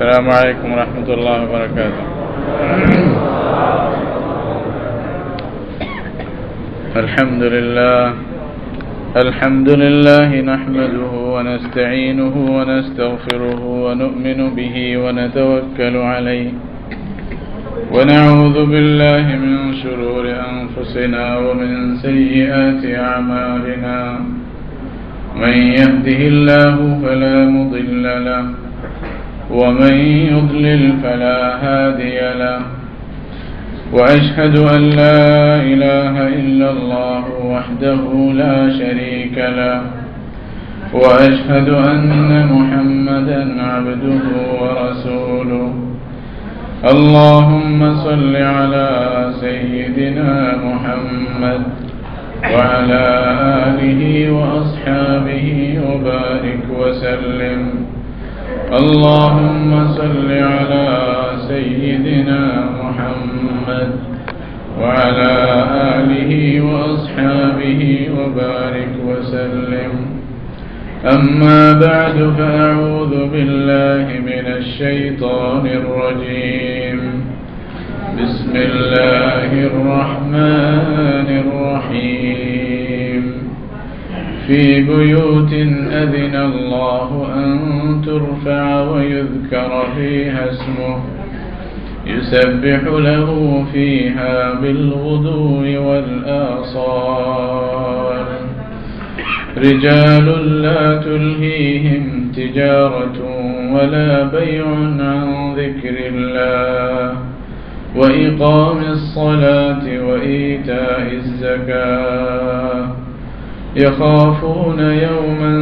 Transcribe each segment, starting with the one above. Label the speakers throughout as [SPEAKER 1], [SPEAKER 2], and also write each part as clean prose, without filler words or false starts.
[SPEAKER 1] السلام عليكم ورحمة الله وبركاته. الحمد لله نحمده ونستعينه ونستغفره ونؤمن به ونتوكل عليه ونعوذ بالله من شرور أنفسنا ومن سيئات أعمالنا. من يهده الله فلا مضل له ومن يضلل فلا هادي له. وأشهد أن لا إله إلا الله وحده لا شريك له وأشهد أن محمدا عبده ورسوله. اللهم صل على سيدنا محمد وعلى آله وأصحابه وبارك وسلم. اللهم صل على سيدنا محمد وعلى آله وأصحابه وبارك وسلم. أما بعد فأعوذ بالله من الشيطان الرجيم. بسم الله الرحمن الرحيم. في بيوت أذن الله أن ترفع ويذكر فيها اسمه يسبح له فيها بالغدو والآصال. رجال لا تلهيهم تجارة ولا بيع عن ذكر الله وإقام الصلاة وإيتاء الزكاة يخافون يوما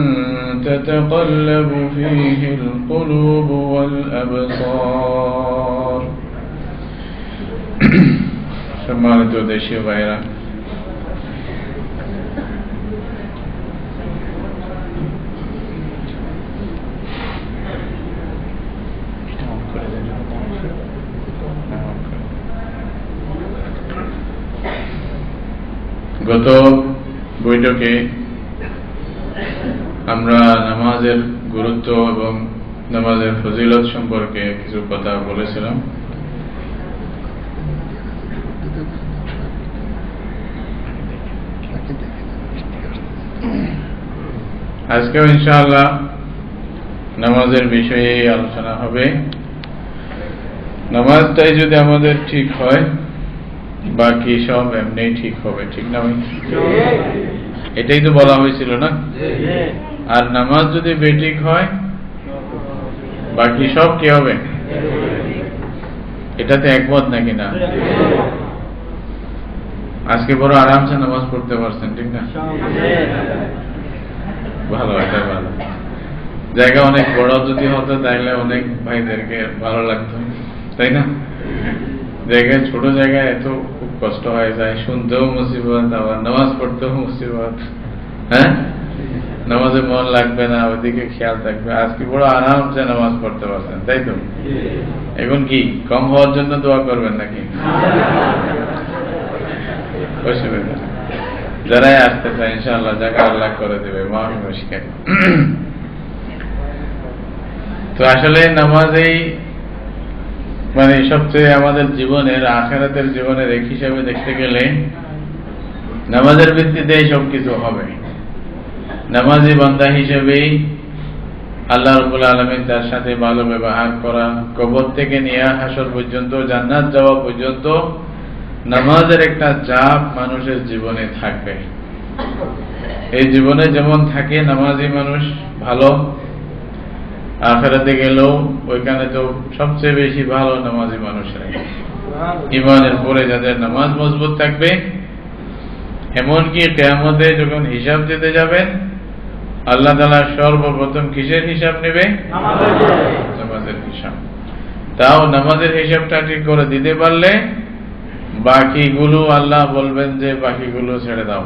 [SPEAKER 1] تتقلب فيه القلوب والأبصار. সম্মানিত দেশীয় ভাইরা, গত বৈঠকে আমরা নামাজের গুরুত্ব এবং নামাজের ফজিলত সম্পর্কে কিছু কথা বলেছিলাম। আজকেও ইনশাআল্লাহ নামাজের বিষয়ে আলোচনা হবে। নামাজটাই যদি আমাদের ঠিক হয়, বাকি সব এমনি ঠিক হবে, ঠিক না ভাই? এটাই তো বলা হয়েছিল না? আর নামাজ যদি বেঠিক হয়, বাকি সব কি হবে? এটাতে একমত নাকি না? আজকে বড় আরামসে নামাজ পড়তে পারছেন, ঠিক না? ভালো, এটা ভালো। জায়গা অনেক বড় যদি হতো তাহলে অনেক ভাইদেরকে ভালো লাগতো, তাই না? জায়গায় ছোট জায়গায় এত খুব কষ্ট হয়ে যায়, শুনতেও মুসিবত, আবার নামাজ পড়তেও মুসিবত। হ্যাঁ, নামাজে মন লাগবে না, ওইদিকে খেয়াল থাকবে। আজকে বড় আরামসে নামাজ পড়তে পারছেন, তাই তো? এখন কি কম হওয়ার জন্য দোয়া করবেন নাকি? অসুবিধা যারাই আসতে চায় ইনশাআল্লাহ জায়গা আল্লাহ করে দেবে, মাফি মুশকিল। তো আসলে নামাজেই মানে সবচেয়ে আমাদের জীবনের, আখিরাতের জীবনের এক হিসাবে দেখতে গেলে নামাজের ভিত্তিতেই সবকিছু হবে। নামাজি বান্দা হিসেবেই আল্লাহ রাব্বুল আলামিন তার সাথে ভালো ব্যবহার করা, কবর থেকে নিয়ে হাসর পর্যন্ত, জান্নাত যাওয়া পর্যন্ত নামাজের একটা চাপ মানুষের জীবনে থাকবে। এই জীবনে যেমন থাকে নামাজি মানুষ ভালো, আখিরাতে গেলেও ওইখানে তো সবচেয়ে বেশি ভালো নামাজি মানুষরা। ঈমানের পরে যাদের নামাজ মজবুত থাকবে, এমনকি কিয়ামতে যখন হিসাব দিতে যাবেন আল্লাহ তাআলা সর্বপ্রথম কিসের হিসাব নেবে? নামাজের হিসাব। তাও নামাজের হিসাবটা ঠিক করে দিতে পারলে বাকিগুলো আল্লাহ বলবেন যে বাকিগুলো ছেড়ে দাও।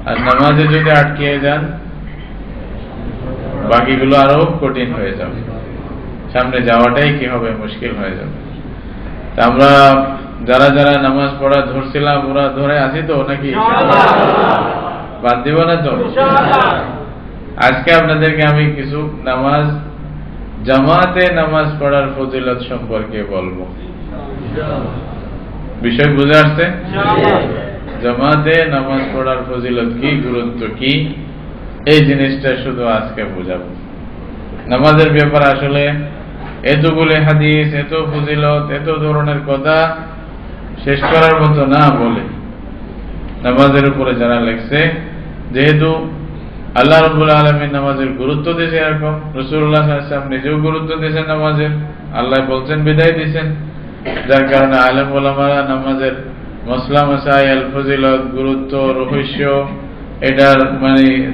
[SPEAKER 1] আর নামাজে যদি আটকে যান বাকিগুলো আরো কঠিন হয়ে যাবে, সামনে যাওয়াটাই কি হবে? মুশকিল হয়ে যাবে। তা আমরা যারা যারা নামাজ পড়া ধরছিলাম ওরা ধরে আছি তো নাকি? বাদ দিব না তো? আজকে আপনাদেরকে আমি কিছু নামাজ জামাতে নামাজ পড়ার ফজিলত সম্পর্কে বলবো। বিষয় বুঝে আসছে? জামাতে নামাজ পড়ার ফজিলত কি, গুরুত্ব কি, এই জিনিসটা শুধু আজকে বুঝাবো। নামাজের ব্যাপার আসলে এতগুলি হাদিস, এত ফজিলত, এত ধরনের কথা শেষ করার মতো না বলে নামাজের উপরে যারা লেখছে, যেহেতু আল্লাহ রাব্বুল আলামিন নামাজের গুরুত্ব দিয়েছে, এরকম রাসূলুল্লাহ সাল্লাল্লাহু আলাইহি ওয়াসাল্লাম নিজেও গুরুত্ব দিয়েছেন নামাজের, আল্লাহ বলছেন, বিদায় দিয়েছেন, যার কারণে আলেম ওলামারা নামাজের মসলা মাসাইল, ফজিলত, গুরুত্ব, রহস্য, এটার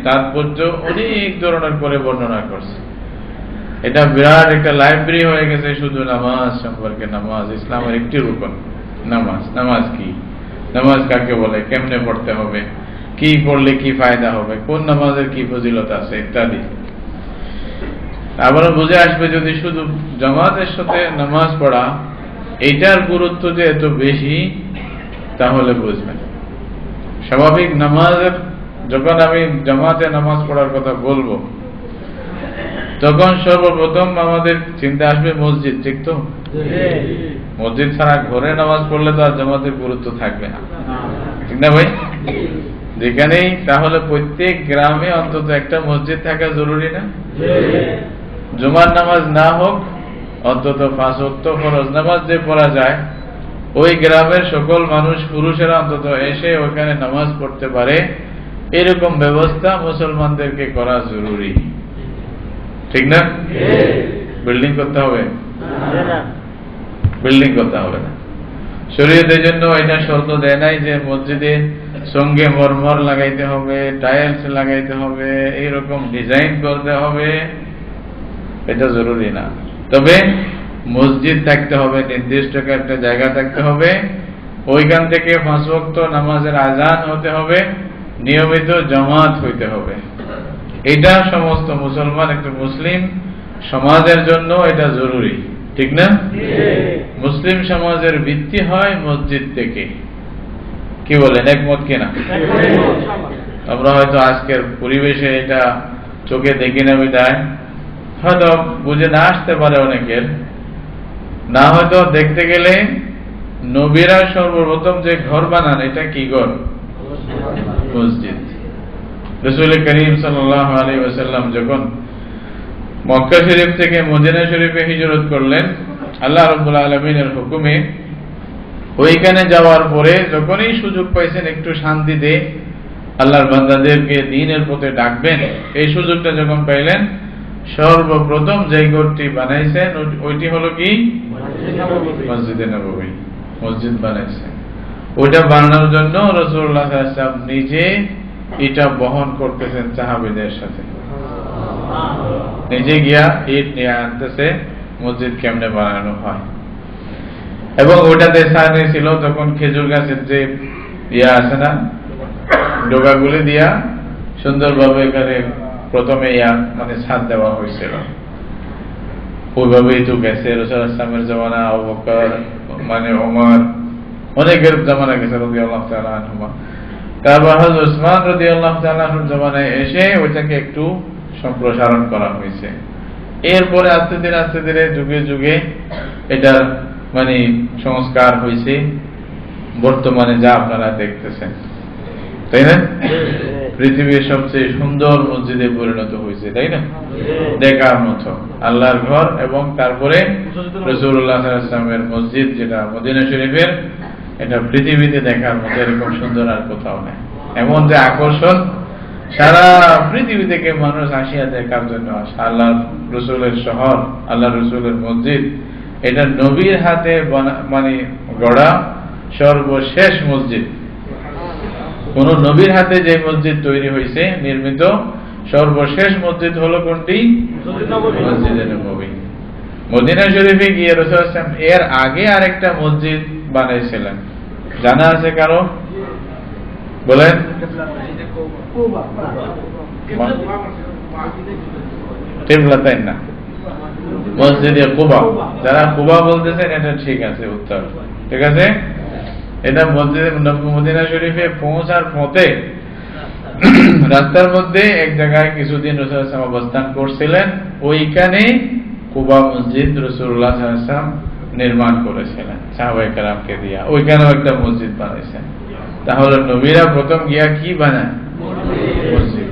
[SPEAKER 1] তাৎপর্য অনেক ধরনের করে বর্ণনা করছে। এটা বিরাট একটা লাইব্রেরি হয়ে গেছে শুধু নামাজ সম্পর্কে। নামাজ ইসলামের একটি রুকন। নামাজ কি, নামাজ কাকে বলে, কেমনে পড়তে হবে, কি পড়লে কি ফায়দা হবে, কোন নামাজের কি ফজিলত আছে ইত্যাদি। আবারও বুঝে আসবে যদি শুধু জামাতের সাথে নামাজ পড়া এইটার গুরুত্ব যে এত বেশি, তাহলে বুঝবেন। স্বাভাবিক নামাজের যখন আমি জামাতে নামাজ পড়ার কথা বলবো, তখন সর্বপ্রথম আমাদের চিন্তা আসবে মসজিদ, ঠিক তো? মসজিদ ছাড়া ঘরে নামাজ পড়লে তো আর জামাতের গুরুত্ব থাকবে না, ঠিক না ভাই? যেখানেই তাহলে প্রত্যেক গ্রামে অন্তত একটা মসজিদ থাকা জরুরি না? জুমার নামাজ না হোক, অন্তত 5 ওয়াক্ত ফরজ নামাজ যে পড়া যায়, ওই গ্রামের সকল মানুষ, পুরুষেরা অন্তত এসে ওখানে নামাজ পড়তে পারে, এরকম ব্যবস্থা মুসলমানদেরকে করা জরুরি, ঠিক না? বিল্ডিং করতে হবে? বিল্ডিং করতে হবে না। শরীয়তের জন্য এটা শর্ত দেয় নাই যে মসজিদে সঙ্গে মরমর লাগাইতে হবে, টাইলস লাগাইতে হবে, এইরকম ডিজাইন করতে হবে, এটা জরুরি না। তবে মসজিদ থাকতে হবে, নির্দিষ্ট একটা জায়গা থাকতে হবে, ওইখান থেকে 5 ওয়াক্ত নামাজের আজান হতে হবে, নিয়মিত জামাত হইতে হবে। এটা সমস্ত মুসলমান, একটা মুসলিম সমাজের জন্য এটা জরুরি, ঠিক না? মুসলিম সমাজের ভিত্তি হয় মসজিদ থেকে। কি বলেন, একমত কিনা? আমরা হয়তো আজকের পরিবেশে এটা চোখে দেখি না, বিদায় হয়তো বুঝে না আসতে পারে অনেকের, না হয়তো দেখতে গেলে নবীরা সর্বপ্রথম যে ঘর বানান, এটা কি ঘর? মসজিদ। রাসূল করিম সাল্লাল্লাহু আলাইহি ওয়াসাল্লাম যখন মক্কা শরীফ থেকে মদিনা শরীফে হিজরত করলেন আল্লাহ রাব্বুল আলামিনের হুকুমে, ওইখানে যাওয়ার পরে যখনই সুযোগ পাইছেন একটু শান্তিতে আল্লাহর বান্দাদেরকে দ্বীনের পথে ডাকবেন, এই সুযোগটা যখন পাইলেন, সর্বপ্রথম যে ঘরটি বানাইছেন ওইটি হলো কি? মসজিদে নববী। মসজিদ বানাইছেন। ওইটা বানানোর জন্য রাসূলুল্লাহ সাল্লাল্লাহু আলাইহি ওয়াসাল্লাম নিজে এটা বহন করতেছেন সাহাবীদের সাথে, নিজে গিয়া ইট নিয়ে আনতেছে মসজিদ কেমনে বানানো হয়। এবং ওটাতে সাথে ছিল তখন খেজুর গাছের যে আছে না, ডোগাগুলি দিয়া সুন্দরভাবে এখানে প্রথমে ছাদ দেওয়া হয়েছিল। ওইভাবেই তো গেছে রাসূলুল্লাহ সাল্লাল্লাহু আলাইহি ওয়াসাল্লামের জামানা, আবু বকর, ওমর, অনেকের জামানা গেছে রাদিয়াল্লাহু তাআলা আনহুমা। তারপর হযরত উসমান রাদিয়াল্লাহু তাআলা আনহুর জামানায় এসে ওইটাকে একটু সম্প্রসারণ করা হয়েছে। এরপরে আস্তে ধীরে যুগে যুগে এটার সংস্কার হয়েছে, বর্তমানে যা আপনারা দেখতেছেন, তাই না? পৃথিবীর সবচেয়ে সুন্দর মসজিদে পরিণত হয়েছে, তাই না? দেখার মতো আল্লাহর ঘর, এবং তারপরে রাসূলুল্লাহ সাল্লাল্লাহু আলাইহি ওয়াসাল্লামের মসজিদ যেটা মদিনা শরীফের, এটা পৃথিবীতে দেখার মতো এরকম সুন্দর আর কোথাও নেই। এমন যে আকর্ষণ, সারা পৃথিবী থেকে মানুষ আসিয়া দেখার জন্য আসে। আল্লাহ রসুলের শহর, আল্লাহ রসুলের মসজিদ, এটা নবীর হাতে গড়া সর্বশেষ মসজিদ। কোন নবীর হাতে যে মসজিদ তৈরি হয়েছে, নির্মিত সর্বশেষ মসজিদ হলো কোনটি? মসজিদে নববী। মদিনা শরীফে গিয়ে রাসূল সাল্লাল্লাহু আলাইহি ওয়াসাল্লাম এর আগে আরেকটা মসজিদ বানাইছিলেন, জানা আছে কারো? বলেন। কিবলাতাইন না, মসজিদে কুবা। যারা কুবা বলতেছেন এটা ঠিক আছে, উত্তর ঠিক আছে। এটা মসজিদে মদিনা শরীফে পৌঁছার পথে রাস্তার মধ্যে এক জায়গায় কিছুদিন রাসূলুল্লাহ সাল্লাল্লাহু আলাইহি ওয়াসাল্লাম অবস্থান করছিলেন, ওইখানে কুবা মসজিদ রাসূলুল্লাহ সাল্লাল্লাহু আলাইহি ওয়াসাল্লাম নির্মাণ করেছিলেন সাহাবায়ে কেরামকে দিয়া, ওইখানেও একটা মসজিদ বানাইছেন। তাহলে নবীরা প্রথম গিয়া কি বানায়? মসজিদ।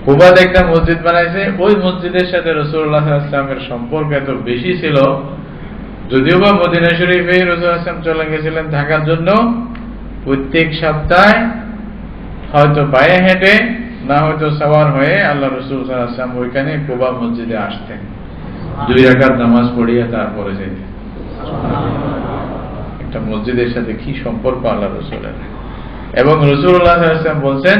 [SPEAKER 1] কুবাতে একটা মসজিদ বানাইছে, ওই মসজিদের সাথে রাসূলুল্লাহ সাল্লাল্লাহু আলাইহি ওয়াসাল্লামের সম্পর্ক এত বেশি ছিল, যদিও বা মদিনা শরীফে রাসূলুল্লাহ সাল্লাল্লাহু আলাইহি ওয়াসাল্লাম চলে গেছিলেন থাকার জন্য, প্রত্যেক সপ্তাহে হয়তো পায়ে হেঁটে না হয়তো সওয়ার হয়ে আল্লাহ রাসূল সাল্লাল্লাহু আলাইহি ওয়াসাল্লাম ওইখানে কুবা মসজিদে আসতেন, 2 রাকাত নামাজ পড়িয়ে তারপরে যেতেন। একটা মসজিদের সাথে কি সম্পর্ক আল্লাহ রাসূলের। এবং রাসূলুল্লাহ সাল্লাল্লাহু আলাইহি ওয়াসাল্লাম বলছেন,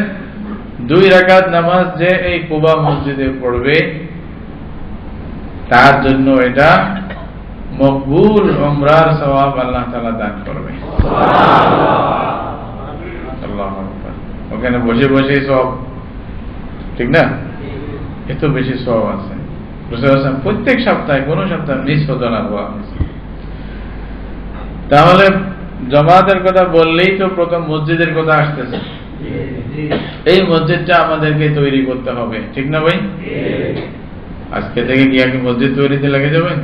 [SPEAKER 1] 2 রাকাত নামাজ যে এই কুবা মসজিদে পড়বে তার জন্য এটা মকবুল উমরার সওয়াব আল্লাহ তাআলা দান করবে। আল্লাহু আকবার। ওখানে বসে বসে সব, ঠিক না? এত বেশি সওয়াব আছে। রাসূলুল্লাহ সাল্লাল্লাহু আলাইহি ওয়াসাল্লাম প্রত্যেক সপ্তাহে, কোন সপ্তাহে মিস হতো না হওয়া। তাহলে জামাতের কথা বললেই তো প্রথম মসজিদের কথা আসতেছে। এই মসজিদটা আমাদেরকে তৈরি করতে হবে, ঠিক না ভাই? আজকে থেকে কি আগে মসজিদ তৈরিতে লেগে যাবেন?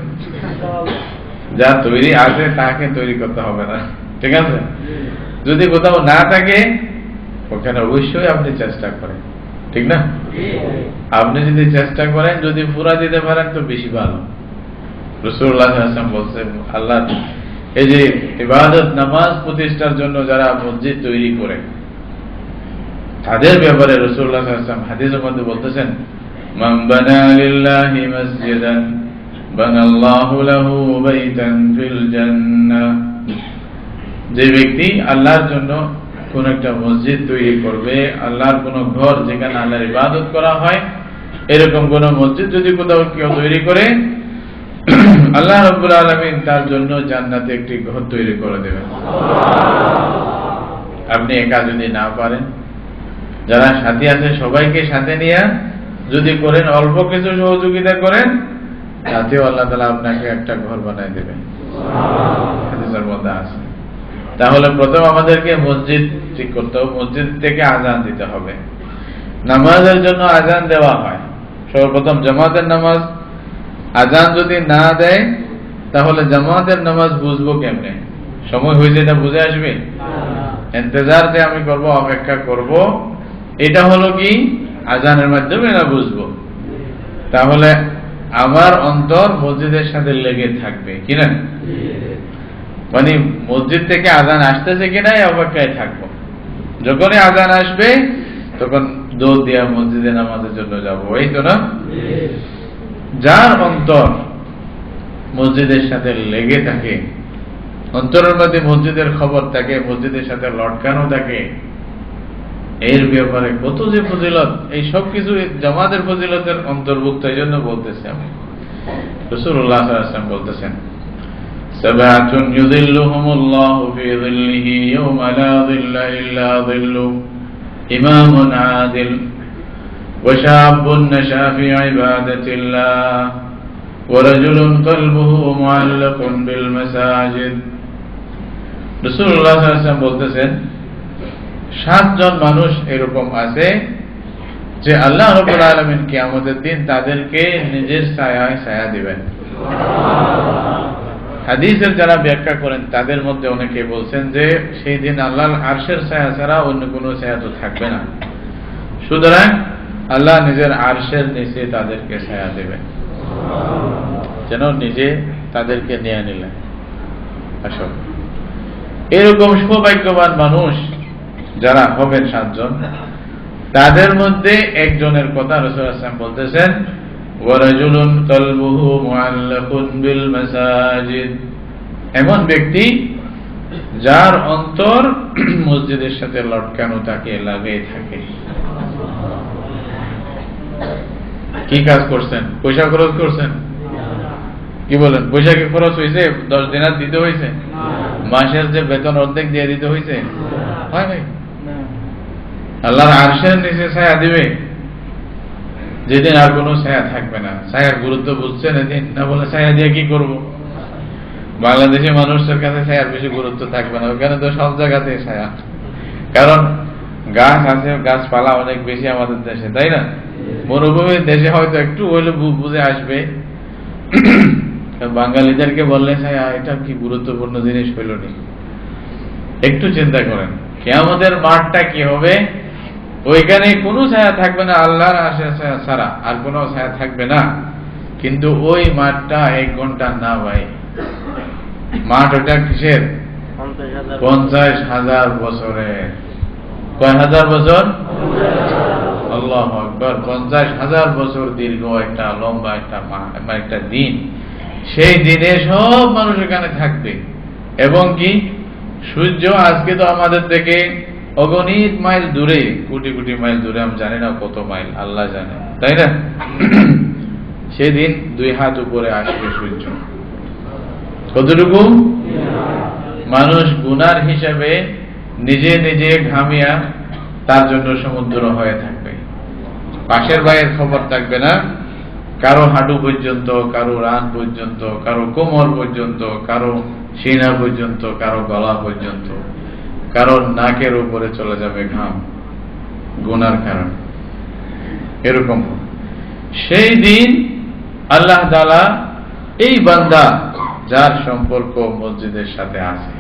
[SPEAKER 1] যা তৈরি আছে তাকে তৈরি করতে হবে না, ঠিক আছে? যদি কোথাও না থাকে ওখানে অবশ্যই আপনি চেষ্টা করেন, ঠিক না? আপনি যদি চেষ্টা করেন, যদি পুরা দিতে পারেন তো বেশি ভালো। রাসূলুল্লাহ সাল্লাল্লাহু আলাইহি ওয়াসাল্লাম বলছেন, আল্লাহ এই যে ইবাদত নামাজ প্রতিষ্ঠার জন্য যারা মসজিদ তৈরি করে তাদের ব্যাপারে রাসূলুল্লাহ সাল্লাল্লাহু আলাইহি ওয়াসাল্লাম হাদিসের মধ্যে বলতেছেন, মান বানা লিল্লাহি মসজিদান বানাল্লাহু লাহু বাইতান ফিল জান্নাহ। যে ব্যক্তি আল্লাহর জন্য কোন একটা মসজিদ তৈরি করবে, আল্লাহর কোন ঘর যেখানে আল্লাহর ইবাদত করা হয়, এরকম কোন মসজিদ যদি কোথাও কেউ তৈরি করে, আল্লাহ রাব্বুল আলামিন তার জন্য জান্নাতে একটি ঘর তৈরি করে দেবেন। আপনি একা যদি না পারেন, যারা সাথী আছে সবাইকে সাথে নিয়ে যদি করেন, অল্প কিছু সহযোগিতা করেন, তাতেও আল্লাহ তাআলা আপনাকে একটা ঘর বানায় দেবেন, হাদিসের মধ্যে আছে। তাহলে প্রথম আমাদেরকে মসজিদ ঠিক করতে হবে, মসজিদ থেকে আযান দিতে হবে। নামাজের জন্য আযান দেওয়া হয় সর্বপ্রথম জামাতের নামাজ। আযান যদি না দেয় তাহলে জামাতের নামাজ বুঝবো কেমনে? সময় হয়েছে এটা বুঝে আসবে? ইন্তজার যে আমি করব, অপেক্ষা করব, এটা হলো কি আযানের মাধ্যমে না বুঝবো। তাহলে আমার অন্তর মসজিদের সাথে লেগে থাকবে কিনা, মানে মসজিদ থেকে আযান আসতেছে কিনা এই অপেক্ষায় থাকবো। যখনই আযান আসবে তখন দৌড় দিয়া মসজিদে নামাজের জন্য যাবো, এই তো না? যার অন্তর মসজিদের সাথে লেগে থাকে, অন্তরের মধ্যে মসজিদের খবর থাকে, মসজিদের সাথে লটকানো থাকে, এর ব্যাপারে কত যে ফজিলত, এই সব কিছু জামাতের ফজিলতের অন্তর্ভুক্ত। এই জন্য বলতেছি আমি, রাসূলুল্লাহ সাল্লাল্লাহু আলাইহি ওয়াসাল্লাম বলতেছেন, সাবআতুন ইউযিল্লুহুমুল্লাহু ফি যিল্লিহি ইয়াওমা লা যিল্লা ইল্লা যিল্লু, ইমামুন আদিল ওয়া শাবুন নাশা ফি ইবাদাতিল্লাহ ওয়া রাজুলুন কলবুহু মুআল্লাকুন বিল মাসাজিদ। রাসূলুল্লাহ সাল্লাল্লাহু আলাইহি ওয়াসাল্লাম বলতেছেন, 7 জন মানুষ এরকম আছে যে আল্লাহ রাব্বুল আলামিন কিয়ামতের দিন তাদেরকে নিজের ছায়ায় ছায়া দিবেন। হাদিসের যারা ব্যাখ্যা করেন তাদের মধ্যে অনেকে বলছেন যে সেই দিন আল্লাহর আরশের ছায়া ছাড়া অন্য কোনো ছায়া তো থাকবে না, সুতরাং আল্লাহ নিজের আরশের নিচে তাদেরকে ছায়া দেবেন, যেন নিজে তাদেরকে নিয়ে নিলেন। আসল এরকম সৌভাগ্যবান মানুষ যারা হবেন 7 জন, তাদের মধ্যে একজনের কথা রাসূলুল্লাহ সাল্লাল্লাহু আলাইহি ওয়াসাল্লাম বলতেছেন, ওয়া রাজুলুন কলবুহু মুআল্লাকুন বিল মাসাজিদ। এমন ব্যক্তি যার অন্তর মসজিদের সাথে লটকানো থাকে, লাগিয়ে থাকে। কি কাজ করছেন? পয়সা খরচ করছেন? কি বলেন? পয়সা কি খরচ হয়েছে? 10 দিনার দিতে হয়েছে? মাসের যে বেতন অর্ধেক দিয়ে দিতে হয়েছে? হয় নাই। আল্লাহর আরশের নিচে ছায়া দিবে যেদিন আর কোনো ছায়া থাকবে না। ছায়ার গুরুত্ব বুঝছেন এদিন? না বলে ছায়া দিয়ে কি করব? বাংলাদেশি মানুষের কাছে ছায়ার বেশি গুরুত্ব থাকবে না, ওখানে তো সব জায়গাতে ছায়া। কারণ গাছ আছে, গাছপালা অনেক বেশি আমাদের দেশে, তাই না? মরুভূমির দেশে হয়তো একটু হইলে বুঝে আসবে। বাঙালিদেরকে বললে এটা কি গুরুত্বপূর্ণ জিনিস হইল নি। একটু চিন্তা করেন কিয়ামতের মাঠটা কি হবে। ওইখানে কোনো ছায়া থাকবে না, আল্লাহর আশা ছাড়া আর কোনো ছায়া থাকবে না। কিন্তু ওই মাঠটা 1 ঘন্টা না ভাই, মাঠ ওটা কিসের? 50,000 বছরের। কয় হাজার বছর? আল্লাহু আকবার। 50,000 বছর দীর্ঘ একটা লম্বা একটা দিন। সেই দিনে সব মানুষ এখানে থাকবে। এবং কি সূর্য আজকে তো আমাদের থেকে অগণিত মাইল দূরে, কোটি কোটি মাইল দূরে, আমি জানি না কত মাইল, আল্লাহ জানে, তাই না? সেদিন 2 হাত উপরে আসবে সূর্য। কতটুকু? মানুষ গুনার হিসাবে নিজে নিজে ঘামিয়া তার জন্য সমুদ্র হয়ে থাকবে। পাশের ভাইয়ের খবর থাকবে না। কারো হাঁটু পর্যন্ত, কারো রান পর্যন্ত, কারো কোমর পর্যন্ত, কারো সিনা পর্যন্ত, কারো গলা পর্যন্ত, কারো নাকের উপরে চলে যাবে ঘাম গুনার কারণে। এরকম সেই দিন আল্লাহ তাআলা এই বান্দা যার সম্পর্ক মসজিদের সাথে আছে,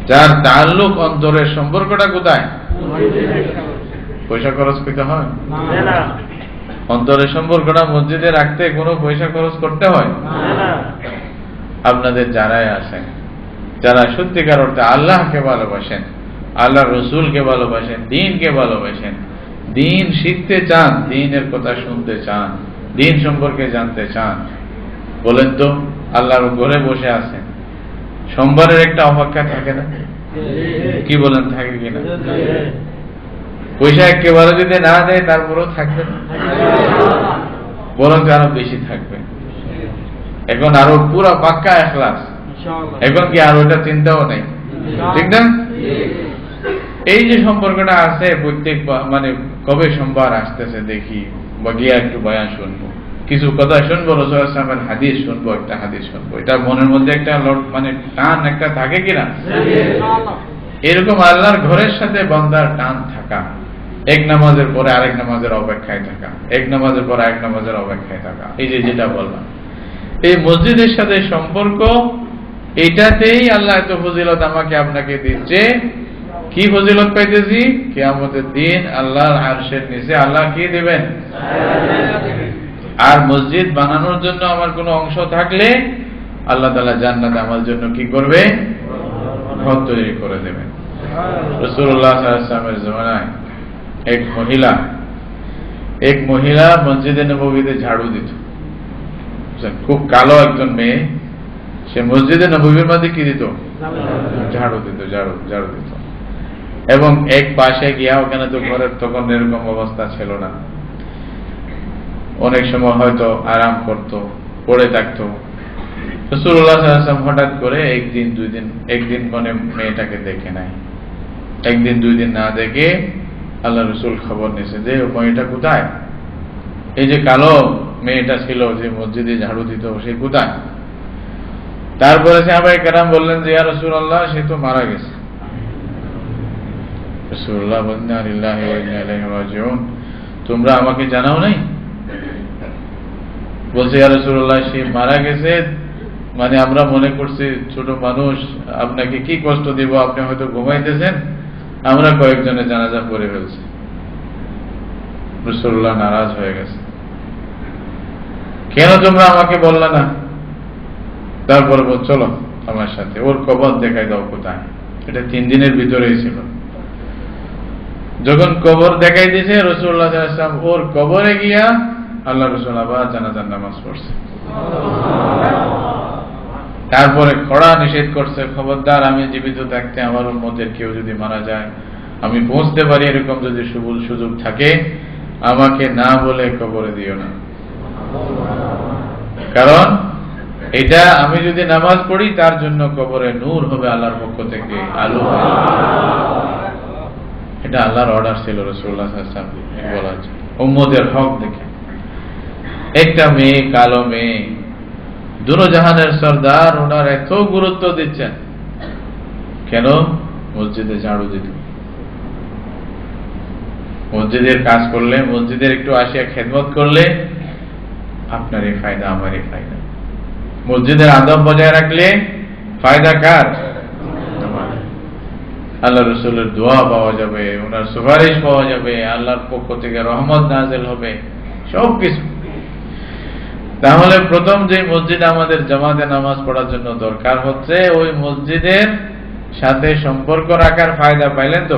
[SPEAKER 1] যার তাআল্লুক অন্তরের সম্পর্কটা কোথায়? পয়সা খরচ করতে হয় না। অন্তরের সম্পর্কটা মসজিদে রাখতে কোনো পয়সা খরচ করতে হয় না। আপনাদের যারাই আছেন, যারা সত্যিকার অর্থে আল্লাহকে ভালোবাসেন, আল্লাহ রসুলকে ভালোবাসেন, দ্বীনকে ভালোবাসেন, দ্বীন শিখতে চান, দ্বীনের কথা শুনতে চান, দ্বীন সম্পর্কে জানতে চান, বলেন তো আল্লাহর ঘরে বসে আছেন, সোমবারের একটা অপেক্ষা থাকে না? কি বলেন, থাকে কিনা? পয়সা একেবারে যদি না দেয় তারপরেও থাকবে না, বরং আরো বেশি থাকবে। এখন আরো পুরো পাক্কা ইখলাস, এখন কি আর ওটা চিন্তাও নেই, ঠিক না? এই যে সম্পর্কটা আছে, প্রত্যেক মানে কবে সোমবার আসতেছে দেখি, বা গিয়া একটু বয়ান শুনবো, কিছু কথা শুনবো, রাসূল সাল্লাল্লাহু আলাইহি ওয়াসাল্লামের হাদিস শুনবো, একটা হাদিস শুনবো, এটা মনের মধ্যে একটা মানে টান একটা থাকে কিনা? এরকম আল্লাহর ঘরের সাথে বান্দার টান থাকা, এক নামাজের পরে আরেক নামাজের অপেক্ষায় থাকা, এক নামাজের পরে আরেক নামাজের অপেক্ষায় থাকা, এই যে যেটা বললাম, এই মসজিদের সাথে সম্পর্ক, এটাতেই আল্লাহ এত ফজিলত আমাকে আপনাকে দিচ্ছে। কি ফজিলত পাইতেছি? কিয়ামতের দিন আল্লাহর আরশের নিচে আল্লাহ কি দিবেন? আর মসজিদ বানানোর জন্য আমার কোনো অংশ থাকলে আল্লাহ তাআলা জান্নাতে আমার জন্য কি করবে? ঘর তৈরি করে দেবেন। রাসূলুল্লাহ সাল্লাল্লাহু আলাইহি ওয়াসাল্লামের জামানায় এক মহিলা মসজিদে নববীতে ঝাড়ু দিত। খুব কালো একজন মেয়ে, সে মসজিদে নববীর মধ্যে কি দিত? ঝাড়ু দিত, ঝাড়ু দিত। এবং এক পাশে গিয়া, ওখানে তো ঘরের তখন এরকম অবস্থা ছিল না, অনেক সময় হয়তো আরাম করত, পড়ে থাকতো। রাসূলুল্লাহ সাল্লাল্লাহু আলাইহি ওয়াসাল্লাম হঠাৎ করে একদিন মানে মেয়েটাকে দেখে নাই, একদিন 2 দিন না দেখে আল্লাহ রসুল খবর নিয়েছে যে মেয়েটা কোথায়? এই যে কালো মেয়েটা ছিল যে মসজিদে ঝাড়ু দিত, সে কোথায়? তারপরে সাহাবায়ে কেরাম বললেন যে ইয়া রাসূলুল্লাহ, সে তো মারা গেছে। রাসূলুল্লাহ বললেন ইন্না লিল্লাহি ওয়া ইন্না ইলাইহি রাজিউন, তোমরা আমাকে জানাও নাই? বলছে ইয়া রাসূলুল্লাহ, সে মারা গেছে, মানে আমরা মনে করছি ছোট মানুষ, আপনাকে কি কষ্ট দিব, আপনি হয়তো ঘুমাইতেছেন, আমরা কয়েকজনের জানাজা পড়ে ফেলছি। রাসূলুল্লাহ নারাজ হয়ে গেছে, কেন তোমরা আমাকে বললে না? তারপরে বল, চলো আমার সাথে, ওর কবর দেখাই দাও কোথায়। এটা 3 দিনের ভিতরেই ছিল। যখন কবর দেখাই দিয়েছে রাসূলুল্লাহ সাল্লাল্লাহু আলাইহি ওয়াসাল্লাম, ওর কবরে গিয়া আল্লাহ রাসূল আবার জানাজার নামাজ পড়ছে। তারপরে কড়া নিষেধ করছে, খবরদার আমি জীবিত থাকতে আমার উম্মতের কেউ যদি মারা যায়, আমি পৌঁছতে পারি এরকম যদি সুযোগ থাকে, আমাকে না বলে কবরে দিও না। কারণ এটা আমি যদি নামাজ পড়ি, তার জন্য কবরে নূর হবে আল্লাহর পক্ষ থেকে, আলো হবে। এটা আল্লাহর অর্ডার ছিল রাসূলুল্লাহ সাল্লাল্লাহু আলাইহি ওয়াসাল্লাম বলা হচ্ছে উম্মতের হক দেখে। একটা মেয়ে, কালো মেয়ে, দুরজাহানের সরদার, ওনার এত গুরুত্ব দিচ্ছেন কেন? মসজিদে ঝাড়ু দিত। মসজিদের কাজ করলে, মসজিদের একটু আসিয়া খেদমত করলে আপনারই ফায়দা, আমারই ফায়দা। মসজিদের আদব বজায় রাখলে ফায়দা কার? আল্লাহ রসুলের দোয়া পাওয়া যাবে, ওনার সুপারিশ পাওয়া যাবে, আল্লাহর পক্ষ থেকে রহমত নাযিল হবে, সবকিছু। তাহলে প্রথম যে মসজিদ আমাদের জামাতে নামাজ পড়ার জন্য দরকার হচ্ছে, ওই মসজিদের সাথে সম্পর্ক রাখার ফায়দা পাইলেন তো?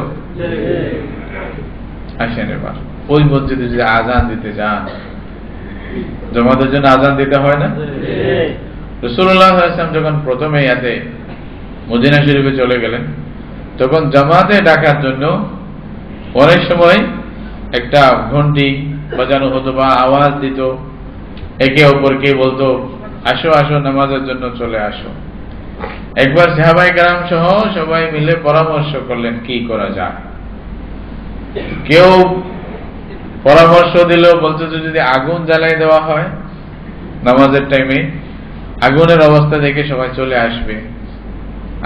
[SPEAKER 1] আসেন এবার ওই মসজিদে যদি আজান দিতে যান, জামাতের জন্য আজান দিতে হয় না? রাসূলুল্লাহ সাল্লাল্লাহু আলাইহি ওয়াসাল্লাম যখন প্রথমে ইয়াতে মদিনা শরীফে চলে গেলেন, তখন জামাতে ডাকার জন্য অনেক সময় একটা ঘন্টি বাজানো হতো বা আওয়াজ দিত, একে অপরকে বলতো আসো আসো নামাজের জন্য চলে আসো। একবার সাহাবায়ে কেরাম সহ সবাই মিলে পরামর্শ করলেন কি করা যায়। কেউ পরামর্শ দিল, বলতে যদি আগুন জ্বালাই দেওয়া হয় নামাজের টাইমে, আগুনের অবস্থা দেখে সবাই চলে আসবে।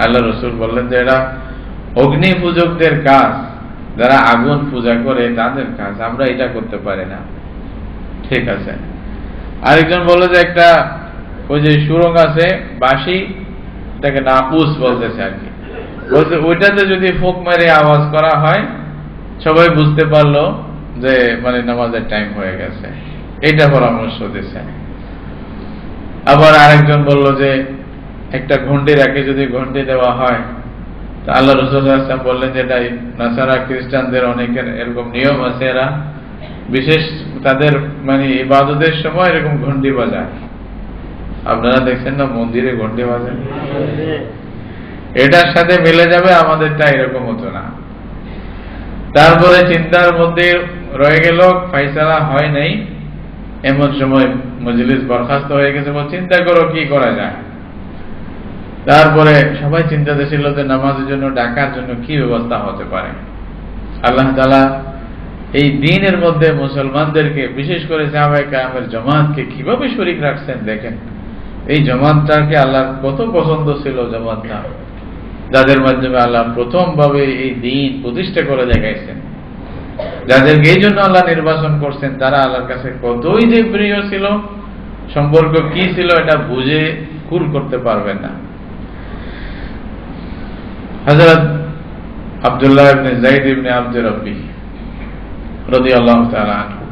[SPEAKER 1] আল্লাহ রসুল বললেন যে এটা অগ্নি পূজকদের কাজ, যারা আগুন পূজা করে তাদের কাজ, আমরা এটা করতে পারি না। ঠিক আছে। আরেকজন বলল যে একটা ওই যে সুরঙ্গ আছে বাঁশি, এটাকে নাপুস বলতেছে আর কি, বলতে ওইটাতে যদি ফুঁক মেরে আওয়াজ করা হয় সবাই বুঝতে পারলো যে মানে নামাজের টাইম হয়ে গেছে, এটা পরামর্শ দিচ্ছে। আবার আরেকজন বলল যে একটা ঘন্টি রাখে যদি ঘন্টি দেওয়া হয়, তো আল্লাহ রাসূল সাল্লাল্লাহু আলাইহি ওয়াসাল্লাম বললেন যে এটা নাসারা খ্রিস্টানদের অনেকের এরকম নিয়ম আছে, এরা বিশেষ তাদের মানে ইবাদতের সময় এরকম ঘন্টি বাজায়। আপনারা দেখছেন না মন্দিরে ঘন্টি বাজায়, এটার সাথে মিলে যাবে, আমাদেরটা এরকম হতো না। তারপরে চিন্তার মধ্যে রয়ে গেল, ফাইসালা হয় নাই, এমন সময় মজলিস বরখাস্ত হয়ে গেছে, চিন্তা করো কি করা যায়। তারপরে সবাই চিন্তাতে ছিল যে নামাজের জন্য ডাকার জন্য কি ব্যবস্থা হতে পারে। আল্লাহ তাআলা এই দ্বীনের মধ্যে মুসলমানদেরকে, বিশেষ করে সাহাবায়ে কেরামের জামাতকে কিভাবে শরীক রাখছেন দেখেন। এই জামাতটাকে আল্লাহর কত পছন্দ ছিল, জামাতটা যাদের মাধ্যমে আল্লাহ প্রথম ভাবে এই দ্বীন প্রতিষ্ঠা করে দেখাইছেন, যাদেরকে এই জন্য আল্লাহ নির্বাচন করছেন, তারা আল্লাহর কাছে কতই যে প্রিয় ছিল, সম্পর্ক কি ছিল এটা বুঝে কুল করতে পারবেন না। হযরত আব্দুল্লাহ ইবনে যায়েদ ইবনে আব্দুর রাব্বি রাদিয়াল্লাহু তাআলা আনহু,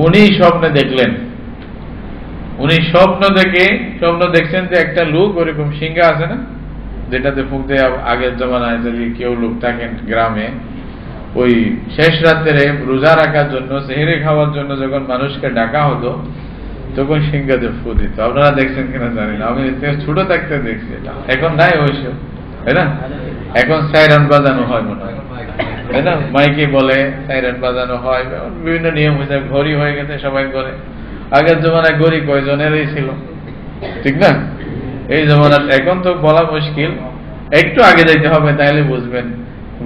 [SPEAKER 1] উনি স্বপ্নে দেখলেন, উনি স্বপ্ন দেখছেন যে একটা লোক ওরকম সিংহা আছে না, যেটাতে ফুঁক দেয়। আগের জমানায় যদি কেউ লোক থাকেন গ্রামে, ওই শেষ রাত্রে রোজা রাখার জন্য, সেহরি খাওয়ার জন্য যখন মানুষকে ডাকা হতো, তখন সিংহাতে ফু দিত। আপনারা দেখছেন কিনা জানি না, আমি ছোট থাকতে দেখছি, এখন নাই ওইসব, তাই না? এখন সাইরান বাজানো হয় মনে হয়, তাই না? মাইকে বলে সাইরান বাজানো হয়, বিভিন্ন নিয়ম হয়েছে, ঘড়ি হয়ে গেছে সবাই করে। আগের জমানায় ঘড়ি কয়জনেরই ছিল, ঠিক না? এই জমানার এখন তো বলা মুশকিল, একটু আগে যাইতে হবে তাইলে বুঝবেন।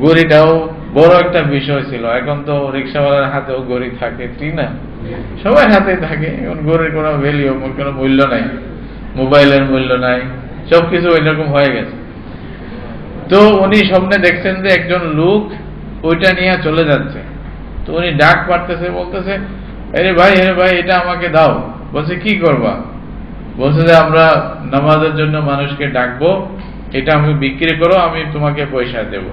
[SPEAKER 1] ঘড়িটাও বড় একটা বিষয় ছিল, এখন তো রিক্সাওয়ালার হাতেও ঘড়ি থাকে, ঠিক না? সবার হাতে থাকে। এখন ঘড়ির কোনো ভ্যালু, কোনো মূল্য নাই, মোবাইলের মূল্য নাই, সবকিছু ওইরকম হয়ে গেছে। তো উনি স্বপ্নে দেখছেন যে একজন লোক ওইটা নিয়ে চলে যাচ্ছে। তো উনি ডাক পারতেছে, বলতেছে আরে ভাই এটা আমাকে দাও। বলছে কি করবা? বলছে যে আমরা নামাজের জন্য মানুষকে ডাকবো, এটা আমি বিক্রি করো, আমি তোমাকে পয়সা দেব।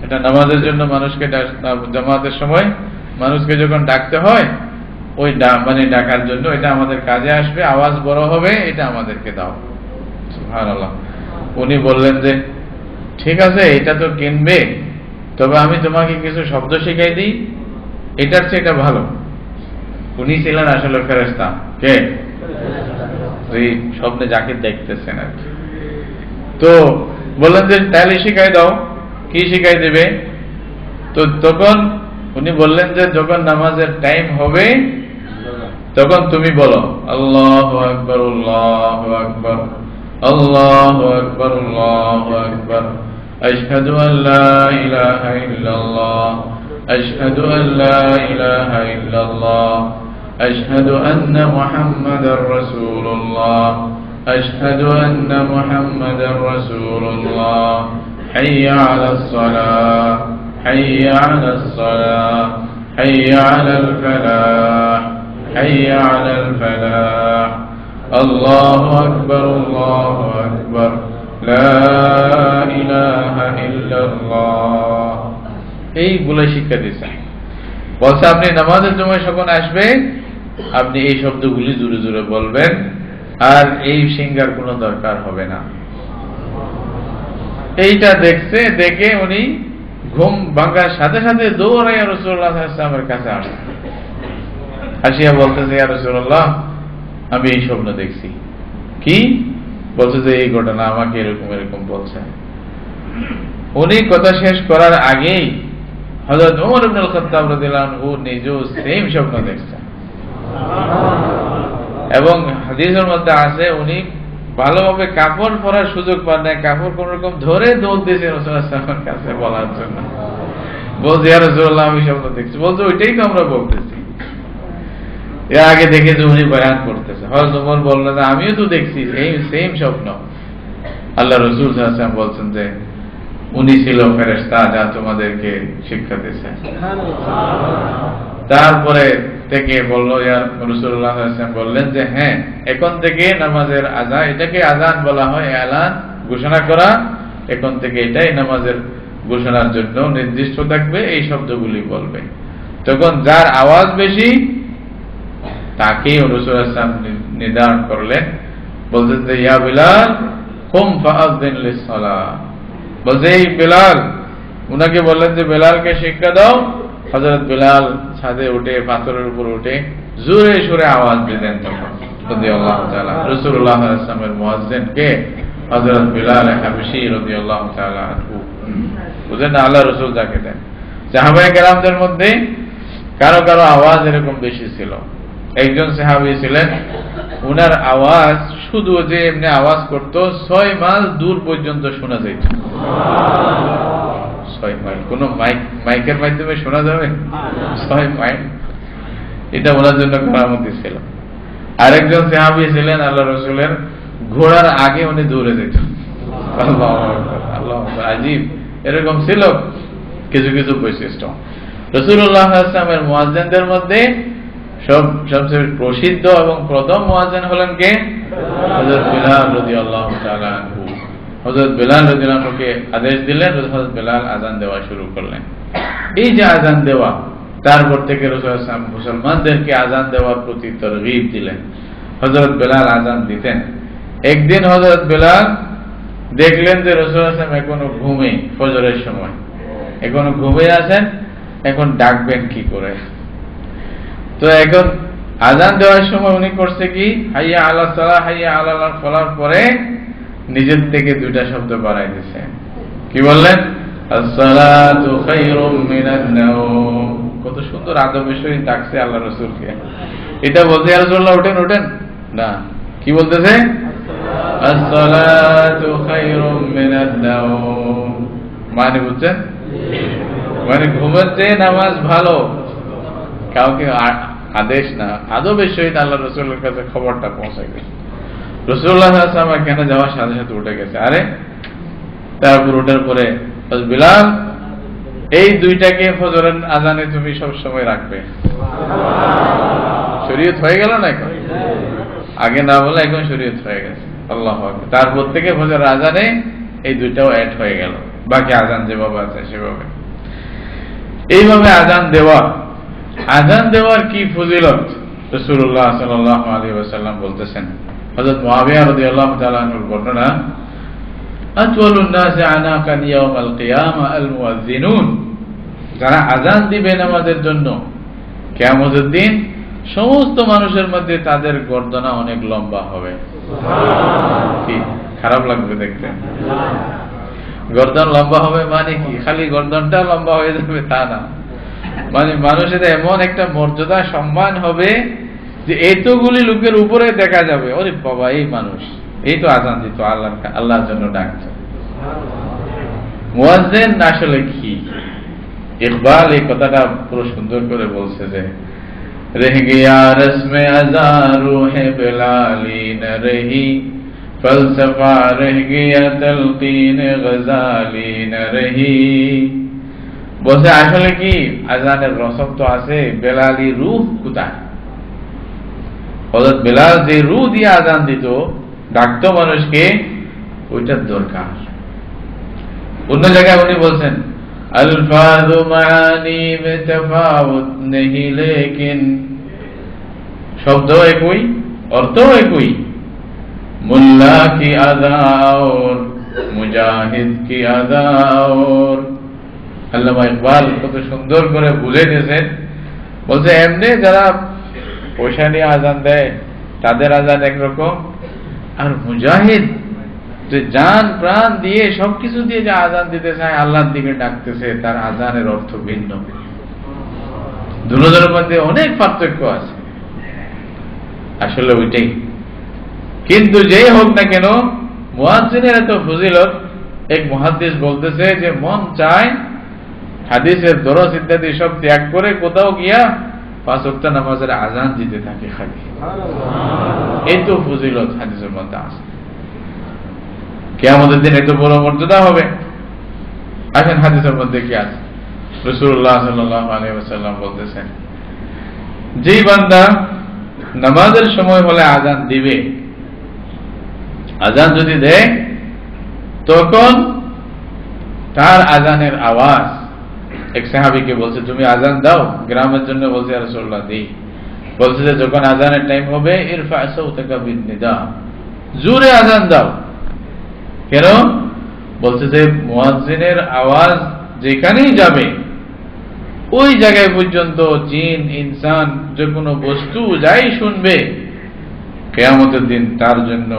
[SPEAKER 1] এটা নামাজের জন্য মানুষকে, জামাতের সময় মানুষকে যখন ডাকতে হয়, ওই মানে ডাকার জন্য এটা আমাদের কাজে আসবে, আওয়াজ বড় হবে, এটা আমাদেরকে দাও। সুবহানাল্লাহ। উনি বললেন যে ঠিক আছে, এটা তো কিনবে, তবে আমি তোমাকে কিছু শব্দ শিখাই দিই, এটার চেয়ে এটা ভালো। উনি ছিলেন আসলে ফেরেশতা। কে? ওই স্বপ্নে যাকে দেখতেছেন আর কি। তো বললেন যে তাহলে শিখাই দাও। কি শিখাই দেবে? তো তখন উনি বললেন যে যখন নামাজের টাইম হবে তখন তুমি বলো আল্লাহু আকবার, আল্লাহু আকবার, আল্লাহু আকবার, আল্লাহু আকবার, আশহাদু আল্লা ইলাহা ইল্লাল্লাহ, আশহাদু আল্লা ইলাহা ইল্লাল্লাহ, আশহাদু আন্না মুহাম্মাদার রাসূলুল্লাহ, আশহাদু আন্না মুহাম্মাদার রাসূলুল্লাহ, হাইয়া আলাস সালাহ, হাইয়া আলাস সালাহ, হাইয়া আলাল ফালাহ, হাইয়া আলাল ফালাহ, আল্লাহু আকবার, আল্লাহু আকবার, লা ইলাহা ইল্লাল্লাহ। এইগুলো শিক্ষা দিয়েছেন। বলছে আপনি নামাজের সময় যখন আসবে আপনি এই শব্দগুলি জোরে জোরে বলবেন, আর এই সিঙ্গার কোনো দরকার হবে না। এইটা দেখে উনি ঘুম ভাঙার সাথে সাথে দৌড়াইয়া রাসূলুল্লাহ সাল্লাল্লাহু আলাইহি ওয়াসাল্লামের কাছে আসলেন। আসিয়া বলতেছে, ইয়া রাসূলুল্লাহ, আমি এই স্বপ্ন দেখছি। কি বলছে? যে এই ঘটনা আমাকে এরকম এরকম বলছে। উনি কথা শেষ করার আগেই হযরত ওমর ইবনে আল-খাত্তাব রাদিয়াল্লাহু আনহু নিজেও সেম স্বপ্ন দেখছেন। এবং হাদিসের মধ্যে আছে উনি ভালোভাবে কাপড় পরার সুযোগ পান না, কাপড় কোন রকম ধরে দৌড় দিয়েছে রাসূলুল্লাহ সাল্লাল্লাহু আলাইহি ওয়াসাল্লামের কাছে বলার জন্য। বলছে, ইয়া রাসূলুল্লাহ, আমি স্বপ্ন দেখছি। বলছে, ওইটাই তো আমরা বলতেছি। এর আগে দেখে যে উনি বয়ান করতেছে, হযরত ওমর বললেন, আমিও তো দেখছি সেম স্বপ্ন। আল্লাহ রাসূল সাল্লাল্লাহু আলাইহি ওয়াসাল্লাম বলছেন যে উনি ছিল ফেরেশতা যা তোমাদেরকে শিক্ষা দিয়েছে। তারপরে থেকে বলল, ইয়া রাসূলুল্লাহ সাল্লাল্লাহু আলাইহি ওয়াসাল্লাম বললেন যে হ্যাঁ, এখন থেকে নামাজের আযান, এটাকে আযান বলা হয়, এলান ঘোষণা করা, এখন থেকে এটাই নামাজের ঘোষণার জন্য নির্দিষ্ট থাকবে, এই শব্দগুলি বলবে। তখন যার আওয়াজ বেশি তাকেই রাসূলুল্লাহ সাল্লাল্লাহু আলাইহি ওয়াসাল্লাম নির্ধারণ করলেন, বলতেন যে ইয়া বিলাল কুম ফাআযিন লিস-সালাহ। বলছে, এই বিলাল, উনাকে বললেন যে বেলালকে শিক্ষা দাও। হযরত বিলাল ছাদে উঠে, পাথরের উপর উঠে জোরে সোরে আওয়াজ দিতেন। তখন রাদিয়াল্লাহু তাআলা রাসূলুল্লাহ সাল্লাল্লাহু আলাইহি ওয়াসাল্লামের মুয়াজ্জিন কে? হযরত বিলাল হাবশী রাদিয়াল্লাহু তাআলা আনহু। বুঝেন না, আল্লাহ রাসূল যাকে দেন। সাহাবায়ে কেরামদের মধ্যে কারো কারো আওয়াজ এরকম বেশি ছিল। একজন সাহাবী ছিলেন, উনার আওয়াজ শুধু যে এমনি আওয়াজ করত 6 মাইল দূর পর্যন্ত শোনা যেত। 6 মাইল কোন মাইকের মাধ্যমে শোনা যাবে? 6 মাইল, এটা ওনার জন্য কারামতি ছিল। আরেকজন সাহাবী ছিলেন আল্লাহ রাসূলের ঘোড়ার আগে উনি দৌড়ে যেত। আল্লাহু আকবার, আল্লাহু আকবার, আজীব। এরকম ছিল কিছু কিছু বৈশিষ্ট্য। রাসূলুল্লাহ সাল্লাল্লাহু আলাইহি ওয়াসাল্লামের মুয়াজ্জিনদের মধ্যে সবচেয়ে প্রসিদ্ধ এবং প্রথম মুয়াজ্জিন হলেন কে? হযরত বিলাল রাদিয়াল্লাহু তাআলা আনহু। হযরত বিলাল রাদিয়াল্লাহু আনহুকে আদেশ দিলেন, হযরত বিলাল আযান দেওয়া শুরু করলেন। এই যে আযান দেওয়া, তারপর থেকে রাসূলুল্লাহ সাল্লাল্লাহু আলাইহি ওয়াসাল্লাম মুসলমানদেরকে আযান দেওয়ার প্রতি তারগীব দিলেন। হযরত বিলাল আযান দিতেন। একদিন হযরত বিলাল দেখলেন যে রাসূলুল্লাহ সাল্লাল্লাহু আলাইহি ওয়াসাল্লাম এখনো ঘুমে, ফজরের সময় এখনো ঘুমে আছেন, এখন ডাকবেন কি করে? তো এখন আযান দেওয়ার সময় উনি করছে কি, হাইয়া আলাস সালাহ, হাইয়া আলাল ফালাহ পরে নিজের থেকে দুইটা শব্দ বাড়াই দিয়েছে। কি বললেন? আসসালাতু খায়রুম মিনান নাওম। কত সুন্দর আদবের সহিত ডাকছে আল্লাহ রাসূলকে। এটা বলতে, ইয়া রাসূলুল্লাহ ওঠেন ওঠেন না, কি বলতেছে? আসসালাতু খায়রুম মিনান নাওম। মানে বুঝছেন? মানে ঘুমের চেয়ে নামাজ ভালো। কাউকে আদেশ না, আদবের সহিত আল্লাহ রাসূলের কাছে খবরটা পৌঁছায় গেছে। রাসূলুল্লাহ সাল্লাল্লাহু আলাইহি ওয়াসাল্লাম এখানে যাওয়ার সাথে সাথে উঠে গেছে। আরে তারপর ওঠার পরে, বিলাল, এই দুইটাকে ফজরের আযানে তুমি সব সময় রাখবে। শরীয়ত হয়ে গেল না এখন? আগে না বলে এখন শরীয়ত হয়ে গেছে। আল্লাহু আকবার। তারপর থেকে ফজরের আযানে এই দুইটাও অ্যাড হয়ে গেল, বাকি আযান যেভাবে আছে সেভাবে। এইভাবে আযান দেওয়া, আযান দেওয়ার কি ফজিলত রাসূলুল্লাহ সাল্লাল্লাহু আলাইহি ওয়াসাল্লাম বলতেছেন। হযরত মুআবিয়া রাদিয়াল্লাহু তাআলা আনহুর বর্ণনা, আতওয়ালুন নাসি আনাকান ইয়াউমাল কিয়ামা আল মুয়াজ্জিনুন। যারা আযান দিবে নামাজের জন্য কিয়ামতের দিন, সমস্ত মানুষের মধ্যে তাদের গর্দনা অনেক লম্বা হবে। কি খারাপ লাগবে দেখতে? গর্দন লম্বা হবে মানে কি? খালি গর্দনটা লম্বা হয়ে যাবে তা না, মানে মানুষের এমন একটা মর্যাদা, সম্মান হবে যে এতগুলি লোকের উপরে দেখা যাবে, ওরে বাবা, এই মানুষ এই তো আযান দিত, আল্লাহর জন্য ডাকছে। মুয়াজ্জিন আসলে কি? ইকবাল এই কথাটা পুরো সুন্দর করে বলছে যে, রহ গিয়া রসমে আযান রূহে বেলালি না রহি, ফলসফা রহ গিয়া তলকিন গজালি না রহি, বলছে আসলে কি আজানের রসম তো আছে, বেলালি রূহ কোথায়? হযরত বেলাল যে রূহ দিয়ে আজান দিত, ডাকতো মানুষকে, ওইটার দরকার। অন্য জায়গায় উনি বলছেন আলফাযু মাআনি মে তাফাউত নেহি লেকিন, শব্দ একই, অর্থ একই। মুল্লা কি আদা और মুজাহিদ কি আদা और। আল্লামা ইকবাল কত সুন্দর করে বুঝে দিয়েছেন। বলছে এমনি যারা পয়সা নিয়ে আজান দেয় তাদের আজান একরকম, আর মুজাহিদ যে জান প্রাণ দিয়ে সবকিছু দিয়ে যে আজান দিতে চায়, আল্লাহর দিকে ডাকতেছে, তার আজানের অর্থ ভিন্ন। দুজনের মধ্যে অনেক পার্থক্য আছে, আসলে ওইটাই। কিন্তু যেই হোক না কেন, মুয়াজ্জিনের এত ফজিলত। এক মুহাদ্দিস বলতেছে যে মন চায় হাদিসের দরস ইত্যাদি সব ত্যাগ করে কোথাও গিয়া 5 ওয়াক্ত নামাজের আজান দিতে থাকে খালি। এই তো ফজিলত হাদিসের মধ্যে আছে। কিয়ামতের দিন এত বড় মর্যাদা হবে। আসেন হাদিসের মধ্যে কি আছে। রাসূলুল্লাহ সাল্লাল্লাহু আলাইহি ওয়াসাল্লাম বলতেছেন, যেই বান্দা নামাজের সময় হলে আজান দিবে, আজান যদি দেয়, তখন তার আজানের আওয়াজ, এক সাহাবীকে বলছে তুমি আজান দাও গ্রামের জন্য, বলছে ইয়া রাসূলুল্লাহ দেই। বলছে যে যখন আজানের টাইম হবে, ইরফা সাউতাকা বিন-নিদা, জোরে আজান দাও। কেন? বলছে যে মুয়াজ্জিনের আওয়াজ যেখানেই যাবে, ওই জায়গায় পর্যন্ত জিন ইনসান যে কোনো বস্তু যাই শুনবে, কিয়ামতের দিন তার জন্য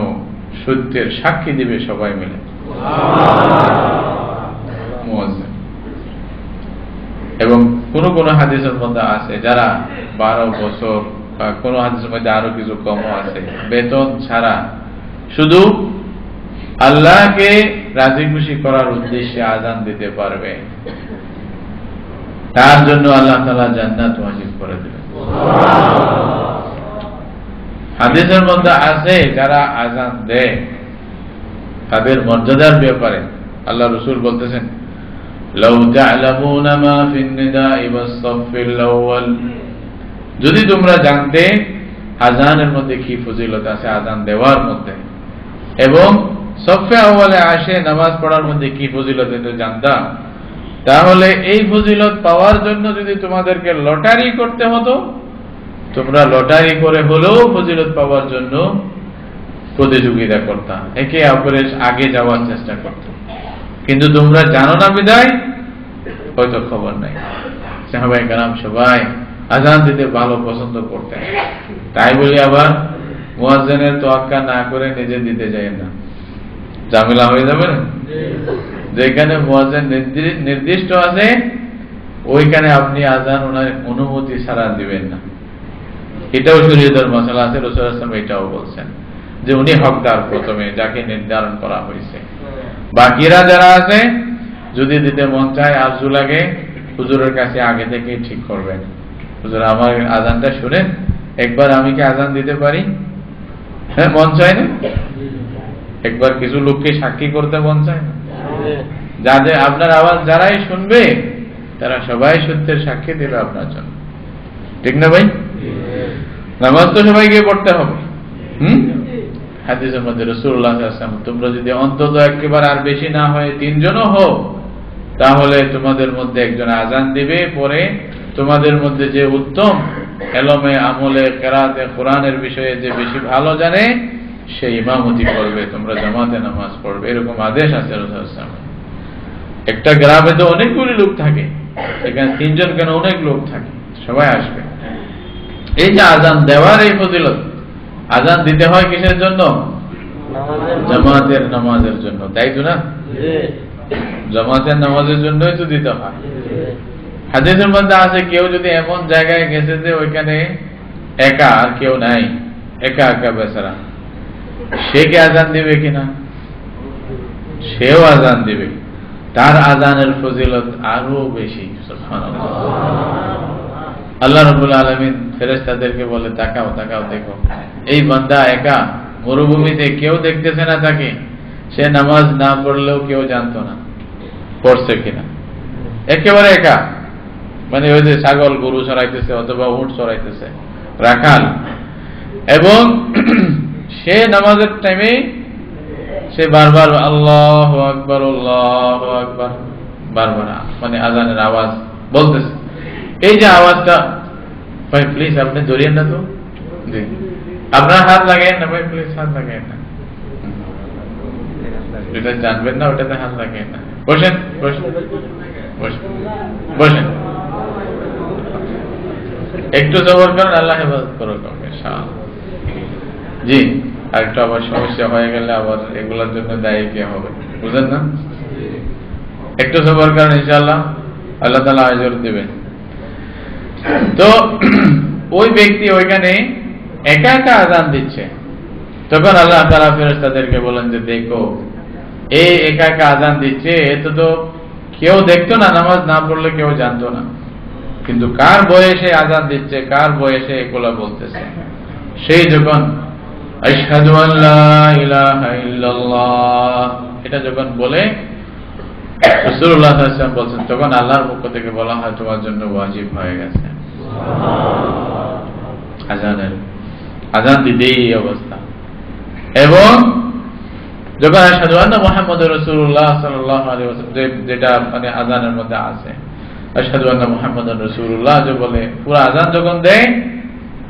[SPEAKER 1] সত্যের সাক্ষী দিবে সবাই মিলে। মুয়াজ্জিন। এবং কোন কোন হাদিসের মধ্যে আছে যারা 12 বছর, বা কোন হাদিসের মধ্যে আরো কিছু কমও আছে, বেতন ছাড়া শুধু আল্লাহকে রাজি খুশি করার উদ্দেশ্যে আজান দিতে পারবে, তার জন্য আল্লাহ তাআলা জান্নাত ওয়াজিব করে দিবেন। হাদিসের মধ্যে আছে যারা আজান দেয় তাদের মর্যাদার ব্যাপারে আল্লাহ রাসূল বলতেছেন, লাউ তা'লামুনা মা ফিন নিদাই ওয়াস সাফফিল আউয়াল, যদি তোমরা জানতে আজানের মধ্যে কি ফজিলত আছে, আজান দেওয়ার মধ্যে, এবং সফে আউয়ালে আসে নামাজ পড়ার মধ্যে কি ফজিলত এটা জানতা, তাহলে এই ফজিলত পাওয়ার জন্য যদি তোমাদেরকে লটারি করতে হতো, তোমরা লটারি করে হলেও ফজিলত পাওয়ার জন্য প্রতিযোগিতা করতাম, একে অপরের আগে যাওয়ার চেষ্টা করতাম। কিন্তু তোমরা জানো না বিদায় হয়তো খবর নাই। সাহাবায়ে কেরাম সবাই আজান দিতে ভালো পছন্দ করতেন। তাই বলি আবার মুয়াজ্জিনের তোয়াক্কা না করে নিজে দিতে যায় না, ঝামেলা হয়ে যাবে না। যেখানে মুয়াজ্জিন নির্দিষ্ট আছে, ওইখানে আপনি আজান ওনার অনুমতি ছাড়া দিবেন না। এটাও শরীয়তের মাসালা আছে, রাসূল সাল্লাল্লাহু আলাইহি ওয়াসাল্লাম এটাও বলছেন যে উনি হকদার প্রথমে, যাকে নির্ধারণ করা হয়েছে। বাকিরা যারা আছে যদি দিতে মন চায়, আরজু লাগে, হুজুরের কাছে আগে থেকে ঠিক করবেন, হুজুর আমার আজানটা শুনেন, একবার আমি কি আজান দিতে পারি? হ্যাঁ, মন চায় না? একবার কিছু লোককে সাক্ষী করতে মন চায় না? যাদের আপনার আওয়াজ যারাই শুনবে তারা সবাই সত্যের সাক্ষী দেবে আপনার জন্য, ঠিক না ভাই? নামাজ তো সবাইকে পড়তে হবে। হাদিসের মধ্যে রাসূলুল্লাহ সাল্লাল্লাহু আলাইহি ওয়াসাল্লাম, তোমরা যদি অন্তত একেবারে আর বেশি না হয় 3 জনও হও, তাহলে তোমাদের মধ্যে একজন আজান দিবে, পরে তোমাদের মধ্যে যে উত্তম এলমে আমলে কেরাতে কোরআনের বিষয়ে যে বেশি ভালো জানে সে ইমামতি করবে, তোমরা জামাতে নামাজ পড়বে। এরকম আদেশ আছে রাসূলুল্লাহ সাল্লাল্লাহু আলাইহি ওয়াসাল্লাম। একটা গ্রামে তো অনেকগুলি লোক থাকে, এখানে 3 জন কেন, অনেক লোক থাকে, সবাই আসবে। এই যে আজান দেওয়ার এই ফজিলত, আজান দিতে হয় কিসের জন্য? জামাতের নামাজের জন্য, তাই তো না? জামাতের নামাজের জন্যই তো দিতে হয়। হাদিসের মধ্যে আছে কেউ যদি এমন জায়গায় গেছে যে ওইখানে একা, আর কেউ নাই, একা একা বেচারা, সে কি আজান দিবে কিনা? সেও আজান দিবে, তার আজানের ফজিলত আরো বেশি। সুবহানাল্লাহ। আল্লাহ রাব্বুল আলামিন ফেরেশতাদেরকে বলে, তাকাও তাকাও, দেখো এই বান্দা একা মরুভূমিতে, কেউ দেখতেছে না তাকে, সে নামাজ না পড়লেও কেউ জানতো না পড়ছে কিনা। একেবারে একা, মানে ওই যে ছাগল গরু চড়াইতেছে অথবা উট চড়াইতেছে, রাখাল, এবং সে নামাজের টাইমে সে বারবার আল্লাহু আকবার আল্লাহু আকবার বারবার মানে আজানের আওয়াজ বলতেছে। এই যে আওয়াজটা, ভাই প্লিজ আপনি ধরিয়েন না তো, জি আপনার হাত লাগাইন না ভাই, প্লিজ হাত লাগাইন না, যেটা জানবেন না ওটাতে হাত লাগাইন না। বসেন বসেন বসেন বসেন, একটু জবর করেন, আল্লাহ হেফাজত করুন ইনশাআল্লাহ। জি, আর একটু আবার সমস্যা হয়ে গেলে আবার এগুলোর জন্য দায়ী কে হবে, বুঝেন না? একটু জবর করেন ইনশাআল্লাহ, আল্লাহ তাআলা আজর দিবেন। তো ওই ব্যক্তি ওইখানে একা একা আযান দিচ্ছে, তখন আল্লাহ তাআলা ফেরেশতাদেরকে বলেন যে দেখো এই একা একা আযান দিচ্ছে, এতে তো কেউ দেখতো না, নামাজ না পড়লে কেউ জানতো না, কিন্তু কার বয়সে আযান দিচ্ছে, কার বয়সে এগুলা বলতেছে। সেই যখন আশহাদু আল্লা ইলাহা ইল্লাল্লাহ এটা যখন বলে রাসূলুল্লাহ সাল্লাল্লাহু আলাইহি ওয়াসাল্লাম বলছেন, তখন আল্লাহর পক্ষ থেকে বলা হয় তোমার জন্য ওয়াজিব হয়ে গেছে আযান দিতেই এই অবস্থা। এবং যখন আশহাদু আন্না মুহাম্মাদুর রাসূলুল্লাহ সাল্লাল্লাহু আলাইহি ওয়াসাল্লাম যেটা মানে আযানের মধ্যে আছে, আশহাদু আন্না মুহাম্মাদুর রাসূলুল্লাহ যে বলে পুরো আযান যখন দেয়,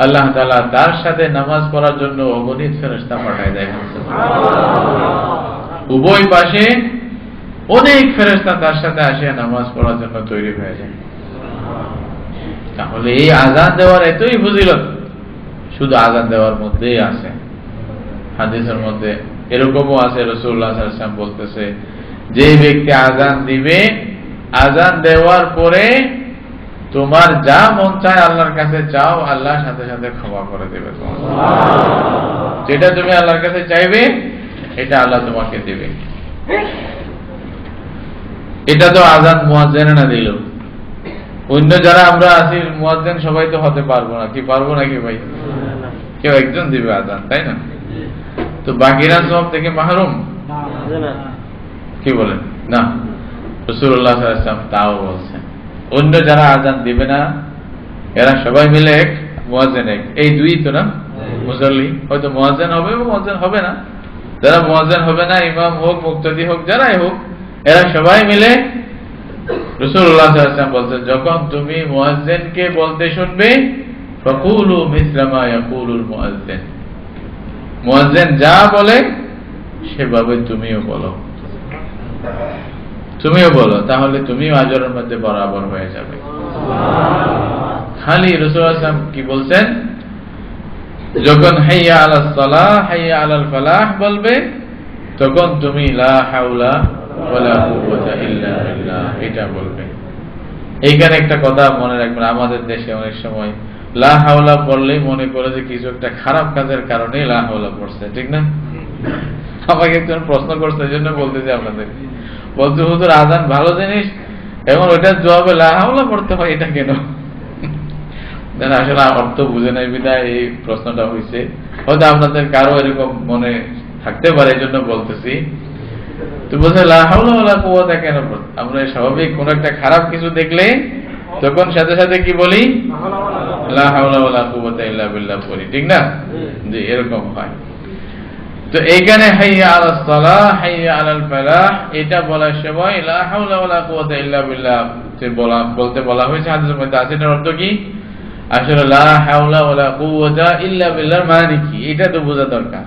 [SPEAKER 1] আল্লাহ তাআলা তার সাথে নামাজ পড়ার জন্য অগণিত ফেরেশতা পাঠায় দেয়। উভয় পাশে অনেক ফেরেশতা তার সাথে আসে নামাজ পড়ার জন্য তৈরি হয়ে যায়। তাহলে এই আযান দেওয়ার এতই ফজিলত শুধু আযান দেওয়ার মধ্যেই আছে। হাদিসের মধ্যে এরকমও আছে, রাসূলুল্লাহ সাল্লাল্লাহু আলাইহি ওয়াসাল্লাম বলতেছে, যে ব্যক্তি আযান দিবে, আযান দেওয়ার পরে তোমার যা মন চায় আল্লাহর কাছে চাও, আল্লাহ সাথে সাথে ক্ষমা করে দেবে। যেটা তুমি আল্লাহর কাছে চাইবে এটা আল্লাহ তোমাকে দেবে। এটা তো আযান মুয়াজ্জিন না দিল, অন্য যারা আমরা আছি মুয়াজ্জিন সবাই তো হতে পারবো না, কি পারবো নাকি ভাই? কেউ একজন দিবে আযান, তাই না? তো বাকিরা সব থেকে মাহরুম, কি বলেন না? রাসূলুল্লাহ সাল্লাল্লাহু আলাইহি ওয়াসাল্লাম তাও বলছেন অন্য যারা আযান দিবে না এরা সবাই মিলে এক, মুয়াজ্জিন এক, এই দুই তো না মুসল্লি, হয়তো মুয়াজ্জিন হবে বা মুয়াজ্জিন হবে না। যারা মুয়াজ্জিন হবে না, ইমাম হোক মুক্তাদি হোক যারাই হোক, এরা সবাই মিলে রাসূলুল্লাহ সাল্লাল্লাহু আলাইহি ওয়াসাল্লাম বলছেন, যখন তুমি মুয়াজ্জিনকে বলতে শুনবে ফাকুলু মিসলা মা ইয়াকুলুল মুয়াজ্জিন, মুয়াজ্জিন যা বলে সেভাবে তুমিও বলো, তাহলে তুমিও আজরের মধ্যে বরাবর হয়ে যাবে। খালি রাসূলুল্লাহ সাল্লাল্লাহু আলাইহি ওয়াসাল্লাম কি বলছেন, যখন হাইয়া আলাস সালাহ হাইয়া আলাল ফালাহ বলবে, তখন তুমি লা হাওলা ওয়ালা কুওয়াতা ইল্লা বিল্লাহ এটা বলবে। এইখানে একটা কথা মনে রাখবেন, আমাদের দেশে অনেক সময় লা হাওলা পড়লেই মনে করে যে কিছু একটা খারাপ কাজের কারণে লা হাওলা পড়ছে, ঠিক না? আমাকে একজন প্রশ্ন করছে, এই জন্য বলতেছি আপনাদের, বলতে হুজুর আযান ভালো জিনিস, এবং ওইটার জবাবে লা হাওলা পড়তে হয়, এটা কেন? আসলে অর্থ বুঝে নাই বিধায় এই প্রশ্নটা হয়েছে, হয়তো আপনাদের কারো এরকম মনে থাকতে পারে, এই জন্য বলতেছি। তো বলছে লা হাওলা ওয়ালা কুওয়াতা কেন? আমরা স্বাভাবিক কোন একটা খারাপ কিছু দেখলে তখন সাথে সাথে কি বলি, লা হাওলা ওয়ালা কুওয়াতা ইল্লা বিল্লাহ বলি, ঠিক না? জি, এরকম হয়। তো এইখানে হাইয়া আলাস সালাহ হাইয়া আলাল ফালাহ এটা বলার সময় লা হাওলা ওয়ালা কুওয়াতা ইল্লা বিল্লাহ বলতে বলা হয়েছে, হাদিসের মধ্যে আছে। এটার অর্থ কি? আসলে লা হাওলা ওয়ালা কুওয়াতা ইল্লা বিল্লাহ মানে কি এটা তো বোঝা দরকার।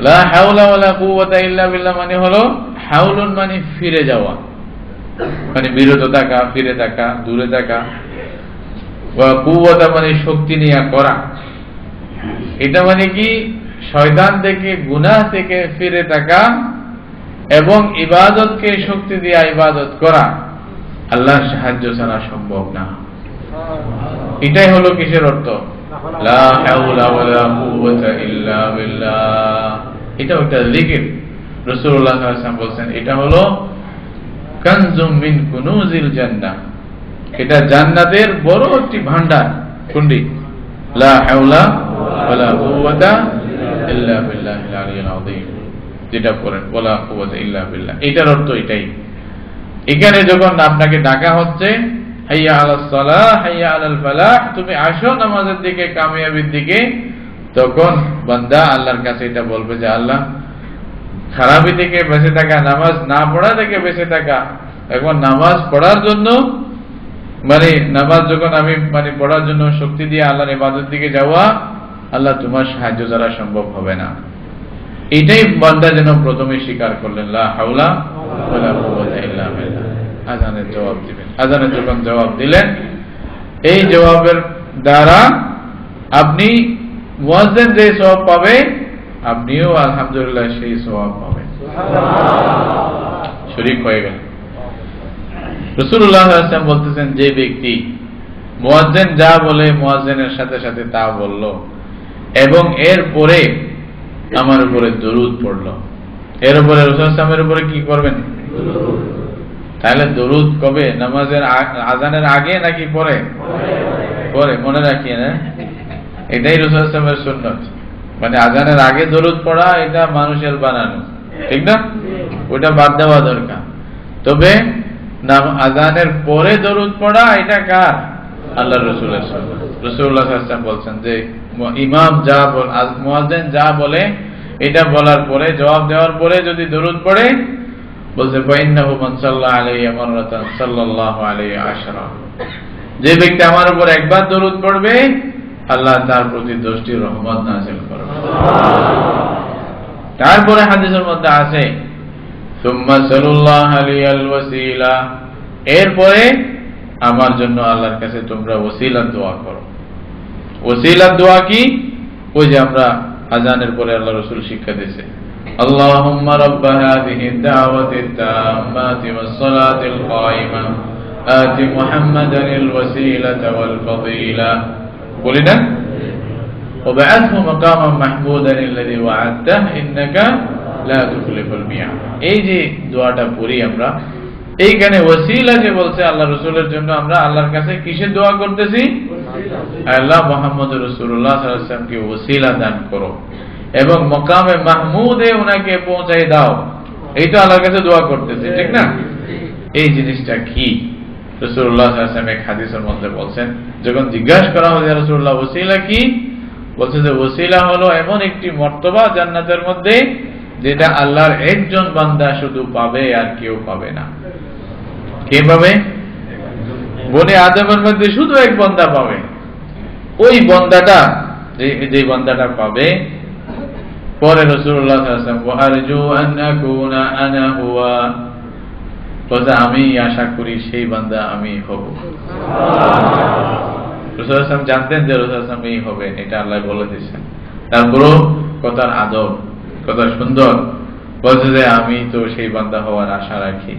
[SPEAKER 1] লা হাওলা ওয়ালা কুওয়াতা ইল্লা বিল্লাহ মানে হলো হাউলুন মানে ফিরে যাওয়া, মানে বিরত থাকা, ফিরে থাকা, দূরে থাকা, ওয়া কুওয়াতা মানে শক্তি নিয়ে করা। এটা মানে কি শয়তান থেকে, গুনাহ থেকে ফিরে থাকা এবং ইবাদতকে শক্তি দিয়ে ইবাদত করা আল্লাহর সাহায্য ছাড়া সম্ভব না। এটাই হলো কিসের অর্থ, লা হাওলা ওয়ালা কুওয়াতা ইল্লা বিল্লাহ। এটা একটা জিকির। রাসূলুল্লাহ সাল্লাল্লাহু আলাইহি ওয়াসাল্লাম বলেন এটা হলো কানজুম মিন কুনুজিল জান্নাহ, এটা জান্নাতের বড় একটি ভান্ডার। কোনটি? লা হাওলা ওয়ালা কুওয়াতা ইল্লা বিল্লাহিল আলিয়্যিল আযীম, যেটা পড়েন ওয়ালা কুওয়াতা ইল্লা বিল্লাহ, এটার অর্থ এটাই। এখানে যখন আপনাকে ডাকা হচ্ছে হাইয়া আলাস সালাহ হাইয়া আলাল ফালাহ, তুমি আসো নামাজের দিকে, কামিয়াবির দিকে, তখন বান্দা আল্লাহর কাছে এটা বলবে যে আল্লাহ, খারাপি থেকে বেঁচে থাকা, নামাজ না পড়া থেকে বেঁচে থাকা, এখন নামাজ পড়ার জন্য নামাজ যখন আমি পড়ার জন্য শক্তি দিয়ে আল্লাহর ইবাদত দিকে যাওয়া, আল্লাহ তোমার সাহায্য ছাড়া সম্ভব হবে না। এটাই বান্দা যেন প্রথমে স্বীকার করলেন, লা হাওলা ওয়ালা কুওয়াতা ইল্লা বিল্লাহ। আযানের জবাব দিবেন। আযানের যখন জবাব দিলেন, এই জবাবের দ্বারা আপনি মুয়াজ্জিন যে সওয়াব পাবে, আপনিও আলহামদুলিল্লাহ সেই সওয়াব পাবেন। শরীক হয়ে গেল। রাসূলুল্লাহ সাল্লাল্লাহু আলাইহি ওয়াসাল্লাম বলতেছেন, যে ব্যক্তি মুয়াজ্জিন যা বলে মুয়াজ্জিনের সাথে সাথে তা বলল এবং এর পরে আমার উপরে দরুদ পড়ল, এর উপরে রাসূল সাল্লাল্লাহু আলাইহি ওয়াসাল্লামের উপরে কি করবেন? তাহলে দরুদ কবে? নামাজের আযানের আগে নাকি পরে? পরে। মনে রাখিয়ে না, এটাই রাসূল সাল্লাল্লাহু আলাইহি ওয়াসাল্লামের সুন্নাত। আযানের আগে দরুদ পড়া এটা মানুষের বানানো, ঠিক না? ওটা বাদ দেওয়া দরকার। তবে আযানের পরে দরুদ পড়া এটা কার? আল্লাহর রাসূলের সুন্নাত। রাসূলুল্লাহ সাল্লাল্লাহু আলাইহি ওয়াসাল্লাম বলছেন যে ইমাম যা বলে, মুয়াজ্জিন যা বলে, এটা বলার পরে, জবাব দেওয়ার পরে যদি দরুদ পড়ে, বলছে ফাইন্নাহু মান সাল্লাল্লাহু আলাইহি মাররাতান সাল্লাল্লাহু আলাইহি আশরা, যে ব্যক্তি আমার উপর একবার দরুদ পড়বে, আল্লাহ তার প্রতি 10টি রহমত নাযিল করবে। তারপরে হাদিসের মধ্যে আছে সুম্মা সাল্লাল্লাহু আলাইহিল ওয়াসিলা, এরপরে আমার জন্য আল্লাহর কাছে তোমরা ওসিলার দোয়া করো। ওসিলার দোয়া কি? ওই যে আমরা আযানের পরে আল্লাহ রাসূল শিক্ষা দিয়েছে, আল্লাহুম্মা রাব্বা হাযিহিদ দাওয়াতিত তাম্মাতি ওয়াস সালাতিল কায়িমা আতি মুহাম্মাদানিল ওয়াসিলাতা ওয়াল ফাদিলা, বলি না? ওয়াবআথহু মাকামান মাহমুদান আল্লাযী ওয়া'আদতাহু ইন্নাকা লা তুখলিফুল মিয়াদ। এই যে দোয়াটা পড়ি আমরা, এইখানে ওসিলা যে বলছে আল্লাহ রাসূলের জন্য, আমরা আল্লাহর কাছে কিসের দোয়া করতেছি? আল্লাহ মুহাম্মদুর রাসূলুল্লাহ সাল্লাল্লাহু আলাইহি ওয়াসাল্লামকে ওসিলা দান করো এবং মাকামে মাহমুদে উনাকে পৌঁছাই দাও, এইটা আল্লাহর কাছে দোয়া করতেছি, ঠিক না? এই জিনিসটা কি? রাসূলুল্লাহ সাল্লাল্লাহু আলাইহি ওয়াসাল্লাম এক হাদিসের মধ্যে বলছেন, যখন জিজ্ঞাসা করা হয় ইয়া রাসূলুল্লাহ ওসিলা কি, বলছে যে ওসিলা হলো এমন একটি মর্তবা জান্নাতের মধ্যে যেটা আল্লাহর একজন বান্দা শুধু পাবে, আর কেউ পাবে না। কে পাবে? বনি আদমের মধ্যে শুধু এক বান্দা পাবে। ওই বান্দাটা, যে বান্দাটা পাবে, পরে রাসূলুল্লাহ সাল্লাল্লাহু আলাইহি ওয়াসাল্লাম ওয়ারজু আন আকুনা আনা হুয়া, বলতে আমি আশা করি সেই বান্দা আমি হব। রাসূলুল্লাহ সাল্লাল্লাহু আলাইহি ওয়াসাল্লাম জানতেন যে রাসূলুল্লাহ সাল্লাল্লাহু আলাইহি ওয়াসাল্লাম এই হবে, এটা আল্লাহ বলে দিয়েছেন। তারপরও কথার আদব, কথা সুন্দর, বলছে যে আমি তো সেই বান্দা হওয়ার আশা রাখি,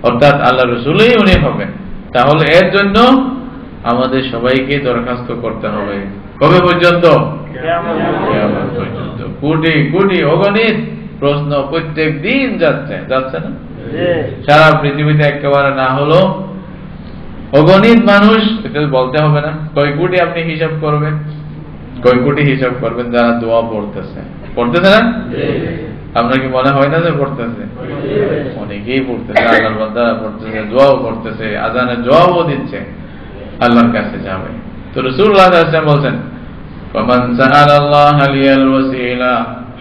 [SPEAKER 1] অর্থাৎ আল্লাহ রাসূলই উনি হবেন। তাহলে এর জন্য আমাদের সবাইকে দরখাস্ত করতে হবে। কবে পর্যন্ত? কিয়ামত পর্যন্ত। কোটি কোটি অগণিত প্রশ্ন প্রত্যেক দিন যাচ্ছে না? সারা পৃথিবীতে একেবারে না হলো অগণিত মানুষ, এটা বলতে হবে না, কয় কোটি আপনি হিসাব করবেন, কয় কোটি হিসাব করবেন যারা দোয়া পড়তেছে না? আপনার কি মনে হয় না যে পড়তেছে? অনেকেই পড়তেছে, আল্লাহর বান্দা পড়তেছে, দোয়াও করতেছে, আযানের জবাবও দিচ্ছে, আল্লাহর কাছে যাবে। তো রাসূলুল্লাহ সাল্লাল্লাহু আলাইহি ওয়াসাল্লাম বলেন, ফামান সাআলাল্লাহা লিয়াল ওয়াসিলা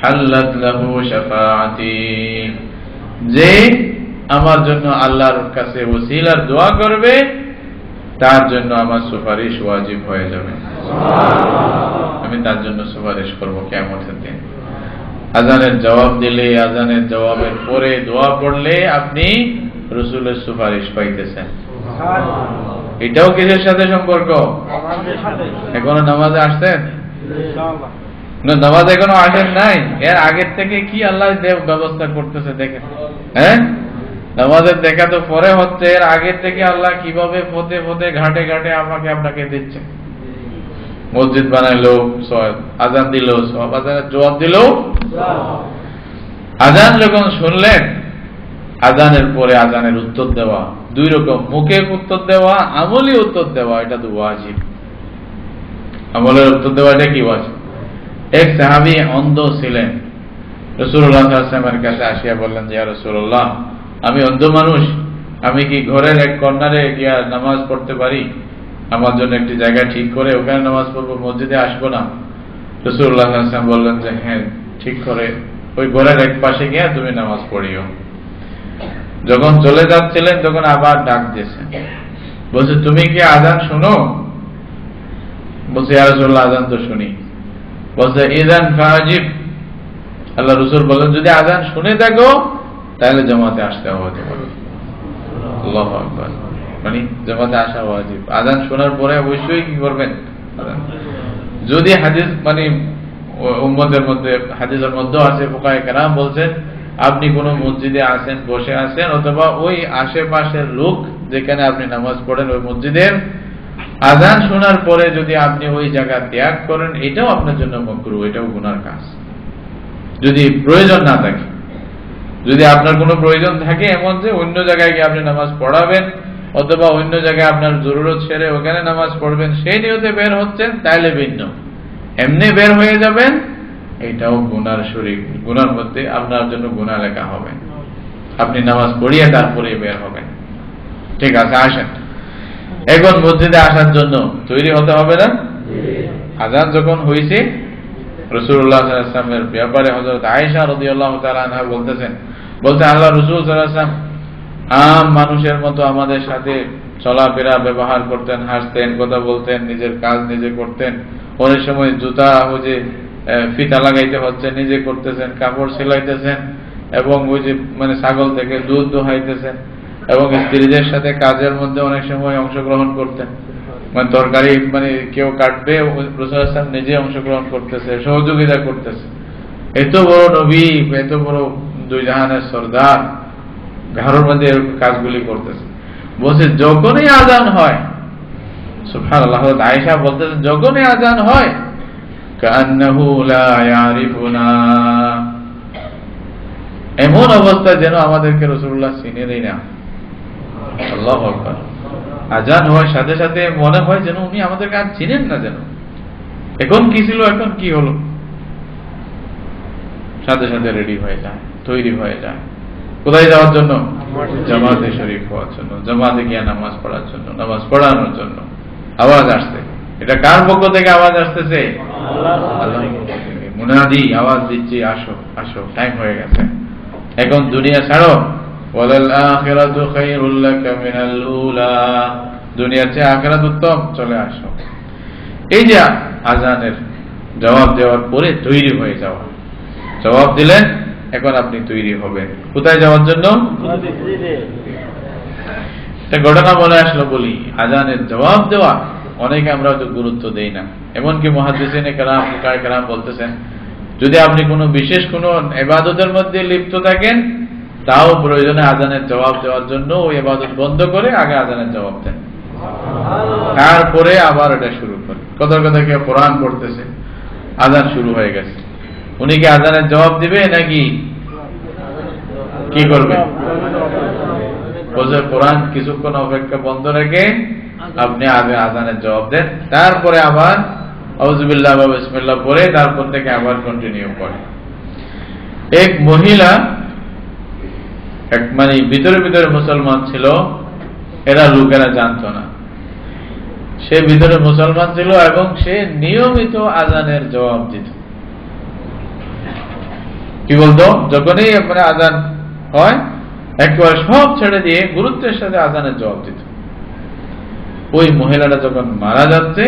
[SPEAKER 1] হাল্লাত লাহু শাফাআতি, যে আমার জন্য আল্লাহর কাছে ওসিলার দোয়া করবে, তার জন্য আমার সুপারিশ ওয়াজিব হয়ে যাবে। আমি তার জন্য সুপারিশ করব কিয়ামতের দিন। আযানের জবাব দিলে, আযানের জবাবের পরে দোয়া পড়লে আপনি রাসূলের সুপারিশ পাইতেছেন। এটাও কিসের সাথে সম্পর্ক? এখনো নামাজে আসছেন না? নামাজ এখনো আসেন নাই? এর আগের থেকে কি আল্লাহ ব্যবস্থা করতেছে দেখেন। হ্যাঁ, নামাজের দেখা তো পরে হচ্ছে, এর আগের থেকে আল্লাহ কিভাবে পথে পথে ঘাটে ঘাটে আপনাকে দিচ্ছে। মসজিদ বানাইলো, আযান দিল, সব আযানের জবাব দিল। আযান যখন শুনলেন, আযানের পরে আযানের উত্তর দেওয়া, দুই রকম, মুখে উত্তর দেওয়া, আমলি উত্তর দেওয়া, এটা তো ওয়াজিব। আমলের উত্তর দেওয়া এটা কি ওয়াজিব? এক সাহাবী অন্ধ ছিলেন, রাসূলুল্লাহ সাল্লাল্লাহু আলাইহি ওয়াসাল্লামের কাছে আসিয়া বললেন যে ইয়া রাসূলুল্লাহ, আমি অন্ধ মানুষ, আমি কি ঘরের এক কর্নারে গিয়া নামাজ পড়তে পারি? আমার জন্য একটি জায়গা ঠিক করে ওখানে নামাজ পড়বো, মসজিদে আসবো না? রাসূলুল্লাহ সাল্লাল্লাহু আলাইহি ওয়াসাল্লাম বললেন যে হ্যাঁ, ঠিক করে ওই ঘরের এক পাশে গিয়া তুমি নামাজ পড়িও। যখন চলে যাচ্ছিলেন তখন আবার ডাক দিয়েছেন, বলছে তুমি কি আযান শোনো? বলছে ইয়া রাসূলুল্লাহ, আযান তো শুনি। বলছে ইযান ফাজিব। আল্লাহ রাসূল বলেন যদি আযান শুনে থাকো তাহলে জামাতে আসতে হবে তোমাকে। আল্লাহু আকবার। মানে জামাতে আসা ওয়াজিব। আযান শোনার পরে অবশ্যই কি করবেন? যদি হাদিস মানে উম্মতের মধ্যে হাদিসের মধ্যে আছে, ফুকায়ে কেরাম বলছেন আপনি কোন মসজিদে আছেন, বসে আছেন, অথবা ওই আশেপাশের লোক যেখানে আপনি নামাজ পড়েন ওই মসজিদের আযান শোনার পরে যদি আপনি ওই জায়গা ত্যাগ করেন, এটাও আপনার জন্য মাকরুহ, এটাও গুনার কাজ। যদি প্রয়োজন না থাকে, যদি আপনার কোনো প্রয়োজন থাকে এমন যে অন্য জায়গায় গিয়ে আপনি নামাজ পড়াবেন অথবা অন্য জায়গায় আপনার জরুরত সেরে ওখানে নামাজ পড়বেন, সেই নিয়তে বের হচ্ছেন, তাইলে ভিন্ন। এমনি বের হয়ে যাবেন, এটাও গুনার শরীক, গুনার মধ্যে আপনার জন্য গুনাহ লেখা হবে। আপনি নামাজ পড়িয়ে তারপরে বের হবেন। ঠিক আছে, আসেন এখন মসজিদে আসার জন্য তৈরি হতে হবে না? আযান যখন হয়েছে, রাসূলুল্লাহ সাল্লাল্লাহু আলাইহি ওয়াসাল্লামের ব্যাপারে হযরত আয়েশা রাদিয়াল্লাহু তাআলা আনহা বলতেছেন আল্লাহ রাসূল সাল্লাল্লাহু আলাইহি ওয়াসাল্লাম আম মানুষের মতো আমাদের সাথে চলাফেরা ব্যবহার করতেন, হাসতেন, কথা বলতেন, নিজের কাজ নিজে করতেন। অনেক সময় জুতা ওই যে ফিতা লাগাইতে হচ্ছে নিজে করতেছেন, কাপড় সেলাইতেছেন, এবং ওই যে মানে ছাগল থেকে দুধ দোহাইতেছেন, এবং স্ত্রীদের সাথে কাজের মধ্যে অনেক সময় অংশগ্রহণ করতেন। মানে তরকারি মানে কেউ কাটবে, রাসূল সাল্লাল্লাহু আলাইহি ওয়াসাল্লাম নিজে অংশগ্রহণ করতেছে, সহযোগিতা করতেছে। এত বড় নবী, এত বড় দুই জাহানের সরদার ঘরের মধ্যে কাজগুলি করতেছে। বলছে যখনই আযান হয়, সুবহানাল্লাহ, আয়েশা বলতেছেন যখনই আযান হয় কান্নাহু লা ইয়ারিফুনা, এমন অবস্থা যেন আমাদেরকে রাসূলুল্লাহ চিনেনই না। আল্লাহু আকবার। আযান হওয়ার সাথে সাথে মনে হয় যেন উনি আমাদেরকে আর চিনেন না, যেন এখন কি ছিল এখন কি হলো, সাথে সাথে রেডি হয়ে যায়, তৈরি হয়ে যায়। কোথায় যাওয়ার জন্য? জামাতে শরীক হওয়ার জন্য, জামাতে গিয়ে নামাজ পড়ার জন্য, নামাজ পড়ানোর জন্য। আওয়াজ আসছে, এটা কার পক্ষ থেকে আওয়াজ আসতেছে? আল্লাহর পক্ষ থেকে। মুনাদি আওয়াজ দিচ্ছে, আসো আসো, টাইম হয়ে গেছে, এখন দুনিয়া ছাড়ো। ওয়ালাল আখিরাতু খায়রুল লাকা মিনাল উলা, দুনিয়ার চেয়ে আখিরাত উত্তম, চলে আসো। এই যে আযানের জবাব দেওয়ার পরে তৈরি হয়ে যাওয়া, জবাব দিলেন, এখন আপনি তৈরি হবেন কোথায় যাওয়ার জন্য? একটা ঘটনা মনে আসলো বলি। আযানের জবাব দেওয়া অনেকে আমরা হয়তো গুরুত্ব দেই না, এমনকি মুহাদ্দিসিনে কেরাম, ফুকায়ে কেরাম বলতেছেন যদি আপনি কোনো বিশেষ কোনো ইবাদতের মধ্যে লিপ্ত থাকেন, তাও প্রয়োজনে আযানের জবাব দেওয়ার জন্য ওই ইবাদত বন্ধ করে আগে আযানের জবাব দেন, তারপরে আবার এটা শুরু করে। কথা কথা কেউ কোরআন পড়তেছে, আযান শুরু হয়ে গেছে, উনি কি আযানের জবাব দিবে নাকি কি করবে? বলছে কোরআন কিছুক্ষণ অপেক্ষা বন্ধ রেখে আপনি আগে আযানের জবাব দেন, তারপরে আবার আউযুবিল্লাহ ওয়া বিসমিল্লাহ পড়ে তারপর থেকে আবার কন্টিনিউ করে। এক মহিলা এক মানে ভিতরে ভিতরে মুসলমান ছিল, এরা লোকেরা জানতো না, সে ভিতরে মুসলমান ছিল এবং সে নিয়মিত আযানের জবাব দিত। কি বলতো? যখনই মানে আযান হয় একবার সব ছেড়ে দিয়ে গুরুত্বের সাথে আযানের জবাব দিত। ওই মহিলাটা যখন মারা যাচ্ছে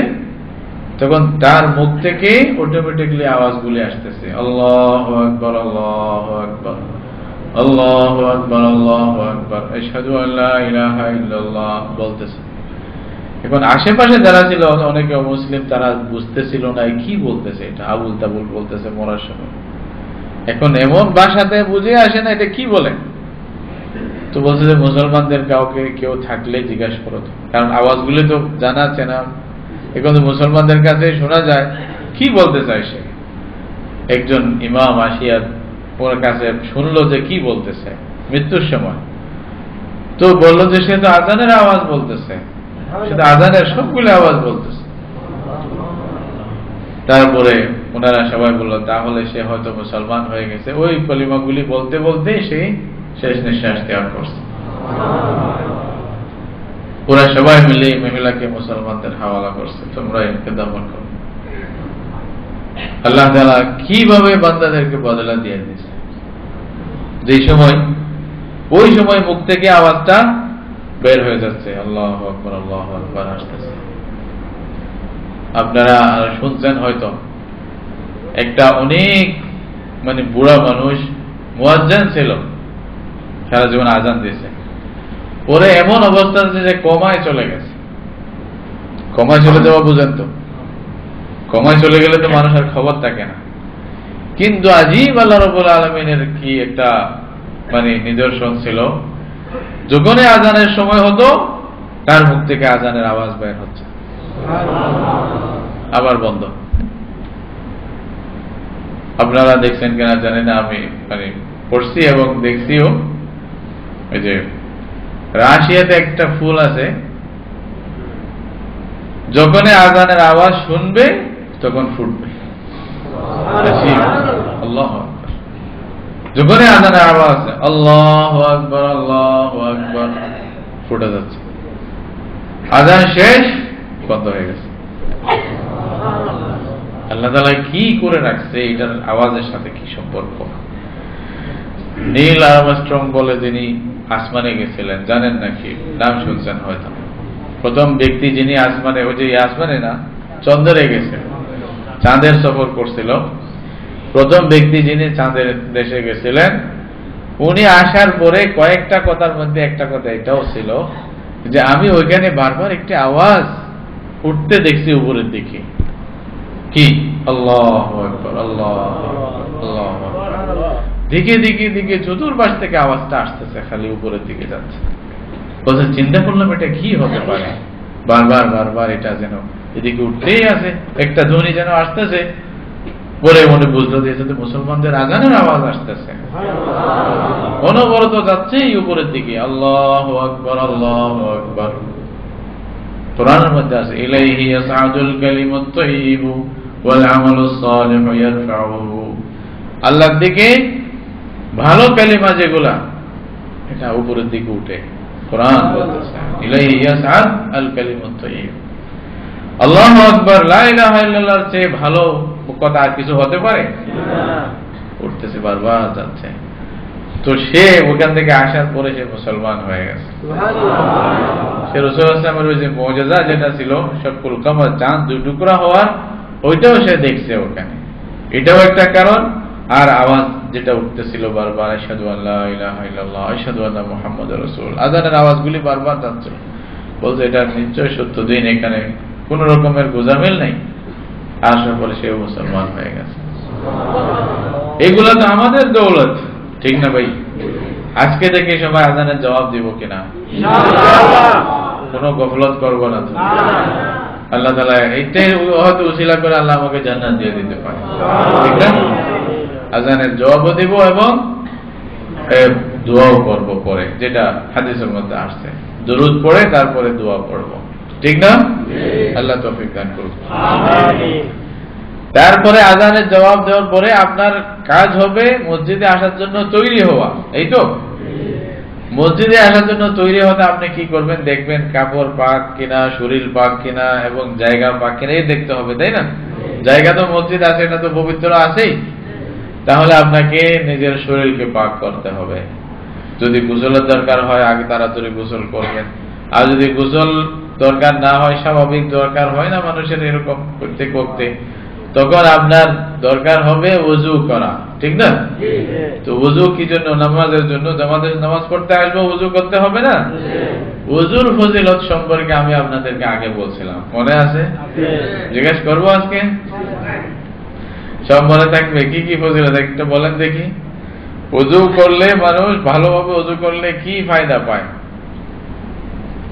[SPEAKER 1] তখন তার মুখ থেকে অটোমেটিকলি আওয়াজগুলি আসতেছে, আল্লাহু আকবার, আল্লাহু আকবার, আল্লাহু আকবার, আল্লাহু আকবার, আশহাদু আল্লা ইলাহা ইল্লাল্লাহ বলতেছে। এখন আশেপাশে যারা ছিল অনেকে অমুসলিম, তারা বুঝতেছিল না কি বলতেছে, এটা আবুল তাবুল বলতেছে মরার সময়। এখন এমন ভাষাতে বুঝে আসে না এটা কি বলে, তো বলছে যে মুসলমানদের কাউকে কেউ থাকলে জিজ্ঞাসা করো, কারণ আওয়াজগুলি তো জানা চেনা, এখন মুসলমানদের কাছে শোনা যায় কি বলতে চায় সে। একজন ইমাম আসিয়া ওর কাছে শুনলো যে কি বলতেছে মৃত্যুর সময়, তো বললো যে সে তো আযানের আওয়াজ বলতেছে, সে তো আযানের সবগুলো আওয়াজ বলতেছে। তারপরে ওনারা সবাই বললো তাহলে সে হয়তো মুসলমান হয়ে গেছে। ওই কলিমাগুলি বলতে বলতে সে শেষ নিঃশ্বাস ত্যাগ করছে। ওরা সবাই মিলে মহিলাকে মুসলমানদের হাওয়ালা করছে, তোমরা একে দমন করো। আল্লাহ তাআলা কিভাবে বান্দাদেরকে বদলা দিয়ে দিয়েছে। যে সময় ওই সময় মুখ থেকে আওয়াজটা বের হয়ে যাচ্ছে, আল্লাহু আকবার আল্লাহু আকবার আসতেছে। আপনারা শুনছেন হয়তো একটা অনেক বুড়া মানুষ মুয়াজ্জিন ছিল, সারা জীবন আজান দিয়েছে, পরে এমন অবস্থা যে কমায় চলে গেছে। কমায় চলে যাওয়া বুঝেন তো, কমায় চলে গেলে তো মানুষ আর খবর থাকে না। কিন্তু আজীব আল্লাহ রাব্বুল আলামিনের কি একটা নিদর্শন ছিল, যখন আজানের সময় হতো তার মুখ থেকে আজানের আওয়াজ বের হচ্ছে, আবার বন্ধ। আপনারা দেখছেন কিনা জানি না, আমি পড়ছি এবং দেখছিও। এই যে রাশিয়াতে একটা ফুল আছে, যখন আজানের আওয়াজ শুনবে তখন ফুটবে। আল্লাহু আকবার, যখন আজানের আওয়াজ আল্লাহু আকবার আল্লাহু আকবার ফুটে যাচ্ছে, আজান শেষ, বন্ধ হয়ে গেছে। আল্লাহ তাআলা কি করে রাখছে, এটার আওয়াজের সাথে কি সম্পর্ক? নীল আর্মস্ট্রং বলে যিনি আসমানে গেছিলেন, জানেন নাকি? নাম শুনছেন হয়তো। প্রথম ব্যক্তি যিনি আসমানে, ওই যে আসমানে না, চন্দ্রে গেছে, চাঁদের সফর করছিল। প্রথম ব্যক্তি যিনি চাঁদের দেশে গেছিলেন, উনি আসার পরে কয়েকটা কথার মধ্যে একটা কথা এটাও ছিল যে আমি ওইখানে বারবার একটি আওয়াজ উঠতে দেখছি উপরের দিকে। কি? আল্লাহু আকবার আল্লাহু আল্লাহু আকবার। দিকে দিকে দিকে চতুর্পাশ থেকে আওয়াজটা আসতেছে, খালি উপরের দিকে যাচ্ছে। বলছে চিন্তা করলাম এটা কি হতে পারে, বারবার বারবার এটা যেন এদিকে উঠতেই আছে, একটা ধ্বনি যেন আসতেছে। পরে মনে বুঝলো দিয়েছে মুসলমানদের আজানের আওয়াজ আসতেছে, অনবরত যাচ্ছে এই উপরের দিকে। আল্লাহু আকবার আল্লাহু আকবার। কোরআনের মধ্যে আছে ইলাইহি ইয়াসআদুল কালিমুত তাইয়্যিবু ওয়াল আমালুস সালিহু ইয়ারফাউহু। আল্লাহর দিকে ভালো কালিমা যেগুলা, এটা উপরের দিকে উঠে। কোরআন বলতেছে ইলাইহি ইয়াসআদ আল কালিমুত তাইয়্যিব। আল্লাহু আকবার, লা ইলাহা ইল্লাল্লাহর চেয়ে ভালো কথা আর কিছু হতে পারে না? উঠতেছে, বারবার যাচ্ছে। তো সে ওখান থেকে আসার পরে সে মুসলমান হয়ে গেছে। সে রাসূল সাল্লাল্লাহু আলাইহি ওয়াসাল্লামের ওই যে মুজিজা যেটা ছিল, শাকুল কামার, চাঁদ দুই টুকরা হওয়ার, ওইটাও সে দেখছে ওখানে, এটাও একটা কারণ। আর আওয়াজ যেটা উঠতেছিল বারবার, আশহাদু আল্লা ইলাহা ইল্লাল্লাহ আশহাদু আন্না মুহাম্মাদুর রাসূল, আযানের আওয়াজগুলি বারবার যাচ্ছে। বলছে এটা নিশ্চয় সত্য দিন, এখানে কোন রকমের গোজামিল নেই। আসার পরে সে মুসলমান হয়ে গেছে। এগুলা তো আমাদের দৌলত, ঠিক না ভাই? আজকে থেকে সবাই আযানের জবাব দিব কিনা? কোনো গফলত করব না তো। আল্লাহ তাআলা এইটাই হয়তো উসিলা করে আল্লাহ আমাকে জান্নাত দিয়ে দিতে পারে, ঠিক না? আযানের জবাবও দেব এবং দোয়াও করব পরে, যেটা হাদিসের মধ্যে আসছে। দরুদ পড়ে তারপরে দোয়া পড়ব, ঠিক না? আল্লাহ তৌফিক দান করুন। তারপরে আযানের জবাব দেওয়ার পরে আপনার কাজ হবে মসজিদে আসার জন্য তৈরি হওয়া, এই তো? মসজিদে আসার জন্য তৈরি হতে আপনি কি করবেন? দেখবেন কাপড় পাক কিনা, শরীর পাক কিনা এবং জায়গা পাক কিনা, এই দেখতে হবে, তাই না? জায়গা তো মসজিদ আছে, এটা তো পবিত্র আছেই। তাহলে আপনাকে নিজের শরীরকে পাক করতে হবে। যদি গোসলের দরকার হয় আগে তাড়াতাড়ি গোসল করবেন, আর যদি গোসল দরকার না হয়, স্বাভাবিক দরকার হয় না মানুষের এরকম করতে করতে, তখন আপনার দরকার হবে ওযু করা, ঠিক না? তো ওযু কি জন্য? নামাজের জন্য। জামাতে নামাজ পড়তে আসবো, ওযু করতে হবে না? ওযুর ফজিলত সম্পর্কে আমি আপনাদেরকে আগে বলছিলাম, মনে আছে? জিজ্ঞেস করবো আজকে? সব মনে থাকবে? কি কি ফজিলত একটা বলেন দেখি। ওযু করলে মানুষ ভালোভাবে ওযু করলে কি ফায়দা পায়?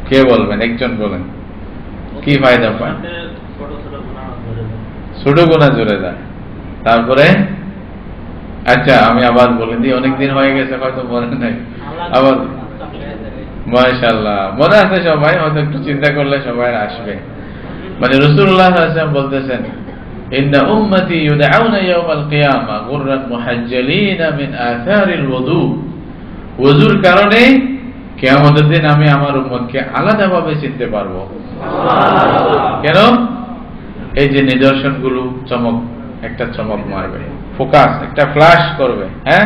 [SPEAKER 1] কে বলবেন? একজন বলেন, কি ফায়দা পায়? ছোট গুনাহ ঝরে যায়। তারপরে আচ্ছা আমি আবার বলে দিই, অনেকদিন হয়ে গেছে হয়তো মনে নাই। আবার মাশাআল্লাহ মনে আছে সবাই, হয়তো একটু চিন্তা করলে সবাই আসবে। রাসূলুল্লাহ সাল্লাল্লাহু আলাইহি ওয়াসাল্লাম বলতেছেন ইন্না উম্মতি ইউদআউনা ইয়াওমাল কিয়ামা গুররান মুহাজ্জালিনা মিন আথারিল ওযু। ওযুর কারণে কিয়ামতের দিন আমি আমার উম্মতকে আলাদাভাবে চিনতে পারবো। কেন? এই যে নিদর্শনগুলো চমক, একটা চমক মারবে, ফোকাস, একটা ফ্ল্যাশ করবে। হ্যাঁ,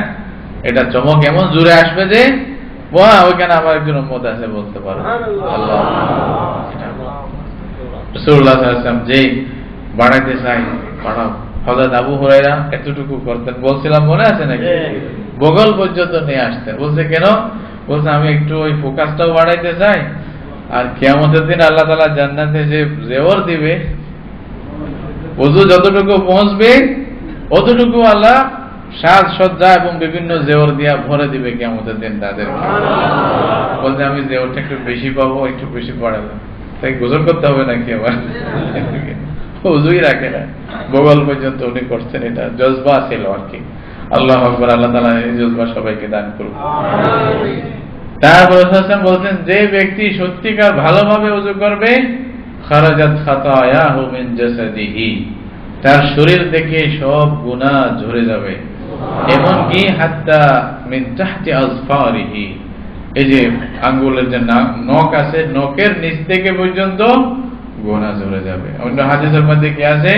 [SPEAKER 1] এটা চমক এমন জোরে আসবে যে ওইখানে আমার একজন উম্মত আছে বলতে পারবে। আল্লাহ, রাসূলুল্লাহ সাল্লাল্লাহু আলাইহি ওয়াসাল্লাম যে বাড়াইতে চাই বাড়াও। হযরত আবু হুরায়রা এতটুকু করতেন, বলছিলাম মনে আছে নাকি? বগল পর্যন্ত নিয়ে আসতেন। বলছে কেন? বলছে আমি একটু ওই ফোকাসটাও বাড়াইতে চাই, আর কিয়ামতের দিন আল্লাহ তাআলা জান্নাতে যে জেওর দিবে, ওযু যতটুকু পৌঁছবে অতটুকু আল্লাহ সাজসজ্জা এবং বিভিন্ন জেওর দিয়া ভরে দিবে কিয়ামতের দিন তাদের। বলছে আমি জেওরটা একটু বেশি পাবো, একটু বেশি বাড়াবো, তাই গোসল করতে হবে নাকি আবার? ওযুই রাখে না, বগল পর্যন্ত উনি করছেন। এটা জজবা ছিল আর কি। আল্লাহু আকবার। আল্লাহ তাআলা এই জজবা সবাইকে দান করুন। তারপর রাসূল বলছেন, যে ব্যক্তি সত্যিকার ভালোভাবে ওযু করবে, খারাজাত খাতায়াহু মিন জাসাদিহি, তার শরীর থেকে সব গুনাহ ঝরে যাবে, এমনকি হাত্তা মিন তাহতি আযফারিহি, এই যে আঙ্গুলের যে নখ আছে, নখের নিচ থেকে পর্যন্ত গুনাহ ঝরে যাবে। অন্য হাদিসের মধ্যে কি আছে?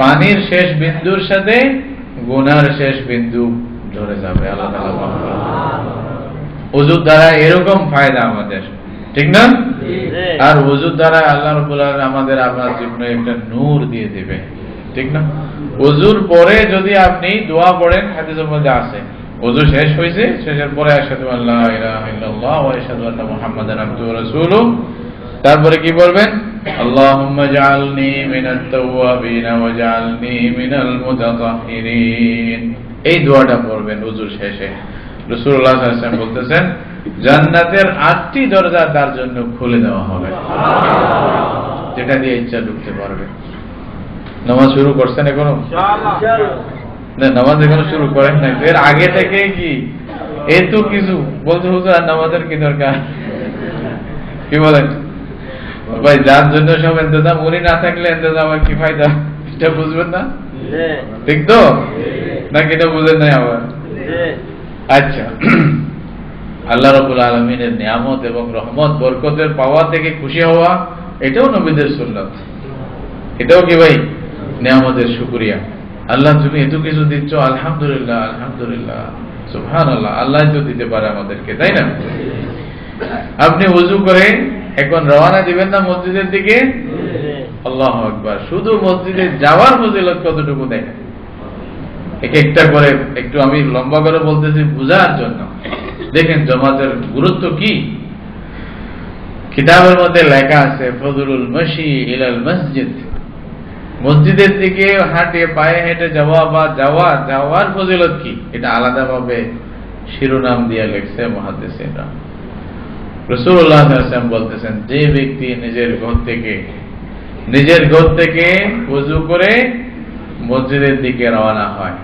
[SPEAKER 1] পানির শেষ বিন্দুর সাথে গুনার শেষ বিন্দু ঝরে যাবে। আল্লাহ তাআলা মাফ করুন। ওযুর দ্বারা এরকম ফায়দা আমাদের, ঠিক না? আর ওযুর দ্বারা আল্লাহ রাব্বুল আলামিন আমাদের আপনার জীবনে একটা নূর দিয়ে দিবে, ঠিক না? ওযুর পরে যদি আপনি দোয়া পড়েন, হাদিসের মধ্যে আছে ওযু শেষ হয়েছে, শেষের পরে আশহাদু আল্লা ইলাহা ইল্লাল্লাহ ওয়া আশহাদু আন্না মুহাম্মাদান আবদুহু ওয়া রাসূলুহু, তারপরে কি বলবেন? আল্লাহুম্মা জাআলনি মিনাত তাওয়াবিন ওয়া জাআলনি মিনাল মুতাতাহহিরিন। এই দোয়াটা পড়বেন ওযুর শেষে। রাসূলুল্লাহ সাল্লাল্লাহু আলাইহি ওয়াসাল্লাম বলতেছেন, জান্নাতের 8টি দরজা তার জন্য খুলে দেওয়া হবে, যেটা দিয়ে ইচ্ছা ঢুকতে পারবে। নামাজ শুরু করছেন এখনো? না, নামাজ এখনো শুরু করেন নাই। এর আগে থেকে কি এত কিছু বলতে হুজুর, আর নামাজের কি দরকার? কি বলেন ভাই? যার জন্য সব ইন্তজাম, উনি না থাকলে ইন্তজাম আর কি ফায়দা? এটা বুঝবেন না, ঠিক তো? নাকি এটা বুঝেন নাই আবার? আচ্ছা, আল্লাহ রাব্বুল আলামিনের নিয়ামত এবং রহমত বরকতের পাওয়া থেকে খুশি হওয়া, এটাও নবীদের সুন্নাত। এটাও কি ভাই? নিয়ামতের শুকরিয়া। আল্লাহ তুমি এত কিছু দিচ্ছ, আলহামদুলিল্লাহ, আলহামদুলিল্লাহ, সুবহানাল্লাহ। আল্লাহ তো দিতে পারে আমাদেরকে, তাই না? আপনি ওযু করে এখন রওনা দিবেন না মসজিদের দিকে? আল্লাহু আকবার। শুধু মসজিদে যাওয়ার ফজিলত কতটুকু দেখেন। এক একটা করে একটু আমি লম্বা করে বলতেছি বুঝার জন্য। দেখেন জামাতের গুরুত্ব কি। কিতাবের মধ্যে লেখা আছে, ফজলুল মাশি ইলাল মসজিদ, মসজিদের দিকে হাঁটে, পায়ে হেঁটে যাওয়া বা যাওয়ার ফজিলত কি, এটা আলাদাভাবে শিরোনাম দিয়ে লিখছে মুহাদ্দিসিনরা। রাসূলুল্লাহ সাল্লাল্লাহু আলাইহি ওয়াসাল্লাম বলতেছেন, যে ব্যক্তি নিজের ঘর থেকে ওযু করে মসজিদের দিকে রওনা হয়,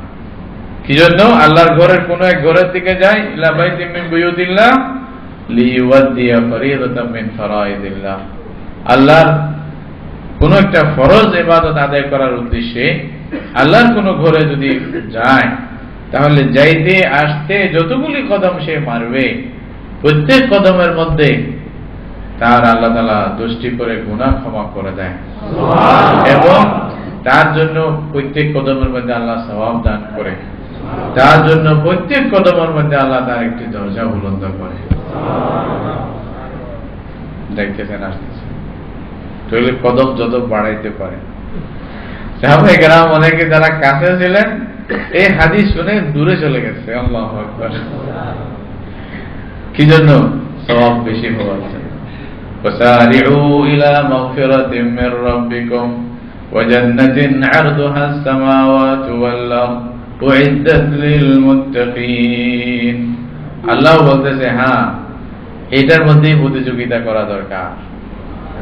[SPEAKER 1] কি জন্য? আল্লাহর ঘরের কোন এক ঘরের দিকে যায়, ইলা বাইতিম মিন বুয়ুতিল্লাহ লিইউদ্দিয়া ফরিদাতাম মিন ফরাইদিল্লাহ, আল্লাহর কোন একটা ফরজ ইবাদত আদায় করার উদ্দেশ্যে আল্লাহর কোন ঘরে যদি যায়, তাহলে যাইতে আসতে যতগুলি কদম সে মারবে, প্রত্যেক কদমের মধ্যে তার আল্লাহ তাআলা 10টি করে গুনাহ ক্ষমা করে দেয়, এবং তার জন্য প্রত্যেক কদমের মধ্যে আল্লাহ সওয়াব দান করে, তার জন্য প্রত্যেক কদমের মধ্যে আল্লাহ তার একটি দরজা বুলন্দ করে। দেখতেছেন আসতেছে, তাহলে কদম যত বাড়াইতে পারে। সাহাবায়ে কেরাম অনেকে যারা কাছে ছিলেন, এই হাদিস শুনে দূরে চলে গেছে। আল্লাহু আকবার। কি জন্য? সওয়াব বেশি হওয়ার জন্য। ওয়াসারিউ ইলা মাগফিরাতিম মির রাব্বিকুম ওয়া জান্নাতিন আরদুহা আস-সামাওয়াতু ওয়াল আরদ উইদ্দাত লিল মুত্তাকিন। আল্লাহ বলতেছে, হ্যাঁ, এটার মধ্যেই প্রতিযোগিতা করা দরকার।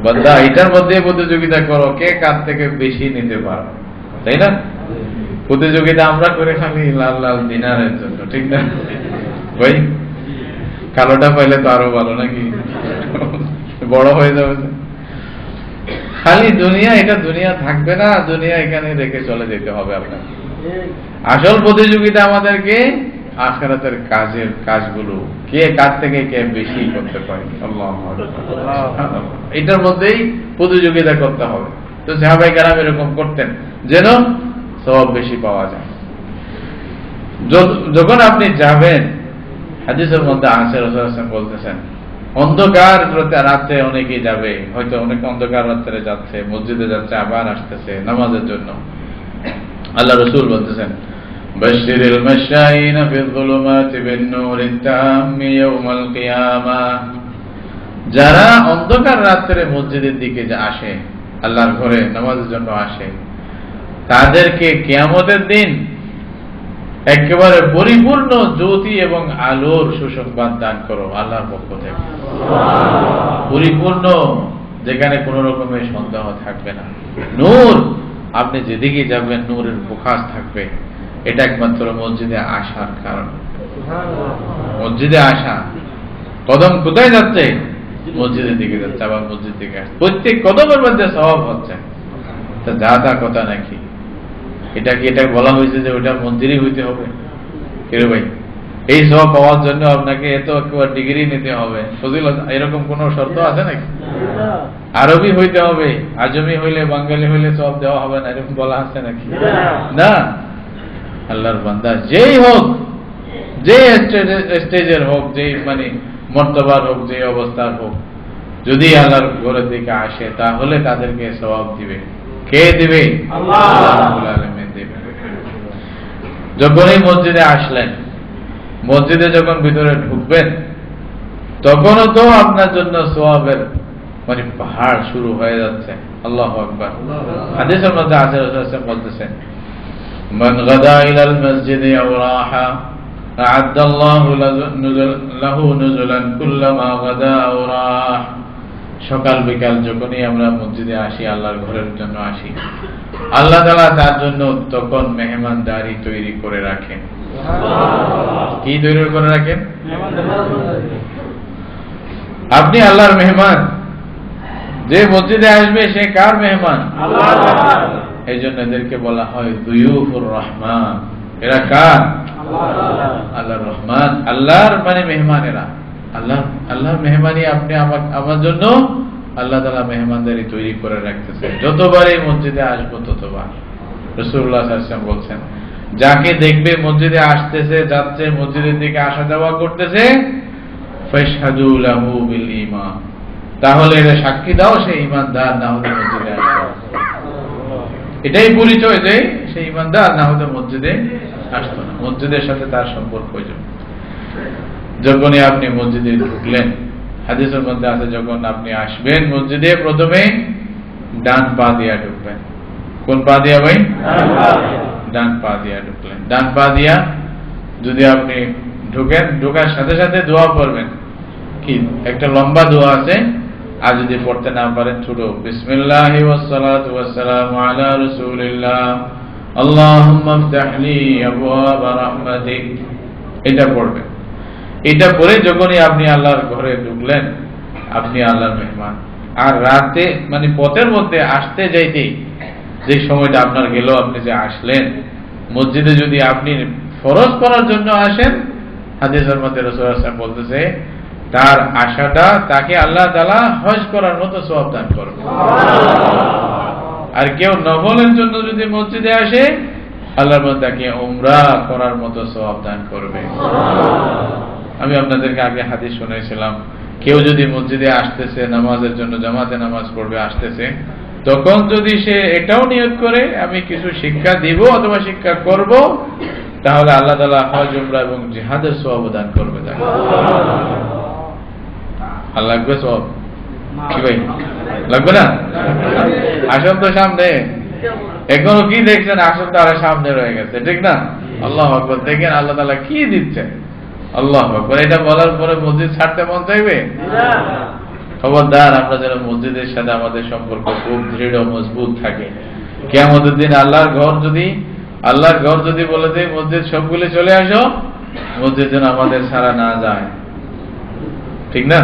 [SPEAKER 1] বান্দা, এটার মধ্যে প্রতিযোগিতা করো, কে কার থেকে বেশি নিতে পারো, তাই না? প্রতিযোগিতা আমরা করে খালি লাল লাল দিনারের জন্য, ঠিক না ভাই? কালোটা পাইলে তো আরো ভালো, নাকি? বড় হয়ে যাবে খালি দুনিয়া। এটা দুনিয়া থাকবে না, দুনিয়া এখানে রেখে চলে যেতে হবে আপনার। আসল প্রতিযোগিতা আমাদেরকে আখিরাতের কাজগুলো কে কার থেকে কে বেশি করতে পারে। আল্লাহু আকবার। এটার মধ্যেই প্রতিযোগিতা করতে হবে। তো সাহাবায়ে কেরাম এরকম করতেন যেন সওয়াব বেশি পাওয়া যায়। যখন আপনি যাবেন, হাদিসের মধ্যে আছে রাসূলুল্লাহ বলতেছেন, অন্ধকার রাতে অনেকেই যাবে, হয়তো অনেক অন্ধকার রাত্রে যাচ্ছে, মসজিদে যাচ্ছে, আবার আসতেছে নামাজের জন্য। আল্লাহ রাসূল বলতেছেন, বাশশিরিল মাশাইনা ফিয-যুলুমাতি বিন-নূরিত তাম্মি ইয়াওমাল কিয়ামাহ। যারা অন্ধকার রাত্রে মসজিদের দিকে আসে, আল্লাহর ঘরে নামাজের জন্য আসে, তাদেরকে কিয়ামতের দিন একেবারে পরিপূর্ণ জ্যোতি এবং আলোর সুসংবাদ দান করো আল্লাহর পক্ষ থেকে। পরিপূর্ণ, যেখানে কোন রকমের সন্দেহ থাকবে না। নূর, আপনি যেদিকে যাবেন নূরের প্রকাশ থাকবে। এটা একমাত্র মসজিদে আসার কারণ। মসজিদে আসা, কদম কোথায় যাচ্ছে? মসজিদের দিকে যাচ্ছে, আবার মসজিদ থেকে আসছে। প্রত্যেক কদমের মধ্যে সওয়াব হচ্ছে। তা যা তা কথা নাকি? এটা কি এটা বলা হয়েছে যে ওটা মন্দিরই হইতে হবে? কেন ভাই, এই সওয়াব পাওয়ার জন্য আপনাকে এত একবার ডিগ্রি নিতে হবে, ফজিলত, এরকম কোন শর্ত আছে নাকি? আরবি হইতে হবে, আজমি হইলে বাঙালি হইলে সওয়াব দেওয়া হবে না, এরকম বলা আছে নাকি? না। আল্লাহর বান্দা যেই হোক, যে স্টেজের হোক, যেই মানে মর্তবার হোক, যে অবস্থার হোক, যদি আল্লাহর ঘরের দিকে আসে তাহলে তাদেরকে সওয়াব দিবে। কে দিবে? আল্লাহ রাব্বুল আলামিন দিবে। যখনই মসজিদে আসলেন, মসজিদে যখন ভিতরে ঢুকবেন, তখনও তো আপনার জন্য সওয়াবের মানে পাহাড় শুরু হয়ে যাচ্ছে। আল্লাহু আকবার। হাদিসের মধ্যে আছে, রাসূল বলতেছেন, মান গাদা ইলাল মসজিদি আও রাহা আ'আদাল্লাহু লাহু নুজুলান কুল্লামা গাদা আও রাহ। সকাল বিকাল যখনই আমরা মসজিদে আসি, আল্লাহর ঘরের জন্য আসি, আল্লাহ তাআলা তার জন্য তখন মেহমানদারি তৈরি করে রাখেন। কি তৈরি করে রাখেন? আপনি আল্লাহর মেহমান। যে মসজিদে আসবে সে কার মেহমান? আল্লাহর। এই জন্য এদেরকে বলা হয় দুয়ুফুর রহমান। এরা কার? আল্লাহর রহমান, আল্লাহর মানে মেহমান। এরা আল্লাহর মেহমানি আপনি আমার জন্য আল্লাহ তাআলা মেহমানদারি তৈরি করে রাখতেছে। যতবার এই মসজিদে আসবো ততবার। রাসূলুল্লাহ সাল্লাল্লাহু আলাইহি ওয়াসাল্লাম বলছেন, যাকে দেখবে মসজিদে আসতেছে, যাচ্ছে, মসজিদের দিকে আসা যাওয়া করতেছে, ফাশহাদু লাহু বিল ঈমান, তাহলে এর সাক্ষী দাও সে ঈমানদার, না হলে মসজিদে আসবে। এটাই পরিচয় যে সে ঈমানদার, না হলে মসজিদে আসতো না। মসজিদের সাথে তার সম্পর্ক প্রয়োজন। যখনই আপনি মসজিদে ঢুকলেন, হাদিসের মধ্যে আছে, যখন আপনি আসবেন মসজিদে প্রথমে ডান পা দিয়া ঢুকবেন। কোন পা দিয়া ভাই? ডান পা দিয়া ঢুকলেন। ডান পা দিয়া যদি আপনি ঢুকেন, ঢোকার সাথে সাথে দোয়া পড়বেন। কি একটা লম্বা দোয়া আছে, আর যদি পড়তে না পারেন ছোট, বিসমিল্লাহি ওয়াস সালাতু ওয়াস সালামু আলা রাসূলিল্লাহ আল্লাহুম্মা ইফতাহ লি আবওয়াবা রাহমাতিক, এটা পড়বেন। এটা পরে যখনই আপনি আল্লাহর ঘরে ঢুকলেন, আপনি আল্লাহর মেহমান। আর রাতে মানে পথের মধ্যে আসতে যাইতে যে সময়টা আপনার গেল, আপনি যে আসলেন মসজিদে, যদি আপনি ফরজ করার জন্য আসেন, হাদিসের মধ্যে রাসূলুল্লাহ সাল্লাল্লাহু আলাইহি ওয়াসাল্লাম বলতেছে, তার আশাটা তাকে আল্লাহ তাআলা হজ করার মতো সওয়াব দান করবে। আর কেউ নফলের জন্য যদি মসজিদে আসে, আল্লাহ তাকে উমরা করার মতো সওয়াব দান করবে। আমি আপনাদেরকে আগে হাদিস শুনাইছিলাম, কেউ যদি মসজিদে আসতেছে নামাজের জন্য, জামাতে নামাজ পড়বে আসতেছে, তখন যদি সে এটাও নিয়ত করে আমি কিছু শিক্ষা দিব অথবা শিক্ষা করব, তাহলে আল্লাহ তাআলা হজ, উমরা এবং জিহাদের সওয়াব দান করবে তাকে। আর লাগবে সওয়াব? কি ভাই লাগবে না? আসল তো সামনে, এখনো কি দেখছেন? আসল তো আর সামনে রয়ে গেছে, ঠিক না? আল্লাহু আকবার। দেখেন আল্লাহ তাআলা কি দিচ্ছে। আল্লাহু আকবার। এটা বলার পরে মসজিদ ছাড়তে মন চাইবে? খবরদার, আমরা যেন মসজিদের সাথে আমাদের সম্পর্ক খুব দৃঢ় মজবুত থাকে। কিয়ামতের দিন আল্লাহর ঘর যদি বলে দেয় মসজিদ সবগুলো চলে আসো, মসজিদ যেন আমাদের ছাড়া না যায়, ঠিক না?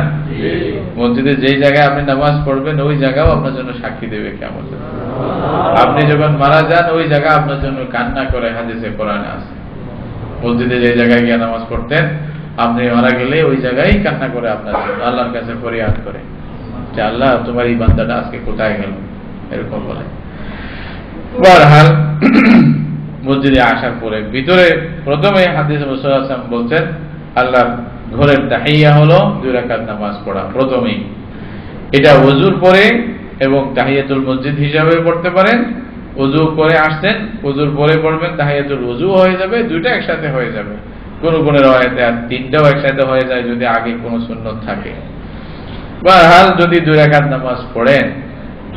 [SPEAKER 1] মসজিদে যেই জায়গায় আপনি নামাজ পড়বেন ওই জায়গাও আপনার জন্য সাক্ষী দেবে কিয়ামতের দিন। আপনি যখন মারা যান ওই জায়গা আপনার জন্য কান্না করে, হাদিসে কোরআনে আছে। মসজিদে যে জায়গায় গিয়ে নামাজ পড়তেন, আপনি মারা গেলে ওই জায়গায় কান্না করে আপনার জন্য আল্লাহর কাছে ফরিয়াদ করে যে আল্লাহ তোমার এই বান্দাটা আজকে কোথায় গেল, এরকম বলে। বরহাল মসজিদে আসার পরে ভিতরে প্রথমে হাদিসে রাসূল সাল্লাল্লাহু আলাইহি ওয়াসাল্লাম বলছেন আল্লাহর ঘরের তাহিয়া হলো 2 রাকাত নামাজ পড়া প্রথমেই। এটা ওযুর পরে এবং তাহিয়াতুল মসজিদ হিসাবে পড়তে পারেন। ওযু করে আসছেন, ওযুর পরে পড়বেন, তাহিয়াতুল ওযু হয়ে যাবে, দুইটা একসাথে হয়ে যাবে। কোন কোন রাওয়ায়াতে আর তিনটাও একসাথে হয়ে যায় যদি আগে কোনো সুন্নত থাকে। বরহাল যদি 2 রাকাত নামাজ পড়েন,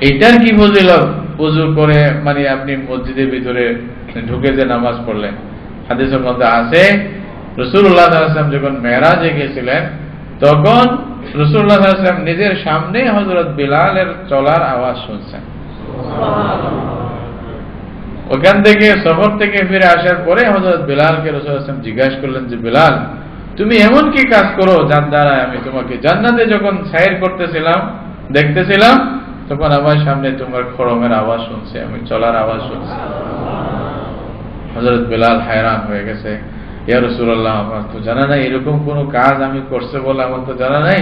[SPEAKER 1] এটার কি ফজিলত? ওযু করে মানে আপনি মসজিদের ভিতরে ঢুকে যে নামাজ পড়লেন, হাদিসের মধ্যে আছে রাসূলুল্লাহ সাল্লাল্লাহু আলাইহি ওয়াসাল্লাম যখন মেরাজে গিয়েছিলেন তখন রাসূলুল্লাহ সাল্লাল্লাহু আলাইহি ওয়াসাল্লাম নিজের সামনে হযরত বিলালের চলার আওয়াজ শুনছেন। ওখান থেকে সফর থেকে ফিরে আসার পরে হযরত বিলালকে রাসূল সাল্লাল্লাহু আলাইহি ওয়াসাল্লাম জিজ্ঞাসা করলেন যে বিলাল, তুমি এমন কি কাজ করো যার দ্বারা আমি তোমাকে জান্নাতে যখন সাইর করতেছিলাম দেখতেছিলাম তখন আমার সামনে তোমার খড়মের আওয়াজ শুনছে, আমি চলার আওয়াজ শুনছি। হযরত বিলাল হায়রান হয়ে গেছে, ইয়া রাসূলুল্লাহ আমার তো জানা নাই এরকম কোন কাজ আমি করছে বলে আমার তো জানা নাই।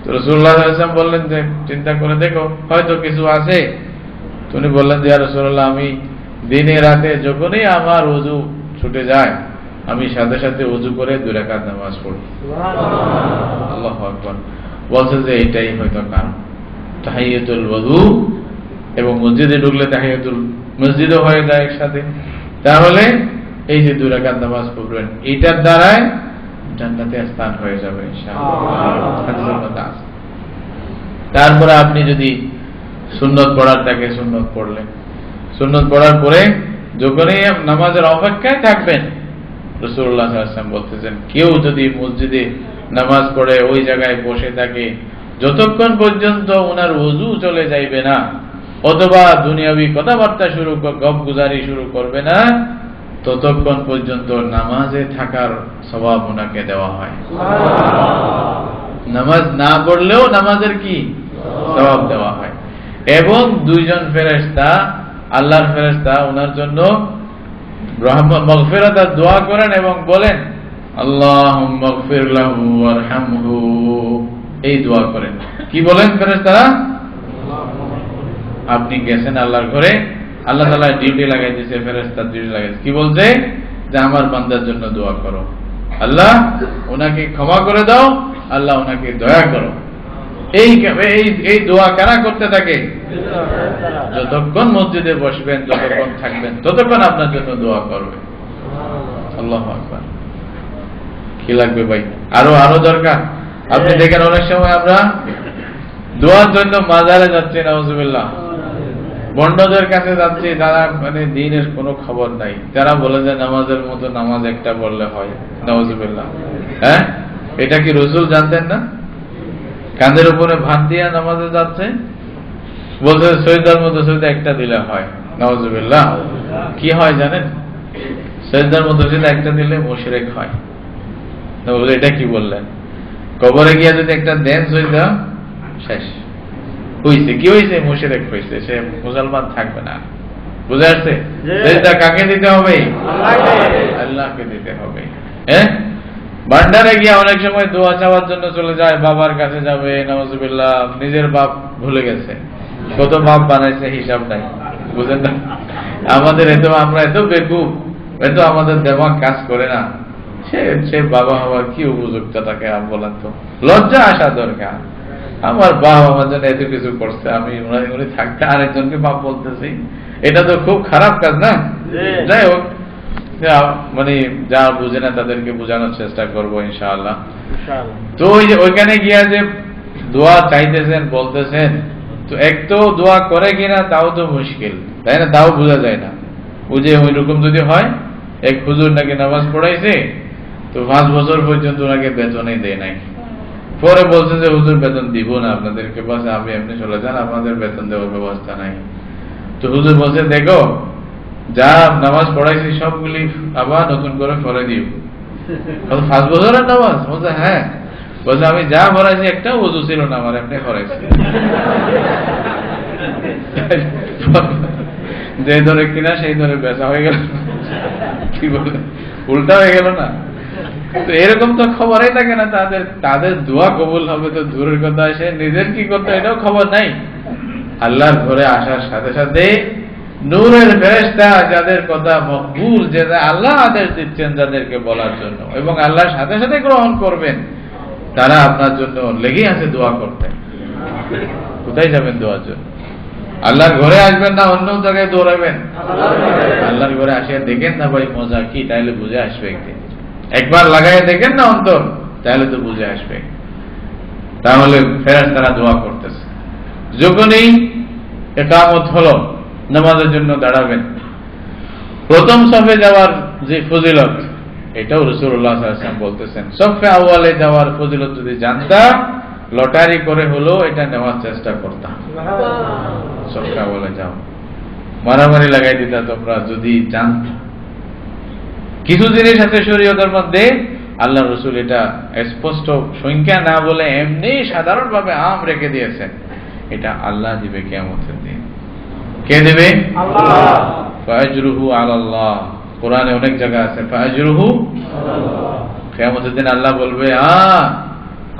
[SPEAKER 1] তো রাসূলুল্লাহ সাল্লাল্লাহু আলাইহি ওয়াসাল্লাম বললেন যে চিন্তা করে দেখো হয়তো কিছু আছে। তিনি বললেন যে ইয়া রাসূলুল্লাহ আমি দিনে রাতে যখনই আমার ওযু ছুটে যায় আমি সাথে সাথে ওযু করে 2 রাকাত নামাজ পড়ি। সুবহানাল্লাহ, আল্লাহু আকবার। বলছে যে এটাই হয়তো কারণ তাহিয়াতুল ওযু এবং মসজিদে ঢুকলে তাহিয়াতুল মসজিদও হয়ে যায় একসাথে। তাহলে এই যে 2 রাকাত নামাজ পড়বেন এটার দ্বারাই জান্নাতে স্থান হয়ে যাবে ইনশাআল্লাহ। তারপরে আপনি যদি সুন্নত পড়ার থাকে সুন্নত পড়লেন, সুন্নত পড়ার পরে যখনই নামাজের অপেক্ষায় থাকবেন রাসূলুল্লাহ সাল্লাল্লাহু আলাইহি ওয়াসাল্লাম বলতেছেন কেউ যদি মসজিদে নামাজ পড়ে ওই জায়গায় বসে থাকে যতক্ষণ পর্যন্ত ওনার ওযু চলে যাইবে না অথবা দুনিয়াবি কথাবার্তা গপ গুজারি শুরু করবে না ততক্ষণ পর্যন্ত নামাজে থাকার সওয়াব ওনাকে দেওয়া হয়। নামাজ না পড়লেও নামাজের কি সওয়াব দেওয়া হয়। এবং 2 জন ফেরেশতা আল্লাহর ফেরেশতা ওনার জন্য মাগফিরাতের দোয়া করেন এবং বলেন আল্লাহুম্মা গফির লাহু ওয়ারহামহু, এই দোয়া করেন। কি বলেন ফেরেশতারা? আপনি গেছেন আল্লাহর ঘরে, আল্লাহ তাআলা ডিউটি লাগাই দিয়েছে, ফেরেশতা ডিউটি লাগাইছে, কি বলছে যে আমার বান্দার জন্য দোয়া করো, আল্লাহ ওনাকে ক্ষমা করে দাও, আল্লাহ ওনাকে দয়া করো। এই দোয়া কারা করতে থাকে? যতক্ষণ মসজিদে বসবেন যতক্ষণ থাকবেন ততক্ষণ আপনার জন্য দোয়া করবে। আল্লাহু আকবার। কি লাগবে ভাই? আরো দরকার। আপনি দেখেন অনেক সময় আমরা দোয়ার জন্য মাজারে যাচ্ছি, নাউজুবিল্লাহ, বন্ডদের কাছে যাচ্ছি, তারা মানে দ্বীনের কোনো খবর নাই, যারা বলে যে নামাজের মতো নামাজ একটা বললে হয়, নাউজুবিল্লাহ। হ্যাঁ, এটা কি রাসূল জানতেন না? কাঁধের উপরে ভাত দিয়া নামাজে যাচ্ছে, বলছে সৈয়দার মতো সৈয়দা একটা দিলে হয়, নাউজুবিল্লাহ। কি হয় জানেন? সৈয়দার মতো সৈয়দা একটা দিলে মুশরিক হয়। এটা কি বললেন? কবরে গিয়া যদি একটা দেন সৈয়দা শেষ হইছে, কি হইছে? মুশরিক হইছে, সে মুসলমান থাকবে না। বুঝে আসছে? সৈয়দা কাকে দিতে হবে? আল্লাহকে দিতে হবে। হ্যাঁ, ভান্ডারে গিয়া অনেক সময় দোয়া চাওয়ার জন্য চলে যায়, বাবার কাছে যাবে, নাউজুবিল্লাহ, নিজের বাপ ভুলে গেছে, কত বাপ বানাইছে হিসাব নাই। বুঝেন না? আমাদের আমরা এত বেকুব, এত আমাদের দেমাগ কাজ করে না। সে বাবা হওয়ার কি উপযুক্ত তাকে বলেন তো? লজ্জা আসা দরকার। আমার বাপ আমার জন্য এত কিছু করছে, আমি উনি থাকতে আরেকজনকে বাপ বলতেছি, এটা তো খুব খারাপ কাজ না? যাই হোক, মানে যা বুঝে না তাদেরকে বোঝানোর চেষ্টা করবো ইনশাআল্লাহ। তো ওইখানে গিয়া যে দোয়া চাইতেছেন বলতেছেন, তো এক তো দোয়া করে কিনা তাও তো মুশকিল, তাই না? তাও বোঝা যায় না। বুঝে ওইরকম যদি হয়, এক হুজুর নাকি নামাজ পড়াইছে, তো 5 বছর পর্যন্ত ওনাকে বেতনই দেয় নাই। পরে বলছে যে হুজুর বেতন দিব না আপনাদেরকে, বলছে আপনি এমনি চলে যান, আপনাদের বেতন দেওয়ার ব্যবস্থা নাই। তো হুজুর বলছে দেখো যা নামাজ পড়াইছি সবগুলি আবার নতুন করে পড়ে দিও। 5 বছরের নামাজ? বলছে হ্যাঁ। বলছে আমি যা পড়াইছি একটা ওযু ছিল না আমার, এমনি পড়াইছি। যে ধরে কিনা সেই ধরে বেচা হয়ে গেল। কি বলে উল্টা হয়ে গেল না? তো এরকম তো খবরই থাকে না তাদের দোয়া কবুল হবে তো দূরের কথা, সে নিজের কি করতে এটাও খবর নাই। আল্লাহর ঘরে আসার সাথে সাথে নূরের ফেরেশতা যাদের কথা মকবুল, যে আল্লাহ আদেশ দিচ্ছেন যাদেরকে বলার জন্য এবং আল্লাহর সাথে সাথে গ্রহণ করবেন, তারা আপনার জন্য লেগে আছে দোয়া করতে। কোথায় যাবেন দোয়ার জন্য? আল্লাহর ঘরে আসবেন না অন্য জায়গায় দৌড়াবেন? আল্লাহর ঘরে আসিয়া দেখেন না ভাই মজা কি, তাইলে বুঝে আসবে। একবার লাগাইয়া দেখেন না অন্তর, তাহলে তো বুঝে আসবে। তাহলে ফেরেশতারা দোয়া করতেছে। যখনই ইকামত হলো, নামাজের জন্য দাঁড়াবেন, প্রথম সফে যাওয়ার যে ফজিলত, এটাও রাসূলুল্লাহ সাল্লাল্লাহু আলাইহি ওয়াসাল্লাম বলতেছেন, সফে আউয়ালে যাওয়ার ফজিলত যদি জানতাম, লটারি করে হলো এটা নেওয়ার চেষ্টা করতাম। সফে আউয়ালে যাও, মারামারি লাগাই দিতা তোমরা যদি জানত। কিছু জিনিস আছে শরীয়তের মধ্যে আল্লাহ রাসূল এটা স্পষ্ট সংখ্যা না বলে এমনি সাধারণভাবে আম রেখে দিয়েছেন, এটা আল্লাহ দিবে কিয়ামতের দিন। কে দিবে? আল্লাহ। ফাজরুহু আলাল্লাহ, কোরআনে অনেক জায়গা আছে ফাজরুহু আলাল্লাহ। কিয়ামতের দিন আল্লাহ বলবে,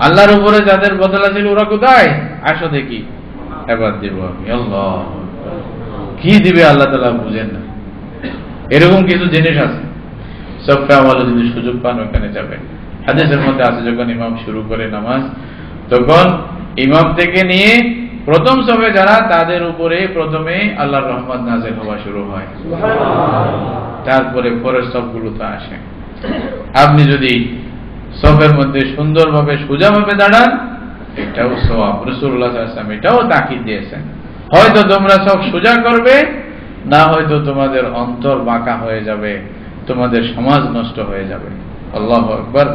[SPEAKER 1] আল্লাহর উপরে যাদের বদলা ছিল ওরা কোথায়? আসো দেখি, এবার দেব আমি। আল্লাহ কি দিবে আল্লাহ তাআলা বুঝেন না। এরকম কিছু জিনিস আছে, সফে আওয়ালে যদি সুযোগ পান ওখানে যাবেন। হাদিসের মধ্যে আছে যখন ইমাম শুরু করে নামাজ, তখন ইমাম থেকে নিয়ে প্রথম সফে যারা, তাদের উপরে প্রথমে আল্লাহর রহমত নাযিল হওয়া শুরু হয়, তারপরে পরের সফগুলো তো আসে। আপনি যদি সফের মধ্যে সুন্দরভাবে সোজাভাবে দাঁড়ান, এটাও সওয়াব। রাসূলুল্লাহ সাল্লাল্লাহু আলাইহি ওয়াসাল্লাম এটাও তাকিদ দিয়েছেন। হয়তো তোমরা সব সোজা করবে, না হয়তো তোমাদের অন্তর বাঁকা হয়ে যাবে, তোমাদের সমাজ নষ্ট হয়ে যাবে। আল্লাহু আকবার।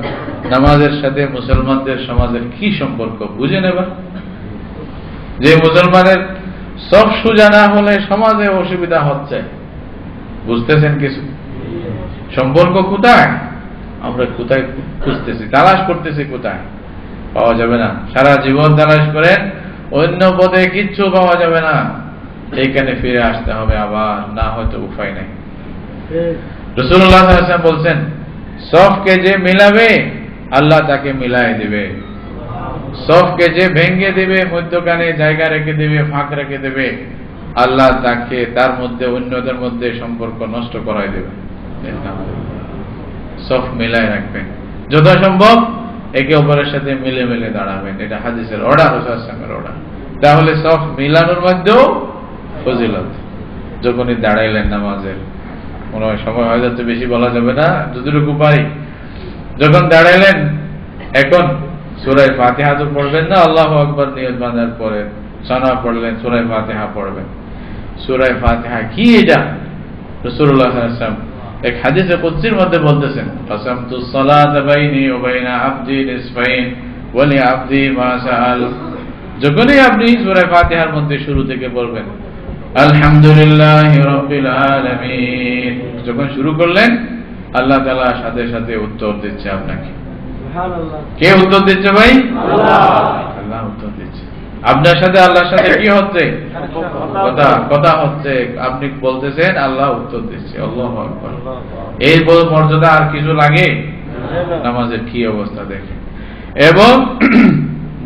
[SPEAKER 1] নামাজের সাথে মুসলমানদের সমাজের কি সম্পর্ক বুঝে নেবা? যে মুসলমানের সব সোজা না হলে সমাজে অসুবিধা হচ্ছে, বুঝতেছেন কিছু? সম্পর্ক কোথায়? আমরা কোথায় খুঁজতেছি, তালাশ করতেছি, কোথায়? পাওয়া যাবে না। সারা জীবন তালাশ করেন, অন্য পথে কিচ্ছু পাওয়া যাবে না। এইখানে ফিরে আসতে হবে আবার, না হয়তো উপায় নাই। রাসূলুল্লাহ সাল্লাল্লাহু আলাইহি ওয়াসাল্লাম বলছেন, সফকে যে মিলাবে আল্লাহ তাকে মিলাই দিবে, সফকে যে ভেঙে দিবে, মধ্যখানে জায়গা রেখে দিবে, ফাঁক রেখে দেবে, আল্লাহ তাকে তার মধ্যে অন্যদের মধ্যে সম্পর্ক নষ্ট করাই দেবে। সফ মিলাই রাখবেন, যথাসম্ভব একে অপরের সাথে মিলে মিলে দাঁড়াবেন। এটা হাদিসের অর্ডার, রাসূলুল্লাহ সাল্লাল্লাহু আলাইহি ওয়াসাল্লামের অর্ডার। তাহলে সফ মিলানোর মধ্যেও ফজিলত। যখনই দাঁড়াইলেন নামাজের, মনে হয় সময় হয়ে যাচ্ছে, বেশি বলা যাবে না, যতটুকু পারি। যখন দাঁড়াইলেন, এখন সূরা ফাতিহা তো পড়বেন না, আল্লাহু আকবার নিয়ত বাঁধার পরে সানা পড়লেন, সূরা ফাতিহা পড়বেন। সূরা ফাতিহা কি এটা? রাসূলুল্লাহ সাল্লাল্লাহু আলাইহি ওয়াসাল্লাম এক হাদিসে কুদসির মধ্যে বলতেছেন, কাসামতুস সালাতা বাইনি ওয়া বাইনা আবদি নিসফাইন ওয়া লি আবদি মা সাআল। যখনই আপনি সূরা ফাতিহার মধ্যে শুরু থেকে বলবেন আলহামদুলিল্লাহি রাব্বিল আলামিন, যখন শুরু করলেন, আল্লাহ তাআলা সাথে সাথে উত্তর দিচ্ছে আপনাকে। সুবহানাল্লাহ। কে উত্তর দিচ্ছে ভাই? আল্লাহ। আল্লাহ উত্তর দিচ্ছে। আপনার সাথে আল্লাহর সাথে কি হচ্ছে? কথা হচ্ছে। আপনি বলতেছেন, আল্লাহ উত্তর দিচ্ছে। আল্লাহু আকবার। এই বড় মর্যাদা আর কিছু লাগে? নামাজের কি অবস্থা দেখেন। এবং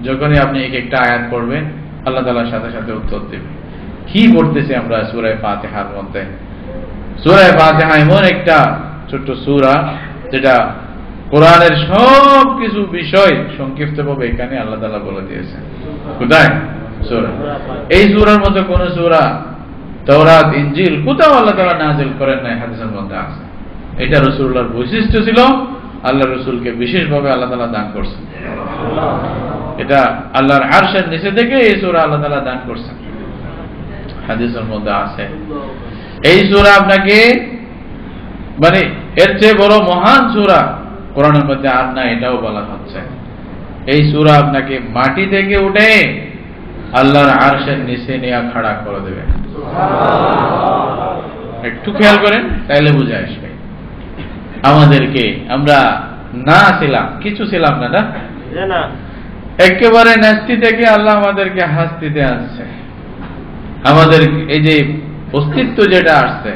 [SPEAKER 1] যখনই আপনি এক একটা আয়াত পড়বেন, আল্লাহ তাআলার সাথে সাথে উত্তর দেবেন। কি করতেছি আমরা সূরা ফাতিহার মধ্যে? সূরা ফাতিহা এমন একটা ছোট্ট সূরা, যেটা কোরআনের সব কিছু বিষয় সংক্ষিপ্তভাবে এখানে আল্লাহ তাআলা বলে দিয়েছেন। কোথায়? সূরা। এই সূরার মধ্যে কোন সূরা তাওরাত, ইনজিল কোথাও আল্লাহ তাআলা নাযিল করেন নাই, হাদিসের মধ্যে আছে। এটা রাসূলুল্লাহর বৈশিষ্ট্য ছিল, আল্লাহ রাসূলকে বিশেষভাবে আল্লাহ তাআলা দান করছেন। এটা আল্লাহর আরশের নিচে থেকে এই সূরা আল্লাহ তাআলা দান করছেন, হাদিসের মধ্যে আছে। এই সূরা আপনাকে, মানে এর চেয়ে বড় মহান সূরা কোরআনের মধ্যে আর না, এটাও বলা হচ্ছে। এই সূরা আপনাকে মাটি থেকে উঠে আল্লাহর আরশের নিচে নিয়ে খাড়া করে দেবে। একটু খেয়াল করেন, তাইলে বুঝে আসবে আমাদেরকে। আমরা না ছিলাম, কিছু ছিলাম না, না, একেবারে নাস্তি থেকে আল্লাহ আমাদেরকে হাস্তিতে আসছে। আমাদের এই যে অস্তিত্ব যেটা আসছে,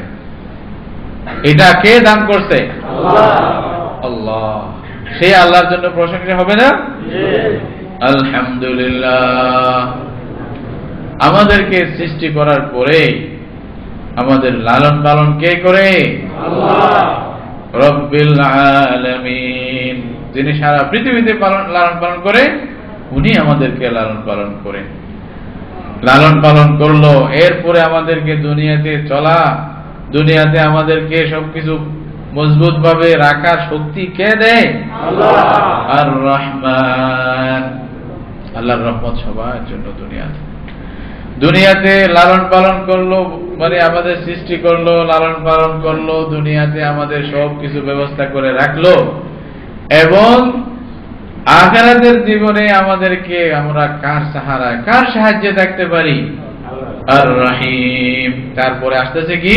[SPEAKER 1] এটা কে দান করছে? আল্লাহ। সেই আল্লাহর জন্য প্রশংসা হবে না? আলহামদুলিল্লাহ। আমাদেরকে সৃষ্টি করার পরে আমাদের লালন পালন কে করে? আল্লাহ রব্বিল আলামিন। যিনি সারা পৃথিবীতে লালন পালন করে, উনি আমাদেরকে লালন পালন করে, লালন পালন করলো। এরপরে আমাদেরকে দুনিয়াতে চলা, দুনিয়াতে আমাদেরকে সবকিছু মজবুত ভাবে রাখার শক্তি কে দেয়? আল্লাহ আর রহমান। আল্লাহর রহমত সবার জন্য দুনিয়াতে লালন পালন করলো, মানে আমাদের সৃষ্টি করলো, লালন পালন করলো, দুনিয়াতে আমাদের সব কিছু ব্যবস্থা করে রাখলো, এবং আখিরাতের জীবনে আমাদেরকে আমরা কার সাহারায়, কার সাহায্যে থাকতে পারি? আর রহিম। তারপরে আসতেছে কি?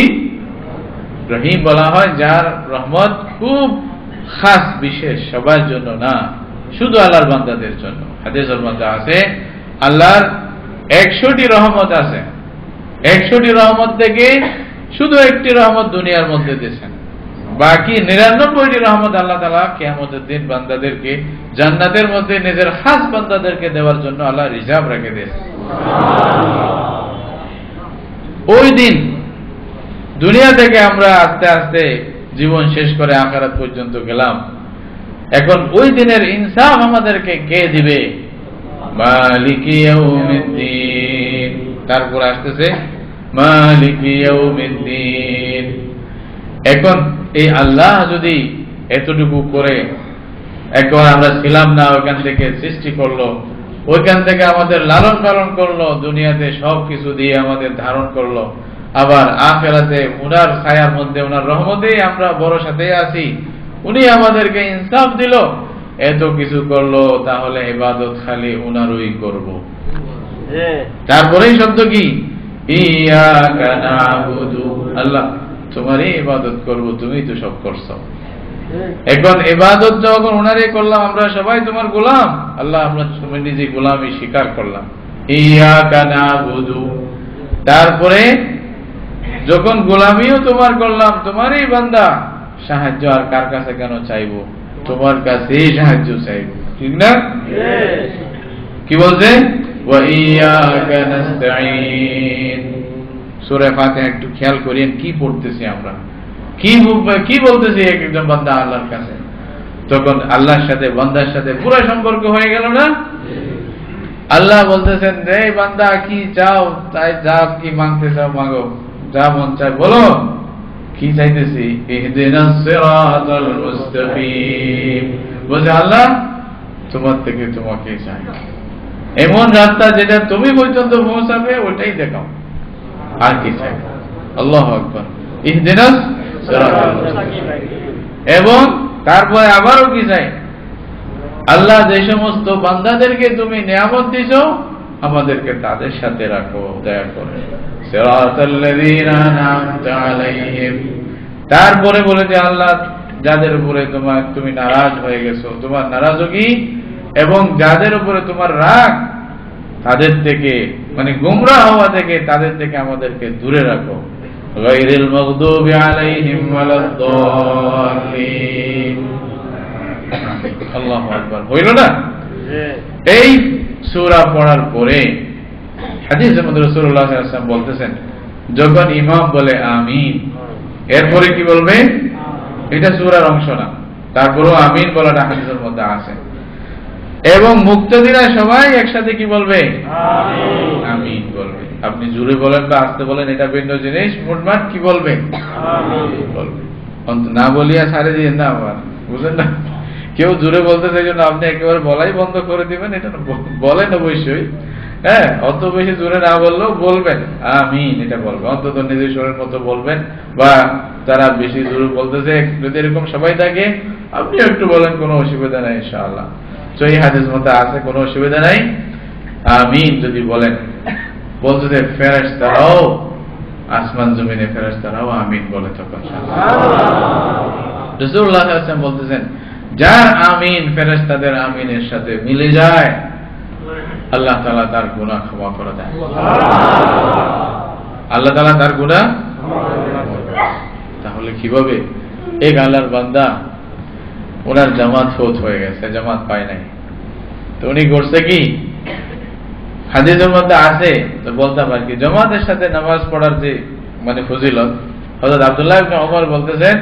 [SPEAKER 1] রহিম বলা হয় যার রহমত খুব খাস, বিশেষ, সবার জন্য না, শুধু আল্লাহর বান্দাদের জন্য। হাদিসের মধ্যে আছে আল্লাহর 100টি রহমত আছে, 100টি রহমত থেকে শুধু একটি রহমত দুনিয়ার মধ্যে দিয়েছেন, বাকি 99টি রহমত আল্লাহ তাআলা কিয়ামতের দিন বান্দাদেরকে জান্নাতের মধ্যে নিজের খাস বান্দাদেরকে দেওয়ার জন্য আল্লাহ রিজার্ভ রেখে দিয়েছেন। ওই দিন দুনিয়া থেকে আমরা আস্তে আস্তে জীবন শেষ করে আখিরাত পর্যন্ত গেলাম, এখন ওই দিনের ইনসাফ আমাদেরকে কে দিবে? মালিকি ইয়াউমিদ্দিন। তারপর আসতেছে মালিকি ইয়াউমিদ্দিন। এখন এই আল্লাহ যদি এতটুকু করে, এখন আমরা ছিলাম না, ওইখান থেকে সৃষ্টি করলো, ওইখান থেকে আমাদের লালন পালন করলো, দুনিয়াতে সব কিছু দিয়ে আমাদের ধারণ করলো, আবার আখিরাতে উনার ছায়ার মধ্যে, উনার রহমতেই আমরা বড় সাথে আছি, উনি আমাদেরকে ইনসাফ দিল, এত কিছু করলো, তাহলে ইবাদত খালি উনারই করব। তারপরেই শব্দ কি? ইয়াকা নাবুদু। আল্লাহ তোমারই ইবাদত করব, তুমি তো সব করছো। এখন ইবাদত যখন উনারই করলাম, আমরা সবাই তোমার গোলাম, আল্লাহ আমরা তুমি নিজে গোলামি স্বীকার করলাম। ইয়াকা নাবুদু। তারপরে যখন গোলামিও তোমার করলাম, তোমারই বান্দা, সাহায্য আর কার কাছে কেন চাইবো? তোমার কাছেই সাহায্য চাইবো, ঠিক না? কি বলছে? ওয়া ইয়াকা নাস্তাঈন। সূরা ফাতিহা একটু খেয়াল করেন কি পড়তেছি আমরা, কি বলতেছি একজন বান্দা আল্লাহর কাছে। তখন আল্লাহর সাথে বান্দার সাথে পুরো সম্পর্ক হয়ে গেল না? আল্লাহ বলতেছেন, রে বান্দা কি চাও, তাই যা কি মাংতে চাও মাগো, যা মন চায় বলো। কি চাইতেছি? ইহদিনাস সিরাতাল মুস্তাকিম। বলে আল্লাহ তোমার থেকে তোমাকে চাই, এমন রাস্তা যেটা তুমি পর্যন্ত পৌঁছাবে ওটাই দেখাও, আর কি চাই? আল্লাহু আকবার। ইহদিনাস সিরাতাল মুস্তাকিম। এবং তারপরে আবারও কি চাই? আল্লাহ যে সমস্ত বান্দাদেরকে তুমি নিয়ামত দিছো, আমাদেরকে তাদের সাথে রাখো, দয়া করে। সিরাতাল্লাযীনা আন'আমতা আলাইহিম। তারপরে বলে যে আল্লাহ যাদের উপরে তুমি নারাজ হয়ে গেছো, তোমার নারাজগি এবং যাদের উপরে তোমার রাগ, তাদের থেকে, মানে গোমরাহ হওয়া থেকে, তাদের থেকে আমাদেরকে দূরে রাখো। গায়রিল মাগদুবি আলাইহিম ওয়ালাদ-দাল্লিন। আল্লাহু আকবার। হইল না? এই সূরা পড়ার পরে হাদিসের মধ্যে রাসূলুল্লাহ সাল্লাল্লাহু আলাইহি ওয়াসাল্লাম বলতেছেন, যখন ইমাম বলে আমিন, এরপরে কি বলবে? এটা সূরার অংশ না, তারপরেও আমিন বলাটা হাদিসের মধ্যে আছে। এবং মুক্তাদিরা সবাই একসাথে কি বলবে? আমিন। আমিন বলবে। আপনি জোরে বলেন বা আস্তে বলেন, এটা ভিন্ন জিনিস। মোটমাট কি বলবে? আমিন বলবে। না বলিয়া ছাড়ে দিয়ে না, আবার বুঝলেন না? কেউ জোরে বলতে চাই জন্য আপনি একেবারে বলাই বন্ধ করে দিবেন, এটা বলেন অবশ্যই, হ্যাঁ, অত বেশি জোরে না বললেও বলবেন আমিন, এটা বলবেন, অন্তত নিজের শরীরের মতো বলবেন। বা তারা বেশি জোরে বলতেছে, যদি এরকম সবাই থাকে, আপনি একটু বলেন, কোনো অসুবিধা নাই, ইনশাআল্লাহ। সহিহ হাদিস মতে আছে, কোনো অসুবিধা নাই। আমিন যদি বলেন, বলতেছে ফেরেশতারাও, আসমান জমিনে ফেরেশতারাও আমিন বলে তখন। রাসূলুল্লাহ সাল্লাল্লাহু আলাইহি ওয়াসাল্লাম বলতেছেন, যার আমিন ফেরেশতাদের আমিনের সাথে মিলে যায়, আল্লাহ তাআলা তার গুনাহ ক্ষমা করে দেন। আল্লাহ তাআলা তার গুনাহ। তাহলে কিভাবে এক আল্লাহর বান্দা ওনার জামাত ফৌত হয়ে গেছে, জামাত পায় নাই, তো উনি করছে কি, হাদিসের মধ্যে আছে, তো বলতাম আর কি, জামাতের সাথে নামাজ পড়ার যে মানে ফজিলত, হযরত আব্দুল্লাহ ইবনে ওমর বলতেছেন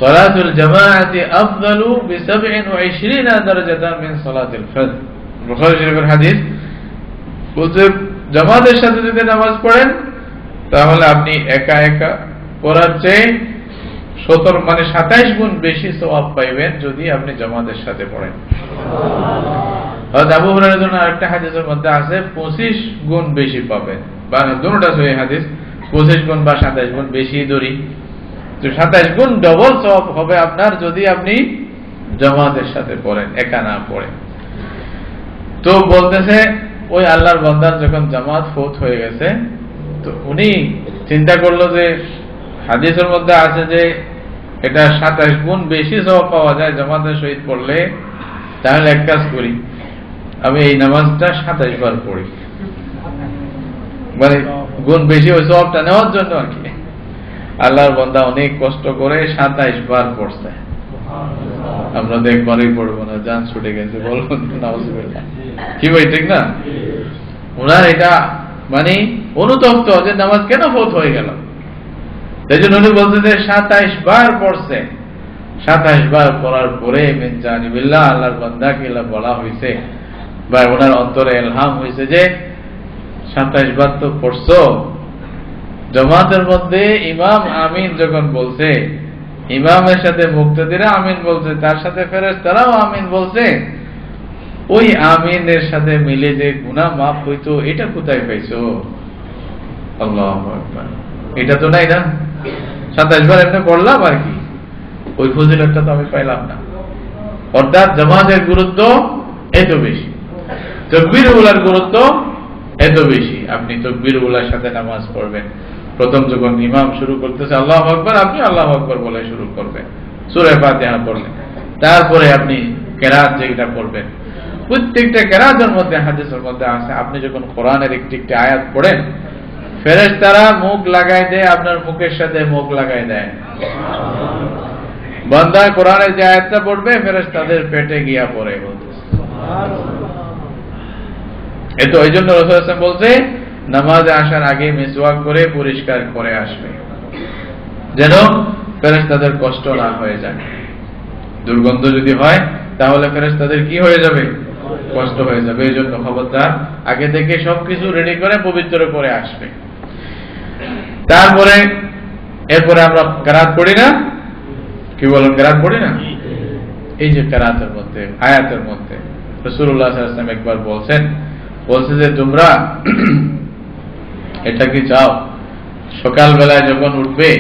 [SPEAKER 1] সালাতুল জামাআতি আফদালু বি27 দারাজাতান মিন সালাতিল ফজর। বুখারী শরীফের হাদিস বলছে জামাতের সাথে যদি নামাজ পড়েন তাহলে আপনি একা একা পড়ার চেয়ে 27 গুণ বেশি সওয়াব পাইবেন যদি আপনি জামাতের সাথে পড়েন। হযরত আবু হুরায়রার জন্য আরেকটা হাদিসের মধ্যে আছে 25 গুণ বেশি পাবেন, বা দুটোটা সহিহ হাদিস, 25 গুণ বা 27 গুণ বেশি ধরি, তো 27 গুণ ডবল সওয়াব হবে আপনার যদি আপনি জামাতের সাথে পড়েন, একা না পড়েন। তো বলতেছে ওই আল্লাহর বান্দার যখন জামাত ফৌত হয়ে গেছে, তো উনি চিন্তা করলো যে হাদিসের মধ্যে আছে যে এটা 27 গুণ বেশি সওয়াব পাওয়া যায় জামাতের সহিত পড়লে, তাহলে এক কাজ করি, আমি এই নামাজটা 27 বার পড়ি, মানে গুণ বেশি ওই সওয়াবটা নেওয়ার জন্য আর কি। আল্লাহর বান্দা অনেক কষ্ট করে 27 বার পড়ছে। আমরা তো একবারই পড়বো না, জান ছুটে গেছে, বলুন নাউজুবিল্লাহ, কি ভাই ঠিক না? ওনার এটা মানে অনুতপ্ত যে নামাজ কেন ফৌত হয়ে গেল, সেই জন্য উনি বলছে যে 27 বার পড়ছে। 27 বার পড়ার পরে মিন জানিবিল্লাহ আল্লাহর বান্দাকে বলা হয়েছে বা ওনার অন্তরে ইলহাম হয়েছে যে 27 বার তো পড়ছো, জামাতের মধ্যে ইমাম আমিন যখন বলছে, ইমামের সাথে মুক্তাদিরা আমিন বলছে, তার সাথে ফেরেশতারাও আমিন বলছে, ওই আমিনের সাথে মিলে যে গুনাহ মাফ হইতো, এটা কোথায় পাইছো? আল্লাহু আকবার, এটা তো নাই না, 27 বার এমনি পড়লাম আর কি, ওই ফজিলতটা তো আমি পাইলাম না। অর্থাৎ জামাতের গুরুত্ব এত বেশি, তাকবীর উলার গুরুত্ব এত বেশি। আপনি তাকবীর উলার সাথে নামাজ পড়বেন, প্রথম যখন ইমাম শুরু করতেছে আল্লাহু আকবার, আপনি আল্লাহু আকবার বলে শুরু করবেন, সূরা ফাতিহা পড়লেন, তারপরে আপনি কেরাত যেটা পড়বেন, প্রত্যেকটা কেরাতের মধ্যে হাদিসের মধ্যে আছে, আপনি যখন কোরআনের একটি একটি আয়াত পড়েন, ফেরেশতারা মুখ লাগায় দেয়, আপনার মুখের সাথে মুখ লাগায় দেয়। বান্দা কোরআনের যে আয়াতটা পড়বে, ফেরেশতাদের পেটে গিয়া পড়ে, বলতেছে এতো। এই জন্য রাসূল সাল্লাল্লাহু আলাইহি ওয়াসাল্লাম বলছে নামাজে আসার আগে মিসওয়াক করে পরিষ্কার করে আসবে, যেন ফেরেশতাদের কষ্ট না হয়ে যায়। দুর্গন্ধ যদি হয় তাহলে ফেরেশতাদের কি হয়ে যাবে? কষ্ট হয়ে যাবে। এই জন্য খবরদার আগে থেকে সবকিছু রেডি করে পবিত্র করে আসবে। তারপরে এরপরে আমরা কেরাত পড়ি না, কি বলেন, কেরাত পড়ি না? এই যে কেরাতের মধ্যে আয়াতের মধ্যে রাসূলুল্লাহ সাল্লাল্লাহু আলাইহি ওয়াসাল্লাম একবার বলছে যে তোমরা এটা কি চাও, সকাল বেলায় যখন উঠবে,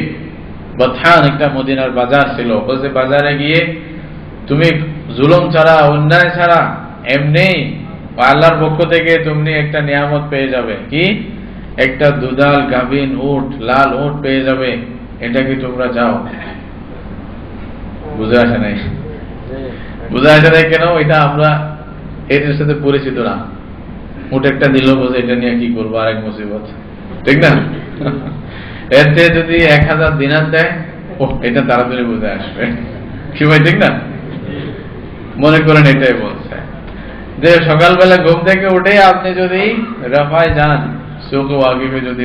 [SPEAKER 1] বাথান একটা মদিনার বাজার ছিল, বলছে বাজারে গিয়ে তুমি জুলুম ছাড়া, অন্যায় ছাড়া এমনি আল্লাহর পক্ষ থেকে তুমি একটা নিয়ামত পেয়ে যাবে, কি একটা দুধাল গাভীন উট, লাল উট পেয়ে যাবে, এটা কি তোমরা চাও? বুঝে আসে নাই? বুঝে আসে নাই কেন? এটা আমরা এদের সাথে পরিচিত না। উট একটা দিল, বলছে এটা নিয়ে কি করবো, আরেক মুসিবত, ঠিক না? এতে যদি 1000 দিনার দেয়, ও এটা তাড়াতাড়ি বুঝে আসবে, কি ভাই ঠিক না? মনে করেন এটাই বলছে যে সকালবেলা ঘুম থেকে উঠে আপনি যদি রাফায় যান, সুখ ওয়াকিফে যদি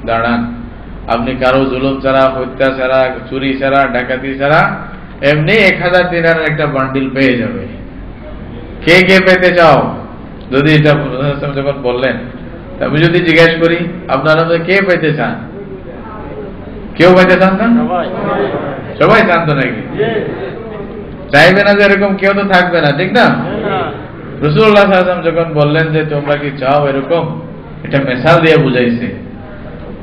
[SPEAKER 1] দাঁড়ান, আপনি কারো জুলুম ছাড়া, হত্যা ছাড়া, চুরি ছাড়া, ডাকাতি ছাড়া এমনি 1000 দিনারের একটা বান্ডিল পেয়ে যাবে। কে কে পেতে চাও? যদি এটা যখন বললেন, আমি যদি জিজ্ঞেস করি আপনারা কে পেতে চান? কেউ পেতে চান না? সবাই চান তো নাকি? চাইবে না যে এরকম কেউ তো থাকবে না, ঠিক না? রাসূলুল্লাহ সাল্লাল্লাহু আলাইহি ওয়াসাল্লাম যখন বললেন যে তোমরা কি চাও এরকম, এটা মিসাল দিয়ে বুঝাইছে।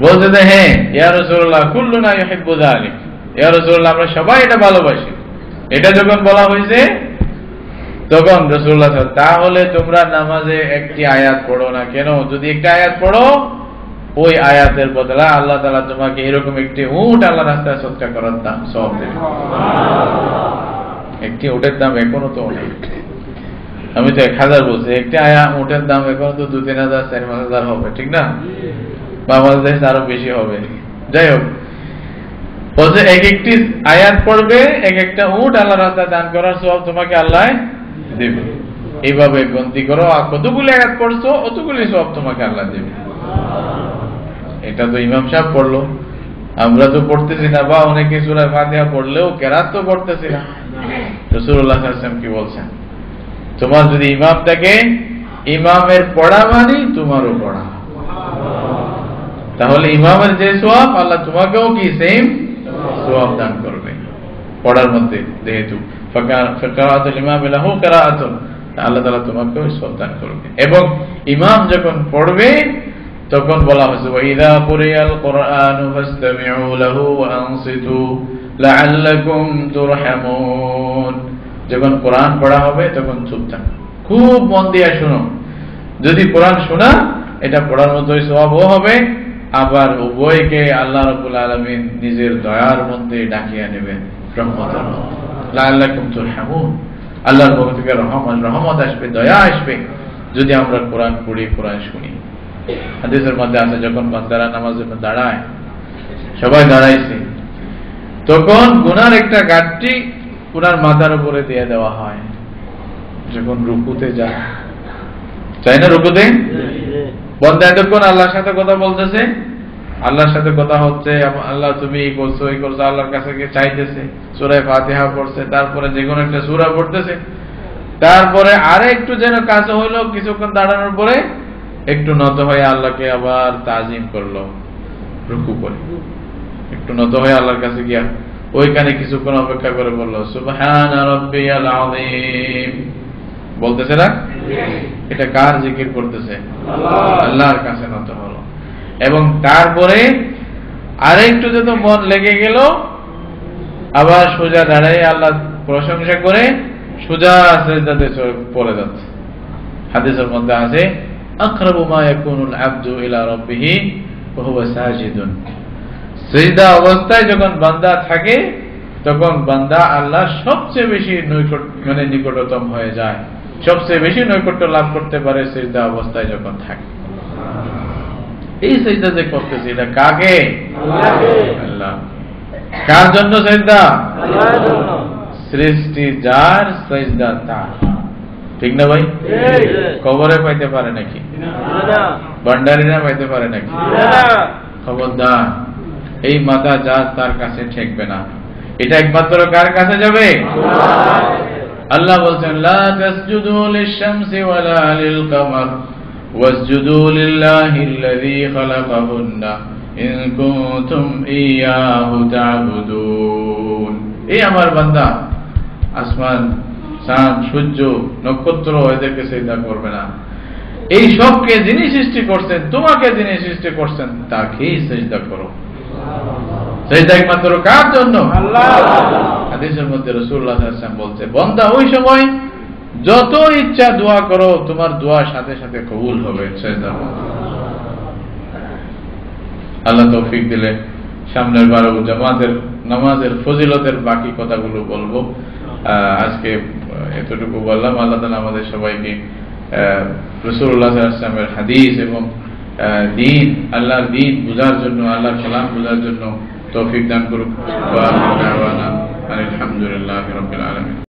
[SPEAKER 1] বলতে যে হ্যাঁ ইয়া রাসূলুল্লাহ কুল্লুনা ইউহিব্বু যালিক, ইয়া রাসূলুল্লাহ আমরা সবাই এটা ভালোবাসি। এটা যখন বলা হয়েছে তখন রাসূলুল্লাহ তাহলে তোমরা নামাজে একটি আয়াত পড়ো না কেন? যদি একটা আয়াত পড়ো, ওই আয়াতের বদলে আল্লাহ তাআলা তোমাকে এরকম একটি উট আল্লাহর রাস্তায় সদকা করার দাম সওয়াব দেবে। একটি উটের দাম এখনো তো অনেক, আমি তো 1000 বলছি, একটি উটের দাম এখনো তো 2-3000 4-5000 হবে, ঠিক না? বাংলাদেশে আরো বেশি হবে। যাই হোক, বলছে এক একটি আয়াত পড়বে, এক একটা উট আল্লাহ রাস্তায় দান করার সওয়াব তোমাকে আল্লাহ দেবে। এইভাবে গণতি করো, আর কতগুলি আয়াত পড়ছো অতগুলি সওয়াব তোমাকে আল্লাহ দেবে। এটা তো ইমাম সাহেব পড়লো, আমরা তো পড়তেছি না, বা অনেকে সূরা ফাতিহা পড়লেও কেরাত তো করতেছি না। রাসূলুল্লাহ সাল্লাল্লাহু আলাইহি ওয়াসাল্লাম কি বলছেন, তোমার যদি ইমাম থাকে, ইমামের পড়া মানে তোমারও পড়া, তাহলে ইমামের যে সওয়াব আল্লাহ তোমাকেও কি সেম সওয়াব দান করবে পড়ার মধ্যে। যেহেতু ফাকারাতুল ইমাম লাহু কিরাআতুন, আল্লাহ তাআলা তোমাকেও সওয়াব দান করবে। এবং ইমাম যখন পড়বে তখন বলা হয়েছে ওয়াইদা কুরিয়াল কুরআনু ফাসতামিউ লাহু ওয়া আনসিতু লাআল্লাকুম তুরহামুন। যখন কোরআন পড়া হবে তখন চুপ থাকো, খুব মন দিয়ে শোনো। যদি কোরআন শোনা, এটা পড়ার মতোই সওয়াবও হবে, আবার উভয়কে আল্লাহ রাব্বুল আলামিন নিজের দয়ার মধ্যে ডাকিয়ে নেবেন, রহমতের মধ্যে। লাআল্লাকুম তুরহামুন, আল্লাহর পক্ষ থেকে রহমত আসবে, দয়া আসবে যদি আমরা কোরআন পড়ি, কোরআন শুনি। হাদিসের মধ্যে আছে যখন বান্দারা নামাজের জন্য দাঁড়ায়, সবাই দাঁড়াইছে, তখন গুনার একটা গাঁটটি গুনার মাথার উপরে দিয়ে দেওয়া হয়। যখন রুকুতে যায়, চাই না রুকুতে, বন্দা এতক্ষণ আল্লাহর সাথে কথা বলতেছে, আল্লাহর সাথে কথা হচ্ছে, আল্লাহ তুমি এই করছো এই করছো, আল্লাহর কাছে গিয়ে চাইতেছে, সূরা ফাতিহা পড়ছে, তারপরে যে কোনো একটা সূরা পড়তেছে, তারপরে আরে একটু যেন কাছে হইলো, কিছুক্ষণ দাঁড়ানোর পরে একটু নত হয়ে আল্লাহকে আবার তাজিম করলো, রুকু করে একটু নত হয়ে আল্লাহর কাছে গিয়া ওইখানে কিছুক্ষণ অপেক্ষা করে বললো সুবহানা রাব্বিয়াল আযীম, বলতেছে না? এটা কার জিকির করতেছে? আল্লাহর কাছে নত হলো। এবং তারপরে আরেকটু যত মন লেগে গেল, আবার সোজা দাঁড়ায় আল্লাহ প্রশংসা করে সোজা সিজদাতে পড়ে যাচ্ছে। হাদিসের মধ্যে আছে আকরাবু মা ইয়াকুনুল আবদু ইলা রাব্বিহি ওয়া হুয়া সাজিদুন। সিজদা অবস্থায় যখন বান্দা থাকে, তখন বান্দা আল্লাহর সবচেয়ে বেশি নিকটতম হয়ে যায়, সবচেয়ে বেশি নৈকট্য লাভ করতে পারে সিজদা অবস্থায় যখন থাকে। এই সিজদা যে করতেছে, এটা কাকে? আল্লাহ। কার জন্য সিজদা? আল্লাহর জন্য। সৃষ্টি যার, সিজদা তার। ঠিক না ভাই? কবরে পাইতে পারে নাকি? ভান্ডারিরা পাইতে পারে নাকি? খবরদার, এই মাথা যার তার কাছে ঠেকবে না। এটা একমাত্র কার কাছে যাবে? আল্লাহ বলছেন লা তাসজুদু লিশ-শামসি ওয়ালা লিল-কামার ওয়াসজুদু লিল্লাহিল্লাযী খালাকাহুন্না ইন কুনতুম ইয়্যাহু তা'বুদুন। এই আমার বান্দা, আসমান, চাঁদ, সূর্য, নক্ষত্র এদেরকে সিজদা করবে না। এই সবকে যিনি সৃষ্টি করছেন, তোমাকে যিনি সৃষ্টি করছেন, তাকেই সিজদা করো। সিজদা একমাত্র কার জন্য? আল্লাহ। হাদিসের মধ্যে রাসূলুল্লাহ সাল্লাল্লাহু আলাইহি ওয়াসাল্লাম বলছে, বান্দা ওই সময় যত ইচ্ছা দোয়া করো, তোমার দোয়া সাথে সাথে কবুল হবে সিজদার মধ্যে। আল্লাহ তৌফিক দিলে সামনের বারো নামাজের ফজিলতের বাকি কথাগুলো বলবো। আজকে এতটুকু বললাম। আল্লাহ তাআলা আমাদের সবাইকে রাসূলুল্লাহ সাল্লাল্লাহু আলাইহি ওয়াসাল্লামের হাদিস এবং দ্বীন, আল্লাহর দ্বীন বুঝার জন্য, আল্লাহর কালাম বুঝার জন্য তৌফিক দান করুক। ওয়া আলহামদুলিল্লাহি রাব্বিল আলামিন।